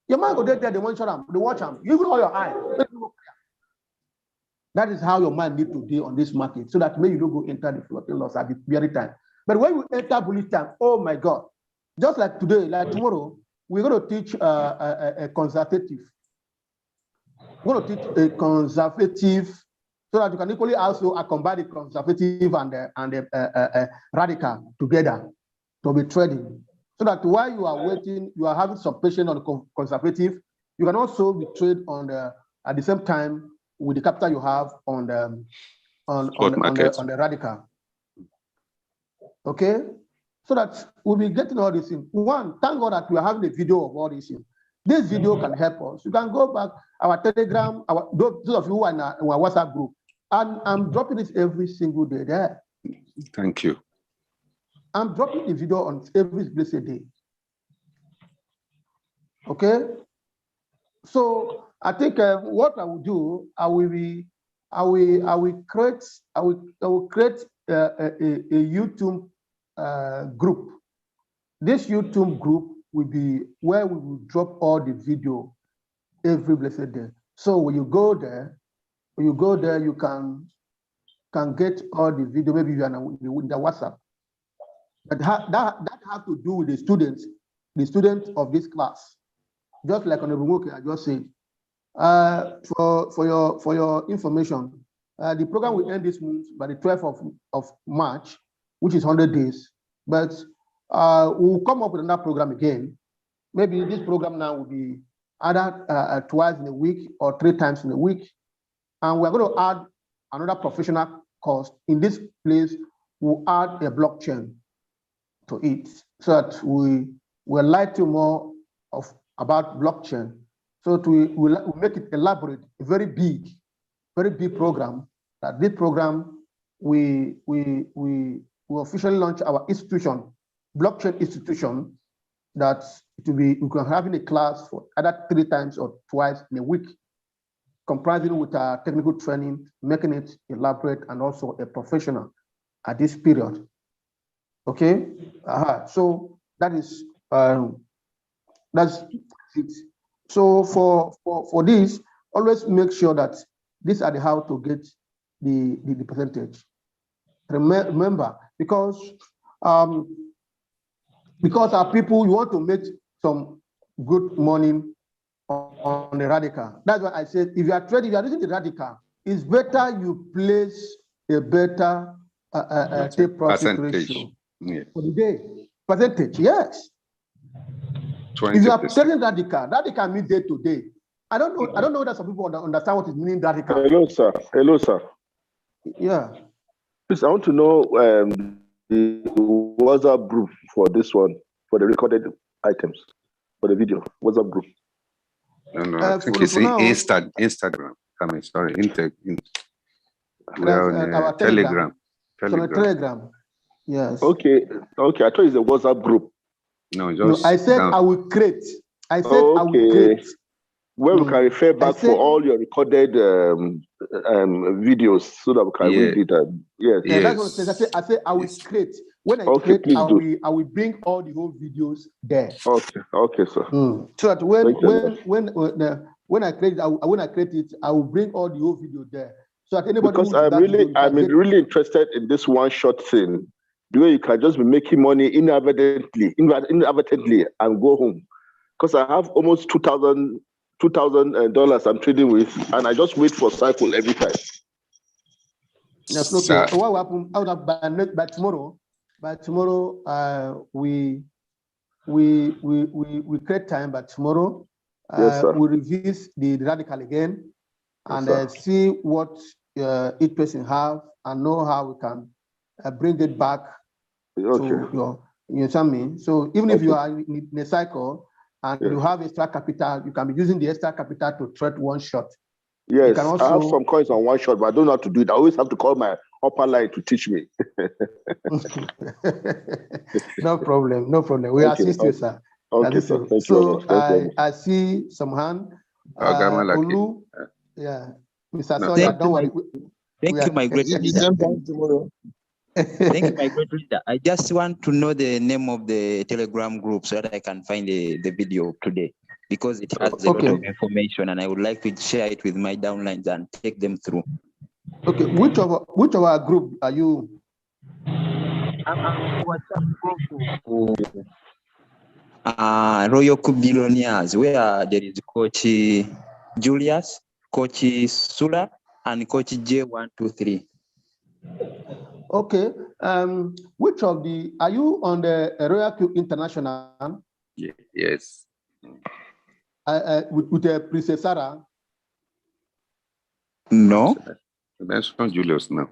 Speaker 12: Your mind will there, they want them, they watch them. You even all your eye. That is how your mind need to be on this market, so that maybe you don't go enter the floating loss at the very time. But when you enter bullish time, oh my God, just like today, like tomorrow, we're going to teach a conservative. We're going to teach a conservative, so that you can equally also combine the conservative and the radical together to be trading. So that while you are waiting, you are having some patience on the conservative, you can also be trade on at the same time with the capital you have on the radical. Okay, so that we'll be getting all these things. One, thank God that we are having a video of all these things. This video can help us. You can go back our Telegram, those of you who are in our WhatsApp group, and I'm dropping this every single day there.
Speaker 11: Thank you.
Speaker 12: I'm dropping the video on every blessed day. Okay, so I think what I will do, I will be I will create a YouTube group. This YouTube group will be where we will drop all the video every blessed day. So when you go there, you can get all the video. Maybe you are in the WhatsApp. But that has to do with the students of this class. Just like on the remote, I just said. For your information, the program will end this month by the 12th of March, which is 100 days. But we'll come up with another program again. Maybe this program now will be either twice in a week or 3 times in a week. And we're going to add another professional course. In this place, we'll add a blockchain to it so that we will light you more about blockchain. So we'll make it elaborate, a very big program. That this program we officially launch our institution, blockchain institution, that it will be, we can have in a class for either 3 times or twice in a week, comprising with our technical training, making it elaborate and also a professional at this period. Okay, so that's it. So for this, always make sure that these are the how to get the percentage. Remember, because our people, you want to make some good money on the radical. That's why I said, if you are trading, if you are using the radical, it's better you place a better take profit ratio for the day. Percentage, yes. 20%. If you are trading radical means day to day. I don't know that some people understand what is meaning radical.
Speaker 16: Hello, sir. Hello, sir.
Speaker 12: Yeah.
Speaker 16: Please, I want to know the WhatsApp group for this one, for the recorded items, for the video. WhatsApp group.
Speaker 17: No, I think it's Instagram. I mean, sorry, we're on
Speaker 12: our
Speaker 17: Telegram.
Speaker 12: Telegram. Yes.
Speaker 16: Okay. I thought it's a WhatsApp group.
Speaker 17: No, just.
Speaker 12: No, I said I will create. I said I will create.
Speaker 16: Where we can refer back for all your recorded videos so that we can read it. Yes.
Speaker 12: Yeah, that's what I said. I said I will create. When I create, I will bring all the whole videos there.
Speaker 16: Okay, sir.
Speaker 12: So that when I create it, I will bring all the whole video there. So that anybody
Speaker 16: because I'm really interested in this one shot thing. The way you can just be making money inadvertently and go home. Because I have almost $2,000 I'm trading with, and I just wait for cycle every time.
Speaker 12: That's okay. So what will happen? Out of by tomorrow, we create time. But tomorrow,
Speaker 16: yes,
Speaker 12: we review the radical again and see what each person have and know how we can bring it back. To you know me. So even if you are in a cycle and you have extra capital, you can be using the extra capital to trade one shot.
Speaker 16: Yes, I have some coins on one shot, but I don't know how to do it. I always have to call my upper line to teach me.
Speaker 12: No problem. We assist you, sir.
Speaker 16: Okay, sir. Thank
Speaker 12: you.
Speaker 16: So
Speaker 12: I see some hand.
Speaker 17: Olu,
Speaker 12: yeah, Mr. Sawyer, don't worry.
Speaker 13: Thank you, my great leader. Thank you, my great leader. I just want to know the name of the Telegram group so that I can find the video today, because it has a lot of information and I would like to share it with my downlines and take them through.
Speaker 12: Okay, which of our group are you?
Speaker 13: WhatsApp group. Royal Billionaires, where there is Coach Julius, Coach Sula, and Coach J123.
Speaker 12: Okay. Which of the are you on the Royal Q International?
Speaker 17: Yes.
Speaker 12: With the Princess Sarah?
Speaker 13: No.
Speaker 17: That's not Julius now.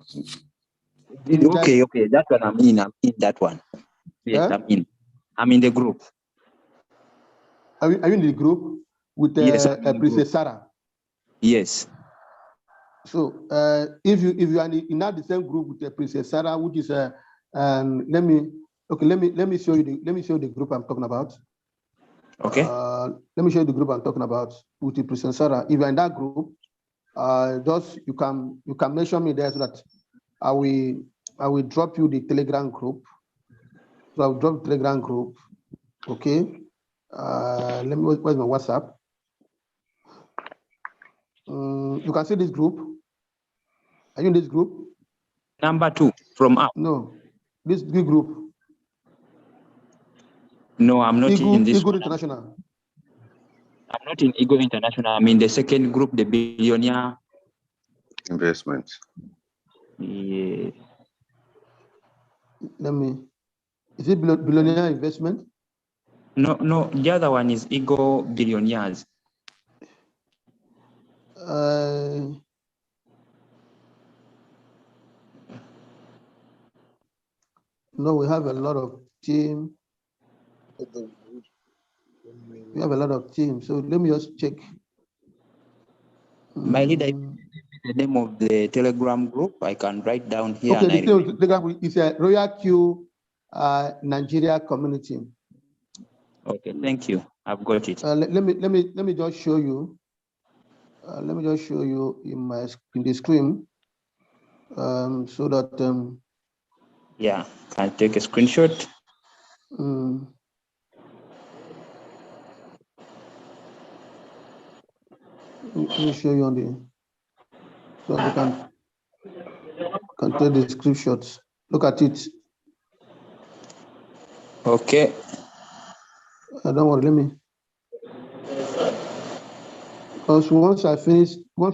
Speaker 13: Okay. That one I'm in that one. Yes, I'm in the group.
Speaker 12: Are you in the group with Princess Sarah?
Speaker 13: Yes.
Speaker 12: So if you are in the same group with the Princess Sarah, which is let me show you the group I'm talking about.
Speaker 13: Okay.
Speaker 12: Let me show you the group I'm talking about with the Princess Sarah. If you're in that group, just you can mention me there so that I will drop you the Telegram group. So I'll drop the Telegram group. Okay. Let me, where's my WhatsApp? You can see this group. Are you in this group?
Speaker 13: Number 2 from up.
Speaker 12: No, this big group.
Speaker 13: No, I'm not in this.
Speaker 12: Eagle International.
Speaker 13: I'm not in Eagle International. I'm in the second group, the billionaire
Speaker 17: investments.
Speaker 13: Yeah.
Speaker 12: Let me. Is it billionaire investment?
Speaker 13: No. The other one is Eagle Billionaires.
Speaker 12: No, we have a lot of team. We have a lot of teams. So let me just check.
Speaker 13: My leader, the name of the Telegram group, I can write down here.
Speaker 12: Okay,
Speaker 13: and
Speaker 12: the Telegram group is a Royal Q Nigeria community.
Speaker 13: Okay, thank you. I've got it.
Speaker 12: Let me just show you. Let me just show you in the screen, so that.
Speaker 13: Yeah, can I take a screenshot?
Speaker 12: Let me show you on the, so that you can take the screenshots. Look at it.
Speaker 13: Okay.
Speaker 12: Don't worry, let me. Because once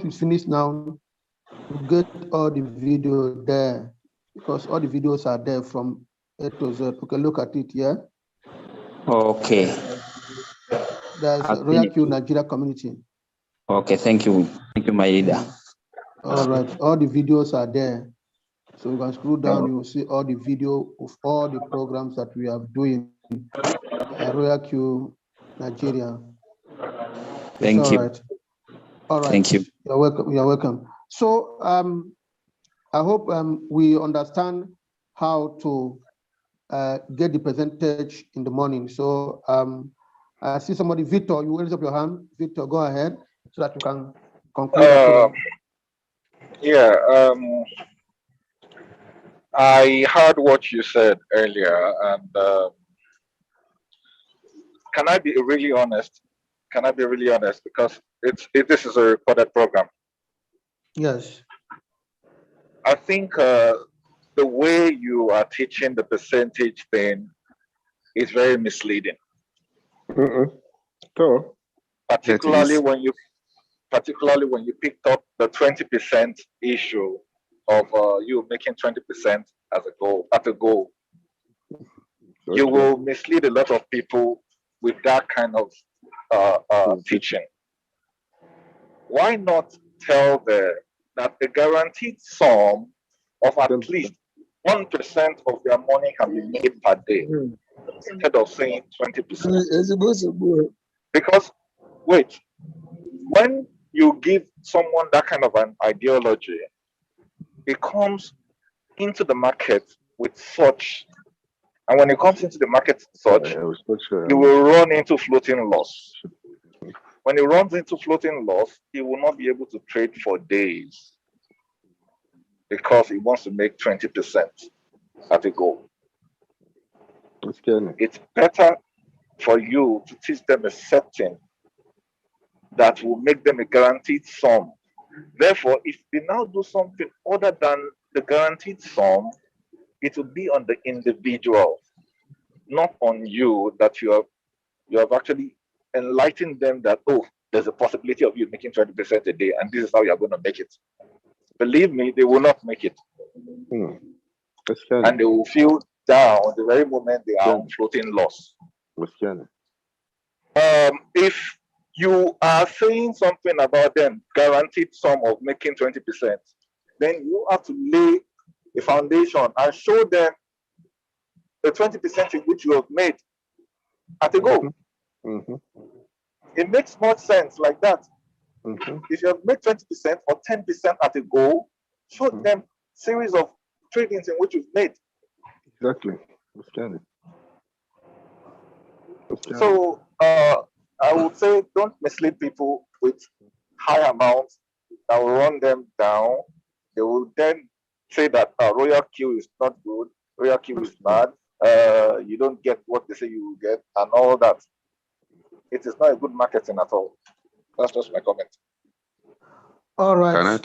Speaker 12: we finish now, we'll get all the video there. Because all the videos are there from A to Z. Okay, look at it, yeah?
Speaker 13: Okay.
Speaker 12: There's Royal Q Nigeria community.
Speaker 13: Okay, thank you. Thank you, my leader.
Speaker 12: All right, all the videos are there. So you can scroll down, you will see all the video of all the programs that we are doing at Royal Q Nigeria.
Speaker 13: Thank you.
Speaker 12: Right. All right.
Speaker 13: Thank you.
Speaker 12: You're welcome. You're welcome. So I hope we understand how to get the percentage in the morning. So I see somebody, Victor, you raise up your hand. Victor, go ahead so that you can conclude.
Speaker 2: I heard what you said earlier, and can I be really honest? Can I be really honest? Because this is a recorded program.
Speaker 12: Yes.
Speaker 2: I think the way you are teaching the percentage thing is very misleading.
Speaker 16: So,
Speaker 2: particularly when you picked up the 20% issue of you making 20% as a goal. Okay. You will mislead a lot of people with that kind of teaching. Why not tell them that the guaranteed sum of at least 1% of their money can be made per day instead of saying 20%? Because, wait, when you give someone that kind of an ideology, it comes into the market with such, and when it comes into the market such, you will run into floating loss. When it runs into floating loss, he will not be able to trade for days because he wants to make 20% at a go. It's better for you to teach them a setting that will make them a guaranteed sum. Therefore, if they now do something other than the guaranteed sum, it will be on the individual, not on you, that you have actually enlightened them that, oh, there's a possibility of you making 20% a day, and this is how you're going to make it. Believe me, they will not make it. And they will feel down the very moment they are on floating loss. If you are saying something about them guaranteed sum of making 20%, then you have to lay a foundation and show them the 20% in which you have made at a go. It makes more sense like that. If you have made 20% or 10% at a go, show them series of tradings in which you've made.
Speaker 16: Exactly.
Speaker 2: So I would say don't mislead people with high amounts that will run them down. They will then say that Royal Q is not good, Royal Q is bad, you don't get what they say you will get, and all that. It is not a good marketing at all. That's just my comment.
Speaker 12: All right.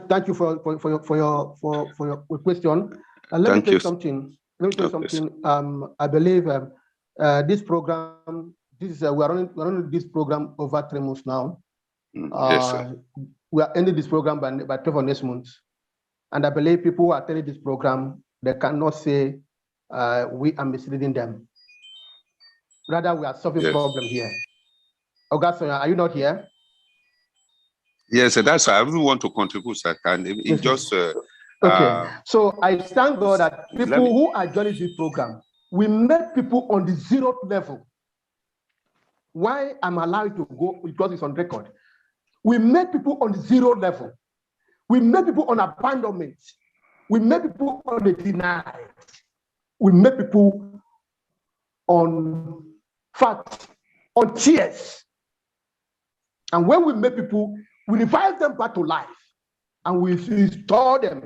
Speaker 12: Thank you for your question. Let me tell you something. I believe this program. We are running this program over 3 months now.
Speaker 17: Yes, sir.
Speaker 12: We are ending this program by 12 of next month, and I believe people who are attending this program, they cannot say we are misleading them. Rather, we are solving problem here. Augustine, are you not here?
Speaker 17: Yes, that's why I really want to contribute, sir. And it just
Speaker 12: okay. So I thank God that people who are joining this program, we met people on the 0th level. Why I'm allowed to go because it's on record. We met people on the 0th level. We met people on abandonment. We met people on the denied. We met people on fact, on tears. And when we met people, we revive them back to life. And we restore them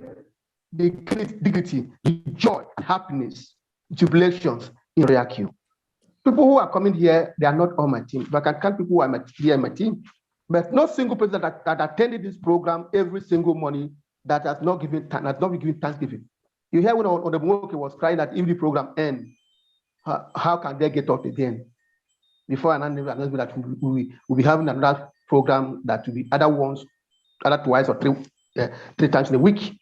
Speaker 12: the dignity, the joy, happiness, jubilations in Royal Q. People who are coming here, they are not on my team. But I can count people who are here on my team. But no single person that attended this program every single morning that has not been given thanksgiving. You hear when on the work was crying that if the program ends, how can they get up again? Before an announcement that we'll be having another program that will be other twice or three times in a week.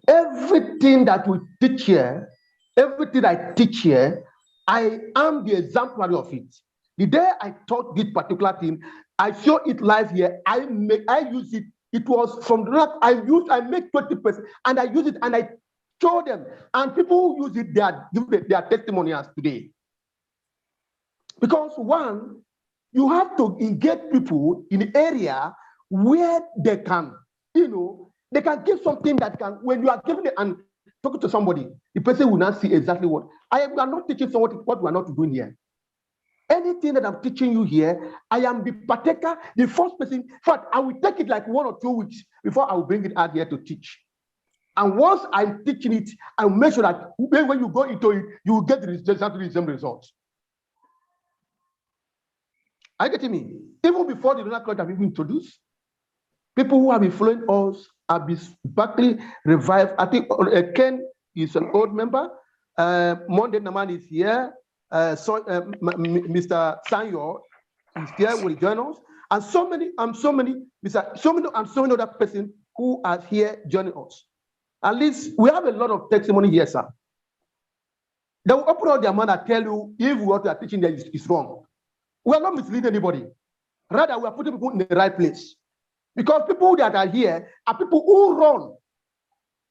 Speaker 12: Everything that we teach here, everything I teach here, I am the exemplary of it. The day I taught this particular thing, I show it live here. I use it. It was from that I make 20%, and I use it and I show them. And people who use it, they are giving their testimonials today. Because one, you have to engage people in the area where they can, they can give something that can, when you are giving it and talking to somebody, the person will not see exactly what. We are not teaching somebody what we are not doing here. Anything that I'm teaching you here, I am the partaker, the first person. In fact, I will take it like 1 or 2 weeks before I will bring it out here to teach. And once I'm teaching it, I will make sure that when you go into it, you will get exactly the same results. Are you getting me? Even before the lunar cloud have been introduced, people who have been following us have been backly revived. I think Ken is an old member. Monday Naman is here. Mr. Sanyo is here, will join us. And so many other persons who are here joining us. At least we have a lot of testimony here, sir. They will open up their mouth and tell you if what we are teaching there is wrong. We are not misleading anybody. Rather, we are putting people in the right place. Because people that are here are people who run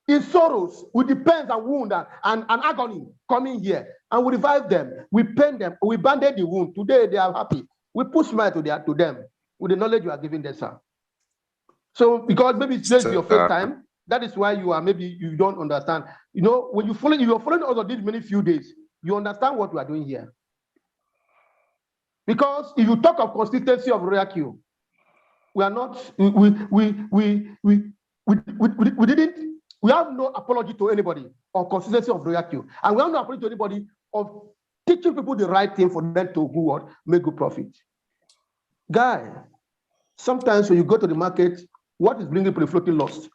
Speaker 12: in sorrows with the pains and wound and agony coming here. And we revive them. We paint them. We bandage the wound. Today, they are happy. We put smile to them with the knowledge you are giving them, sir. So, because maybe it's just your first time, that is why you don't understand. When you're following us on these many few days, you understand what we are doing here. Because if you talk of consistency of Royal Q, we are not, we have no apology to anybody on consistency of Royal Q. And we have no apology to anybody of teaching people the right thing for them to do what? Make good profit. Guy, sometimes when you go to the market, what is bringing people floating loss?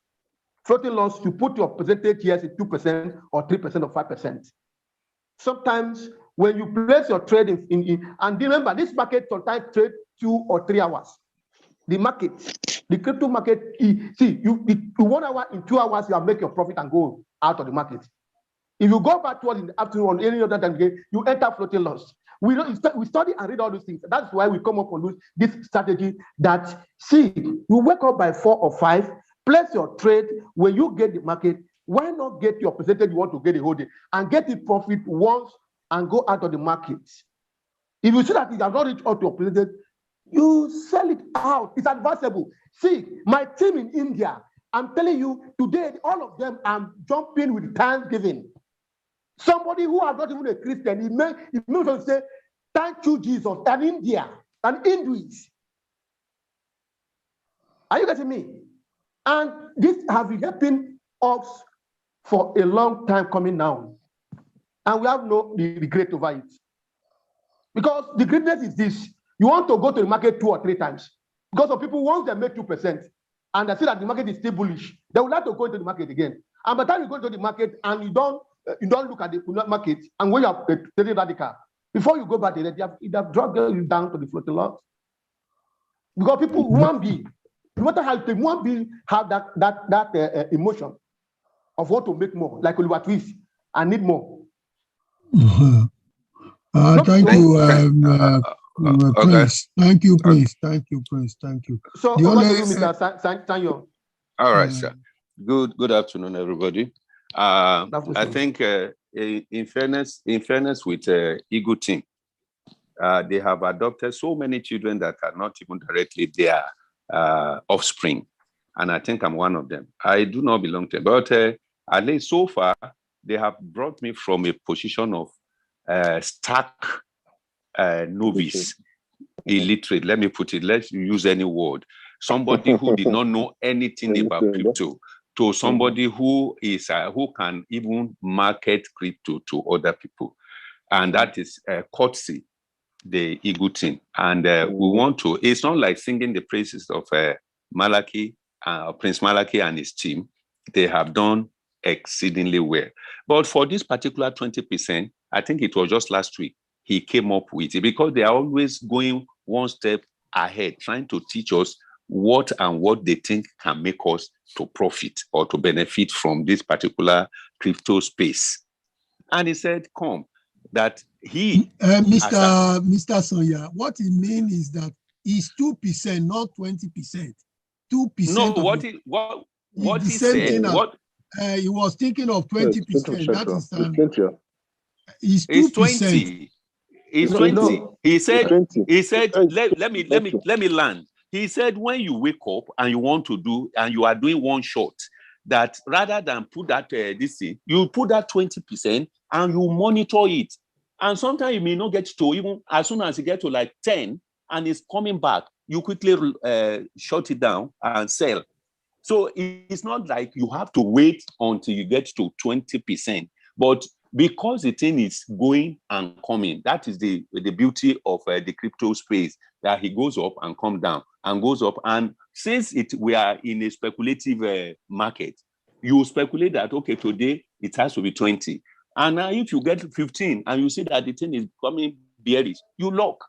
Speaker 12: Floating loss, you put your percentage here at 2% or 3% or 5%. Sometimes when you place your trade and remember, this market sometimes trade 2 or 3 hours. The market, the crypto market, in 1 hour, in 2 hours, you will make your profit and go out of the market. If you go back towards in the afternoon or any other time, you enter floating loss. We study and read all these things. That's why we come up with this strategy that, you wake up by 4 or 5, place your trade. When you get the market, why not get your percentage you want to get the whole day and get the profit once and go out of the market? If you see that it has not reached out to your percentage, you sell it out. It's advisable. See, my team in India, I'm telling you, today, all of them are jumping with Thanksgiving. Somebody who is not even a Christian, he may say, thank you, Jesus, and India, and Hindus. Are you getting me? And this has been helping us for a long time coming now. And we have no regret over it. Because the greatness is this. You want to go to the market 2 or 3 times. Because some people, once they make 2% and they see that the market is still bullish, they would like to go into the market again. And by the time you go into the market and you don't look at the market, and when you are trading radical, before you go back there, they have dropped you down to the floating loss. Because people, human being, no matter how they human being have that emotion of want to make more, like Oliver Twist, I need more.
Speaker 15: Thank you, Prince. Thank you, Prince. Thank you, Prince. Thank you.
Speaker 12: So over to you, Mr. Sanyo.
Speaker 11: All right, sir. Good afternoon, everybody. I think in fairness with Eagle team, they have adopted so many children that are not even directly their offspring. And I think I'm one of them. I do not belong to them. But at least so far, they have brought me from a position of stark novice, illiterate. Let me put it, let's use any word. Somebody who did not know anything about crypto to somebody who is who can even market crypto to other people. And that is courtesy, the Eagle team. And we want to, it's not like singing the praises of Malachy, Prince Malachy and his team. They have done exceedingly well. But for this particular 20%, I think it was just last week, he came up with it because they are always going one step ahead, trying to teach us what they think can make us to profit or to benefit from this particular crypto space. And he said, come, that he...
Speaker 15: Mr. Sonia, what it means is that it's 2%, not 20%. 2%.
Speaker 11: No, what he said,
Speaker 15: he was thinking of 20%. That is
Speaker 11: it's 2%. It's 20. He said, let me land. He said, when you wake up and you want to do, and you are doing one shot, that rather than put that this thing, you put that 20% and you monitor it. And sometimes you may not get to even as soon as you get to like 10 and it's coming back, you quickly shut it down and sell. So it's not like you have to wait until you get to 20%, but because the thing is going and coming, that is the beauty of the crypto space, that he goes up and come down and goes up. And since we are in a speculative market, you speculate that, okay, today it has to be 20. And now if you get 15 and you see that the thing is becoming bearish, you lock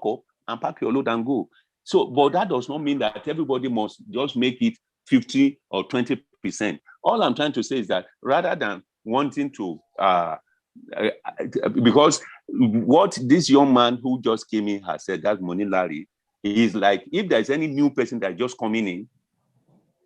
Speaker 11: up and pack your load and go. So, but that does not mean that everybody must just make it 50 or 20%. All I'm trying to say is that rather than wanting to, because what this young man who just came in has said, that Money Larry, is like, if there's any new person that just coming in,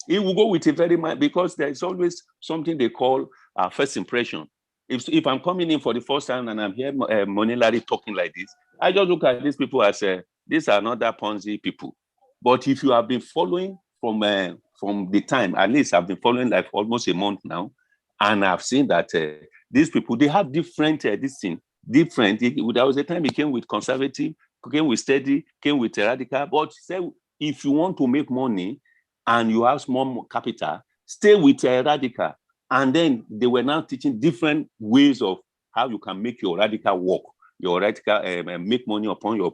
Speaker 11: he will go with a very much, because there's always something they call first impression. If I'm coming in for the first time and I'm hearing Money Larry talking like this, I just look at these people as these are not that Ponzi people. But if you have been following from the time, at least I've been following like almost a month now, and I've seen that these people, they have different, this thing, different. There was a time he came with conservative, came with steady, came with radical, but say, if you want to make money and you have small capital, stay with radical. And then they were now teaching different ways of how you can make your radical work, your radical make money upon your,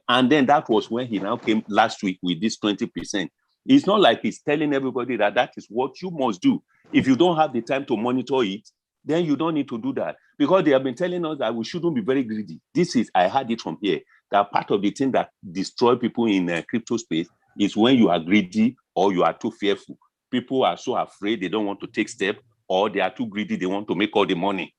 Speaker 11: and then that was when he now came last week with this 20%. It's not like he's telling everybody that that is what you must do. If you don't have the time to monitor it, then you don't need to do that, because they have been telling us that we shouldn't be very greedy. This is, I heard it from here, that part of the thing that destroy people in crypto space is when you are greedy or you are too fearful. People are so afraid they don't want to take steps, or they are too greedy, they want to make all the money.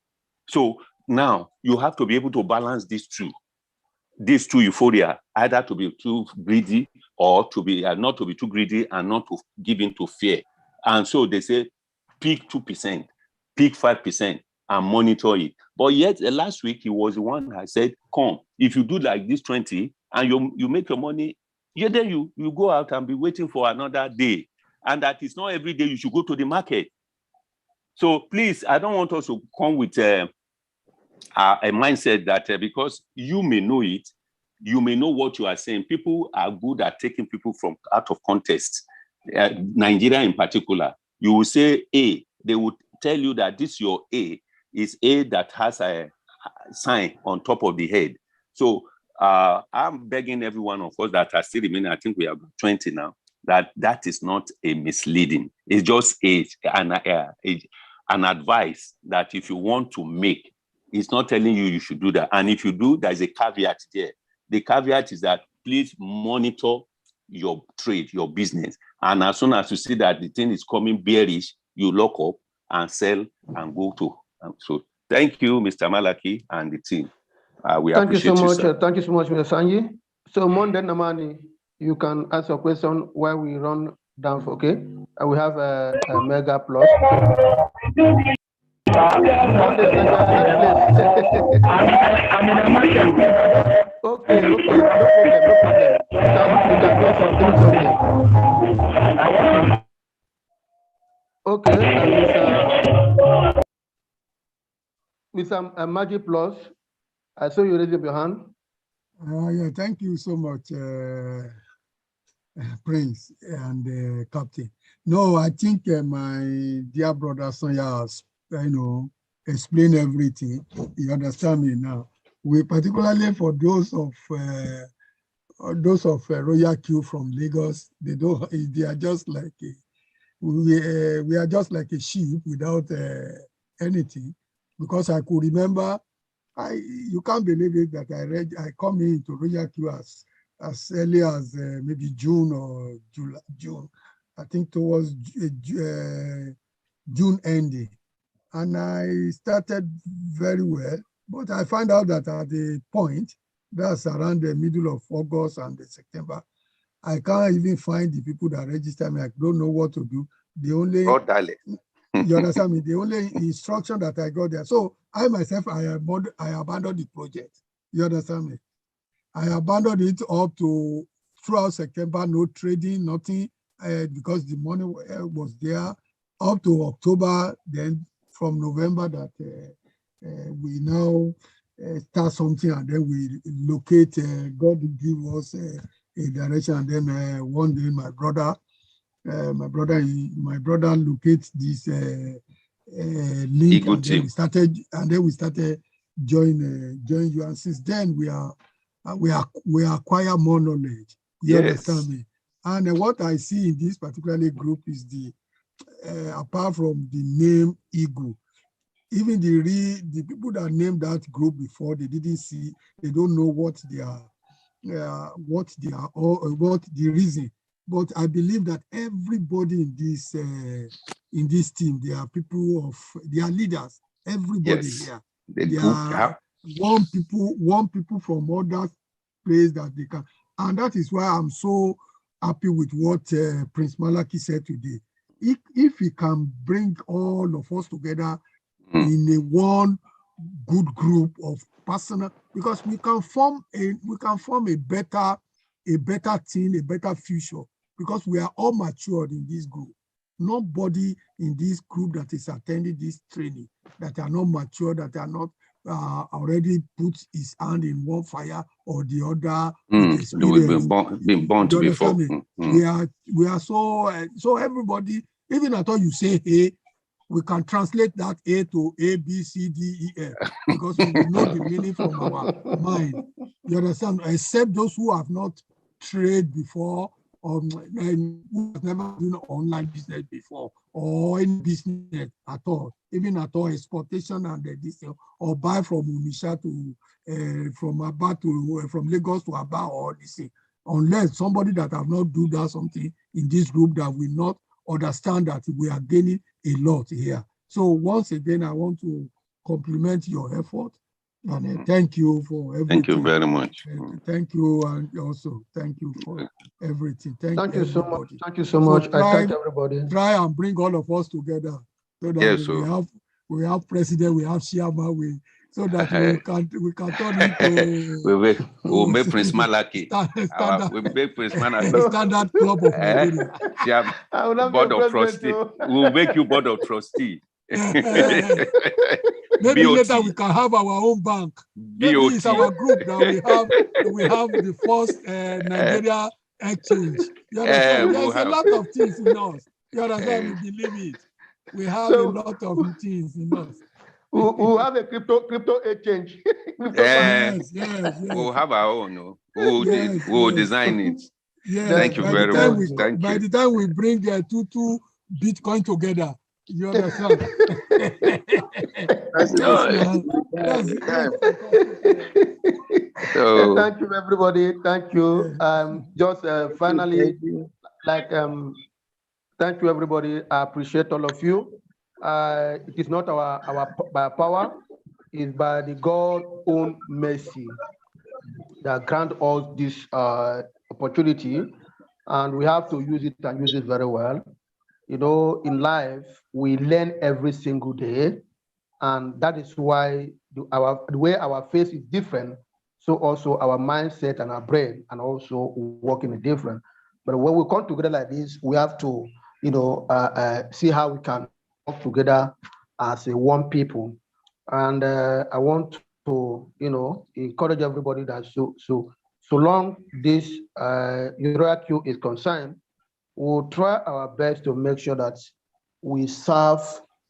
Speaker 11: So now you have to be able to balance these two euphoria, either to be too greedy or to be not to be too greedy and not to give in to fear. And so they say, pick 2%, pick 5%, and monitor it. But yet last week he was the one that said, come, if you do like this 20 and you make your money, then you go out and be waiting for another day. And that is not every day you should go to the market. So please, I don't want us to come with a mindset that because you may know it, you may know what you are saying. People are good at taking people from out of context. Nigeria in particular, you will say A. They would tell you that this your A is A that has a sign on top of the head. So I'm begging every one of us that are still remaining, I think we have 20 now, that is not a misleading. It's just an advice that if you want to make, it's not telling you should do that. And if you do, there's a caveat there. The caveat is that please monitor your trade, your business. And as soon as you see that the thing is coming bearish, you lock up and sell and go to. So thank you, Mr. Malachy and the team. We appreciate you, sir.
Speaker 12: Thank you so much, Mr. Sanji. So Monday Namani, you can ask your question while we run down, okay? And we have a mega plus. Okay, no problem. You can go for 3 Okay, Mr. Magic Plus, I saw you raise up your hand.
Speaker 15: Yeah, thank you so much, Prince and Captain. No, I think my dear brother Sonia has, explained everything. You understand me now. We particularly for those of Royal Q from Lagos, they are just like we are just like a sheep without anything. Because I could remember, you can't believe it that I come into Royal Q as early as maybe June or June. I think towards June ending. And I started very well, but I found out that at the point, that's around the middle of August and September, I can't even find the people that register me. I don't know what to do. The only, you understand me? The only instruction that I got there. So I myself, I abandoned the project. You understand me? I abandoned it up to throughout September, no trading, nothing, because the money was there up to October. Then from November that we now start something, and then we locate, God give us a direction. And then one day my brother locates this link, and then we started join you. And since then we acquire more knowledge. You understand me? And what I see in this particular group is the apart from the name Eagle, even the people that named that group before, they didn't see, they don't know what the reason. But I believe that everybody in this team, they are people they are leaders. Everybody here. They are one people from other places that they can. And that is why I'm so happy with what Prince Malachy said today. If he can bring all of us together in a one good group of personal, because we can form a better team, a better future, because we are all matured in this group. Nobody in this group that is attending this training that are not mature, that are not already put his hand in one fire or the other. We've
Speaker 11: been born to before.
Speaker 15: We are so everybody, even at all you say A, we can translate that A to A, B, C, D, E, F, because we know the meaning from our mind. You understand? Except those who have not traded before, or who have never done online business before, or any business at all, even at all exportation and this, or buy from Unisha to from Aba to from Lagos to Aba, or this thing, unless somebody that have not do that something in this group that will not understand that we are gaining a lot here. So once again, I want to compliment your effort and thank you for everything.
Speaker 11: Thank you very much.
Speaker 15: Thank you, and also thank you for everything. Thank you
Speaker 12: so much. Thank you so much. I thank everybody.
Speaker 15: Try and bring all of us together so that we have president, we have chairman, so that we can turn into
Speaker 11: we'll make Prince Malachy. We'll make Prince Malachy
Speaker 15: standard club of Nigeria.
Speaker 11: Board of trustee. We'll make you board of trustee.
Speaker 15: Maybe later we can have our own bank. Maybe it's our group that we have the first Nigeria exchange. You understand?
Speaker 11: we'll
Speaker 15: There's a
Speaker 11: have.
Speaker 15: lot of things in us. You understand? We believe it. We have a lot of things in us.
Speaker 12: We'll have a crypto exchange.
Speaker 15: Yes, yes.
Speaker 11: We'll have our own. No? We'll design it.
Speaker 15: Yes.
Speaker 11: Thank you very much. Thank
Speaker 15: by
Speaker 11: you.
Speaker 15: the time we bring two Bitcoin together, you understand?
Speaker 11: So,
Speaker 12: thank you, everybody. Thank you. Just finally, thank you, everybody. I appreciate all of you. It is not by power, it's by the God's own mercy that grant us this opportunity, and we have to use it and use it very well. You know, in life, we learn every single day, and that is why the way our face is different, so also our mindset and our brain and also working different. But when we come together like this, we have to, you know, see how we can work together as a one people. And I want to, you know, encourage everybody that so long this hierarchy is concerned, we'll try our best to make sure that we serve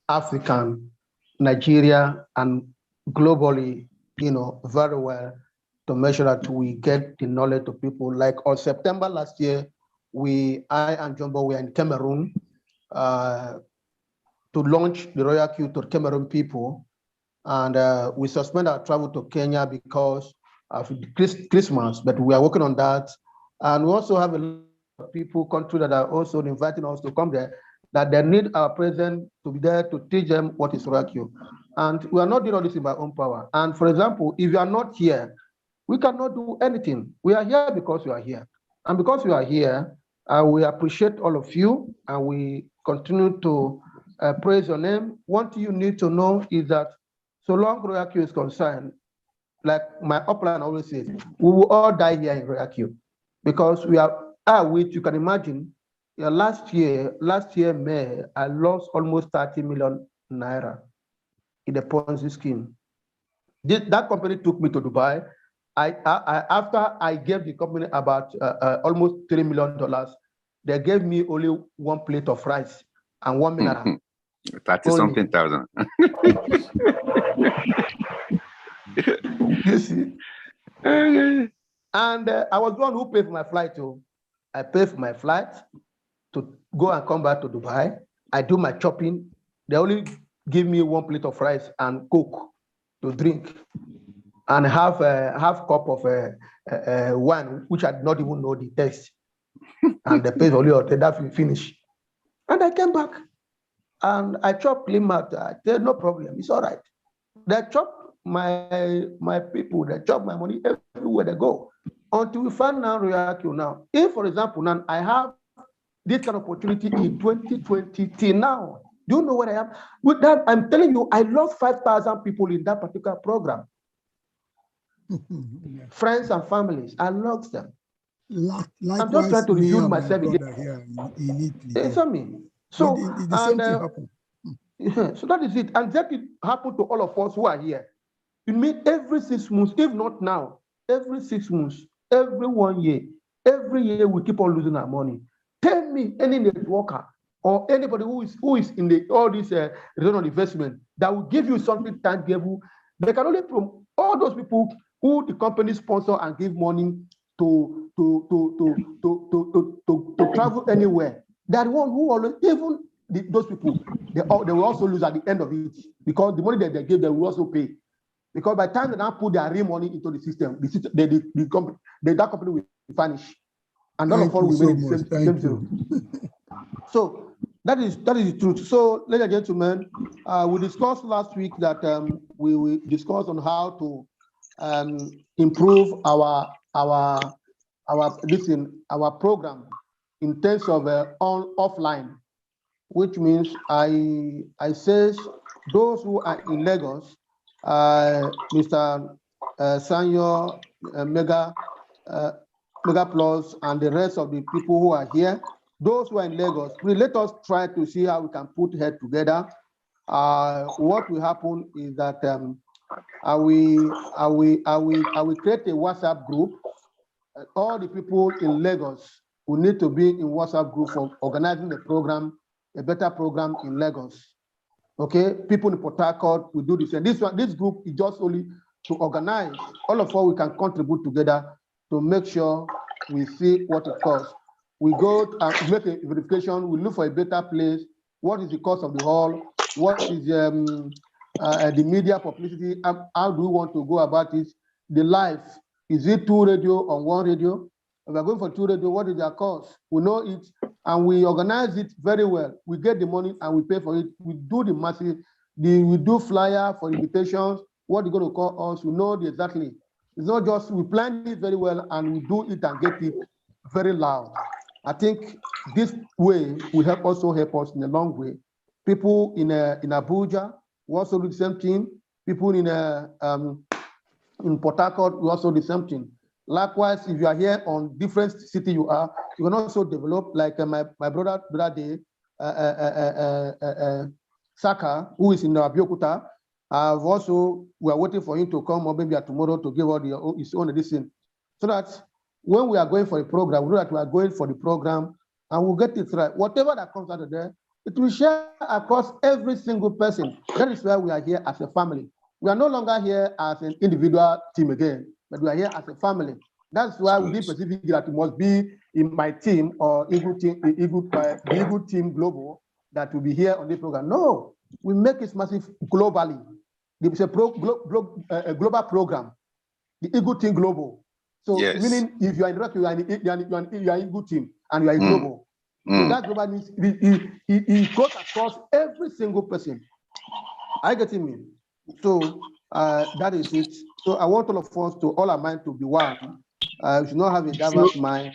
Speaker 12: African, Nigeria, and globally, you know, very well to make sure that we get the knowledge to people. Like on September last year, I and Jumbo were in Cameroon to launch the Royal Queue to Cameroon people. And we suspend our travel to Kenya because of Christmas, but we are working on that. And we also have a lot of people, countries that are also inviting us to come there, that they need our presence to be there to teach them what is Royal Queue. And we are not doing all this in our own power. And for example, if you are not here, we cannot do anything. We are here because you are here. And because you are here, we appreciate all of you, and we continue to praise your name. One thing you need to know is that so long Royal Queue is concerned, like my upline always says, we will all die here in Royal Queue because we are, which you can imagine, last year, May, I lost almost 30 million naira in the Ponzi scheme. That company took me to Dubai. After I gave the company about almost $3 million, they gave me only one plate of rice and 1 mineral.
Speaker 11: 30-something thousand.
Speaker 12: You see? And I was the one who paid for my flight too. I paid for my flight to go and come back to Dubai. I do my shopping. They only give me one plate of rice and Coke to drink, and half cup of wine, which I did not even know the taste. And the place only until that finish. And I came back and I chopped Limat. I said, no problem, it's all right. They chop my people, they chop my money everywhere they go. Until we find now Royal Queue now. If, for example, now I have this kind of opportunity in 2020 till now, do you know what I have? With that, I'm telling you, I lost 5,000 people in that particular program. Friends and families, I lost them. I'm just trying to rebuild myself again. It's on me. So,
Speaker 15: the same thing happened.
Speaker 12: So that is it. And that it happened to all of us who are here. It means every 6 months, if not now, every 6 months, every 1 year, every year we keep on losing our money. Tell me any networker or anybody who is in all this return on investment that will give you something tangible. They can only from all those people who the company sponsor and give money to travel anywhere. They are the one who always, even those people, they will also lose at the end of it because the money that they give, they will also pay. Because by the time they now put their real money into the system, that company will vanish. And all of all, we made the same zero. So that is the truth. So, ladies and gentlemen, we discussed last week that we discussed on how to improve our program in terms of offline, which means I says those who are in Lagos, Mr. Sanyo, Mega Plus, and the rest of the people who are here, those who are in Lagos, please let us try to see how we can put head together. What will happen is that I will create a WhatsApp group all the people in Lagos who need to be in WhatsApp group for organizing the program, a better program in Lagos. Okay, people in Port Harcourt will do the same. This group is just only to organize. All of us, we can contribute together to make sure we see what it costs. We go and make a verification. We look for a better place. What is the cost of the hall? What is the media publicity? How do we want to go about it? The live, is it 2 radio or 1 radio? If we're going for 2 radio, what is their cost? We know it, and we organize it very well. We get the money and we pay for it. We do the massive, we do flyer for invitations. What they're going to call us, we know exactly. It's not just, we plan it very well and we do it and get it very loud. I think this way will also help us in a long way. People in Abuja will also do the same thing. People in Port Harcourt will also do the same thing. Likewise, if you are here on different city you can also develop, like my brother Saka, who is in Abeokuta. We are waiting for him to come, or maybe tomorrow, to give all his own edition, so that when we are going for a program, we know that we are going for the program and we'll get it right. Whatever that comes out of there, it will share across every single person. That is why we are here as a family. We are no longer here as an individual team again, but we are here as a family. That's why we didn't specifically that it must be in my team or Eagle Team Global that will be here on this program. No, we make it massive globally. It's a global program, the Eagle Team Global. So meaning if you are in Iraq, you are in Eagle Team and you are in global. So that global means it goes across every single person. I get me. So that is it. So I want all of us to all our mind to be one. We should not have a diverse mind,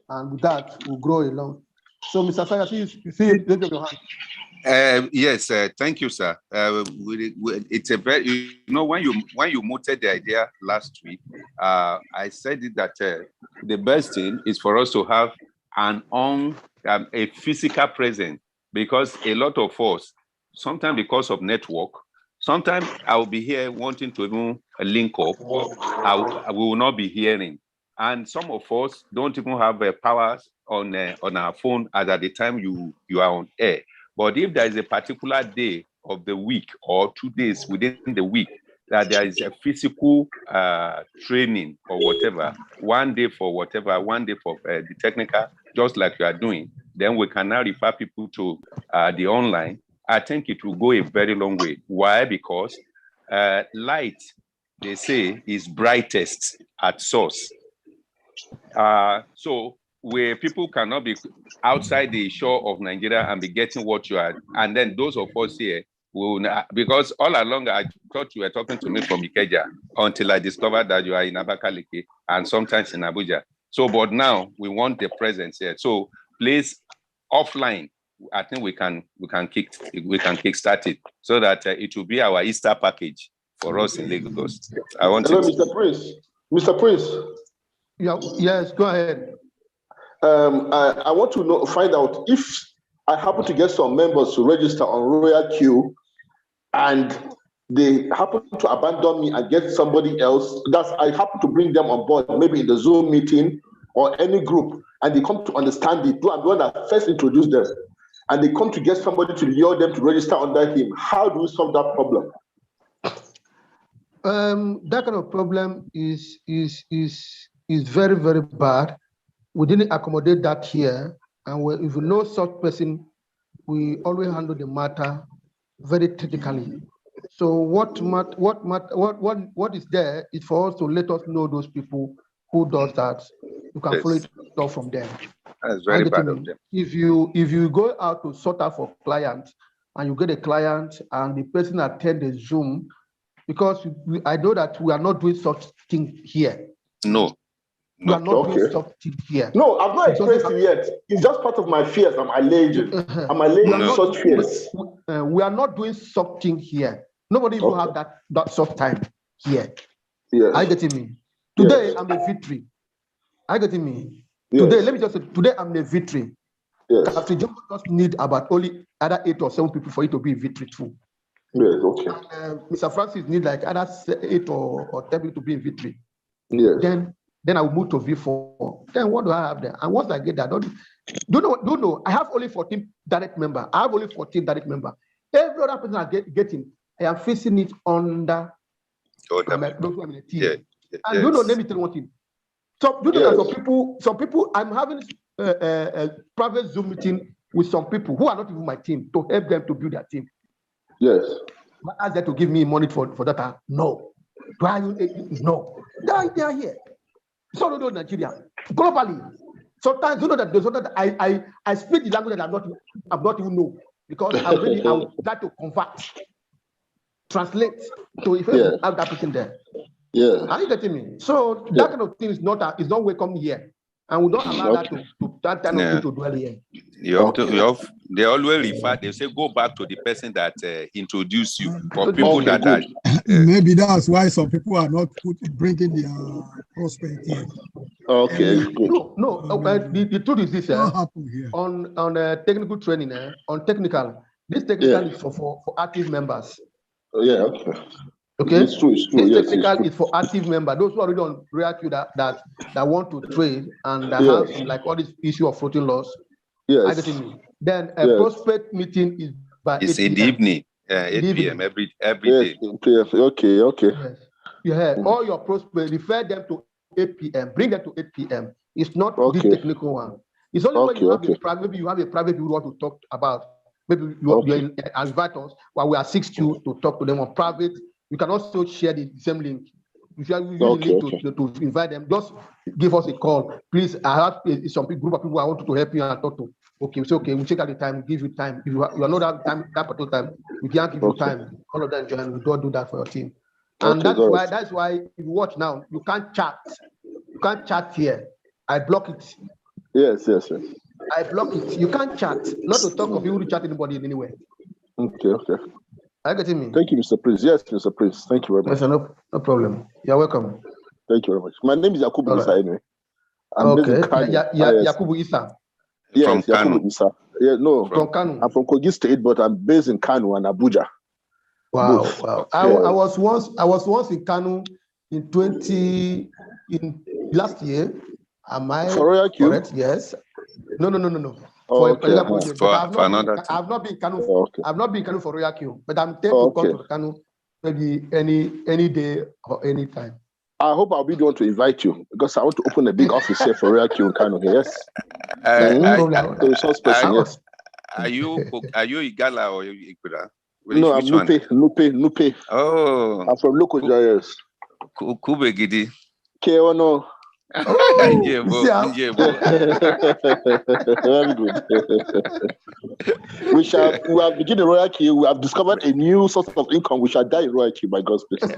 Speaker 12: and with that we'll grow along. So Mr. Saya, you see it, raise your hand.
Speaker 11: Yes, thank you, sir. It's a very, when you mooted the idea last week, I said it that the best thing is for us to have a physical presence, because a lot of us, sometimes because of network, sometimes I will be here wanting to even link up, we will not be hearing. And some of us don't even have powers on our phone as at the time you are on air. But if there is a particular day of the week or 2 days within the week that there is a physical training or whatever, 1 day for whatever, 1 day for the technical, just like you are doing, then we can now refer people to the online. I think it will go a very long way. Why? Because light, they say, is brightest at source. So where people cannot be outside the shore of Nigeria and be getting what you are, and then those of us here will, because all along I thought you were talking to me from Ikeja until I discovered that you are in Abakaliki and sometimes in Abuja. So, but now we want the presence here. So please, offline, I think we can kickstart it so that it will be our Easter package for us in Lagos. I want
Speaker 16: Hello, Mr. Prince. Mr. Prince.
Speaker 12: Yeah, yes, go ahead.
Speaker 16: I want to find out if I happen to get some members to register on Royal Queue and they happen to abandon me and get somebody else, I happen to bring them on board, maybe in the Zoom meeting or any group, and they come to understand it. I'm the one that first introduced them, and they come to get somebody to lure them to register under him. How do we solve that problem?
Speaker 12: That kind of problem is very, very bad. We didn't accommodate that here, and if we know such person, we always handle the matter very critically. So what is there is for us to let us know those people who does that. You can follow it up from them.
Speaker 11: That's very bad of them.
Speaker 12: If you go out to sort out for clients and you get a client and the person attend the Zoom, because I know that we are not doing such thing here.
Speaker 11: No.
Speaker 12: We are not doing such thing here.
Speaker 16: No, I've not expressed it yet. It's just part of my fears. I'm alleging. I'm alleging such fears.
Speaker 12: We are not doing something here. Nobody even have that soft time here.
Speaker 16: Yes.
Speaker 12: I get me. Today I'm a victory. I get me. Yes. Today, let me just say, today I'm a victory.
Speaker 16: Yes.
Speaker 12: After you just need about only other 8 or 7 people for you to be a victory too.
Speaker 16: Yes, okay.
Speaker 12: And, Mr. Francis need like other 8 or 10 people to be a victory.
Speaker 16: Yes.
Speaker 12: Then Then I will move to V4. Then what do I have there? And once I get that, do you know, I have only 14 direct members. I have only 14 direct members. Every other person I getting, I am facing it under my team.
Speaker 11: Yeah.
Speaker 12: And you know, let me tell you one thing. So you know that some people, I'm having a private Zoom meeting with some people who are not even my team to help them to build their team.
Speaker 16: Yes.
Speaker 12: But ask them to give me money for that. No. No. They are here. So no, Nigeria. Globally. Sometimes you know that I speak the language that I'm not even know, because I would like to convert, translate. So if you have that person there.
Speaker 16: Yeah.
Speaker 12: Are you getting me? So that kind of thing is not welcome here. And we don't allow that kind of thing to dwell here.
Speaker 11: They always refer, they say go back to the person that introduced you. For people that are
Speaker 15: maybe that's why some people are not bringing their prospect here.
Speaker 16: Okay.
Speaker 12: The truth is this: on technical training, on technical, this technical is for active members.
Speaker 16: Yeah. Okay.
Speaker 12: Okay.
Speaker 16: It's true.
Speaker 12: This technical is for active members. Those who are already on Royal Queue that want to trade and that have some, like all this issue of floating loss.
Speaker 16: Yes.
Speaker 12: Then a prospect meeting is by
Speaker 11: it's
Speaker 12: 8
Speaker 11: in the evening, 8 p.m. every day.
Speaker 16: Okay.
Speaker 12: Yes. You have all your prospects, refer them to 8 p.m. Bring them to 8 p.m. It's not this technical one. It's only when you have a private, maybe you have a private you want to talk about. Maybe you invite us while we are 6 to talk to them on private. You can also share the same link. If you are using link to invite them, just give us a call. Please, I have some group of people I want to help you and talk to. Okay, so we'll check out the time, give you time. If you are not have time, that particular time, we can't give you time. All of them join, we don't do that for your team. And that's why if you watch now, you can't chat. You can't chat here. I block it.
Speaker 16: Yes.
Speaker 12: I block it. You can't chat. Not to talk of you to chat anybody in any way.
Speaker 16: Okay.
Speaker 12: Are you getting me?
Speaker 16: Thank you, Mr. Prince. Yes, Mr. Prince. Thank you very much.
Speaker 12: Yes, no problem. You're welcome.
Speaker 16: Thank you very much. My name is Yakubu Isa anyway. I'm based in Kano.
Speaker 12: Yakubu Isa.
Speaker 11: Yes,
Speaker 16: from Yakubu Isa. Yeah, no.
Speaker 12: From Kano.
Speaker 16: I'm from Kogi State, but I'm based in Kano and Abuja.
Speaker 12: Wow. I was once in Kano in last year. Am I
Speaker 16: for Royal Q?
Speaker 12: Correct? Yes. No.
Speaker 16: For
Speaker 12: a project, but I've not been Kano.
Speaker 16: Okay.
Speaker 12: I've not been Kano for Royal Q, but I'm tend to come to Kano maybe any day or any time.
Speaker 16: I hope I'll be the one to invite you because I want to open a big office here for Royal Q in Kano. Yes. Yes.
Speaker 11: Are you Igala or Ikuda?
Speaker 16: No, I'm Nupe.
Speaker 11: Oh.
Speaker 16: I'm from Lokoja, yes.
Speaker 11: Kubegidi.
Speaker 16: Keono.
Speaker 11: Very
Speaker 16: good. We have begun the Royal Key. We have discovered a new source of income. We shall die in Royal Key by God's grace. We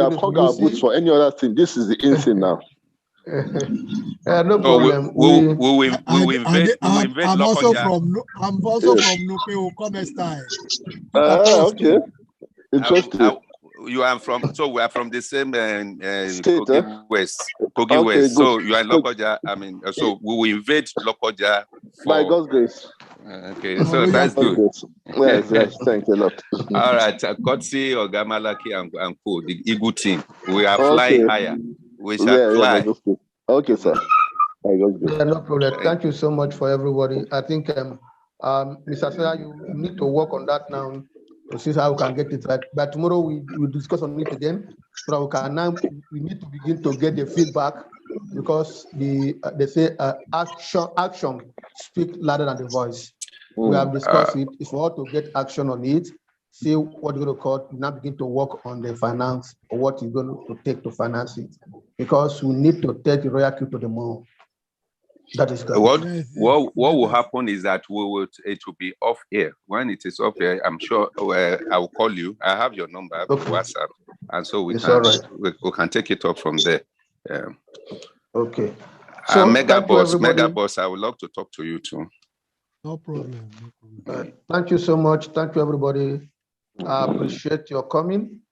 Speaker 16: have hung our boots for any other thing. This is the insane now.
Speaker 12: No problem.
Speaker 15: I'm also from Nupe Okome style.
Speaker 16: Okay. Interesting.
Speaker 11: You are from, so we are from the same
Speaker 16: state,
Speaker 11: Kogi West. Kogi West. Good. So you are in Lokoja. I mean, so we will invade Lokoja
Speaker 16: by God's grace.
Speaker 11: Okay, so that's good.
Speaker 16: Yes, thank you a lot.
Speaker 11: All right, Chigozie, Oga Malachy, and Co, the Eagle team. We are flying higher. We shall fly.
Speaker 16: Okay, sir.
Speaker 12: No problem. Thank you so much for everybody. I think, Mr. Sarah, you need to work on that now. To see how we can get it right. But tomorrow we will discuss on it again. So we need to begin to get the feedback because they say action speak louder than the voice. We have discussed it. If we want to get action on it, see what you're going to call, now begin to work on the finance or what you're going to take to finance it. Because we need to take the Royal Q to the moon. That is good.
Speaker 11: What will happen is that it will be off air. When it is off air, I'm sure I will call you. I have your number, WhatsApp, and so we can take it up from there.
Speaker 12: Okay. So
Speaker 11: Mega Boss, I would love to talk to you too.
Speaker 15: No problem.
Speaker 12: Thank you so much. Thank you, everybody. I appreciate your coming.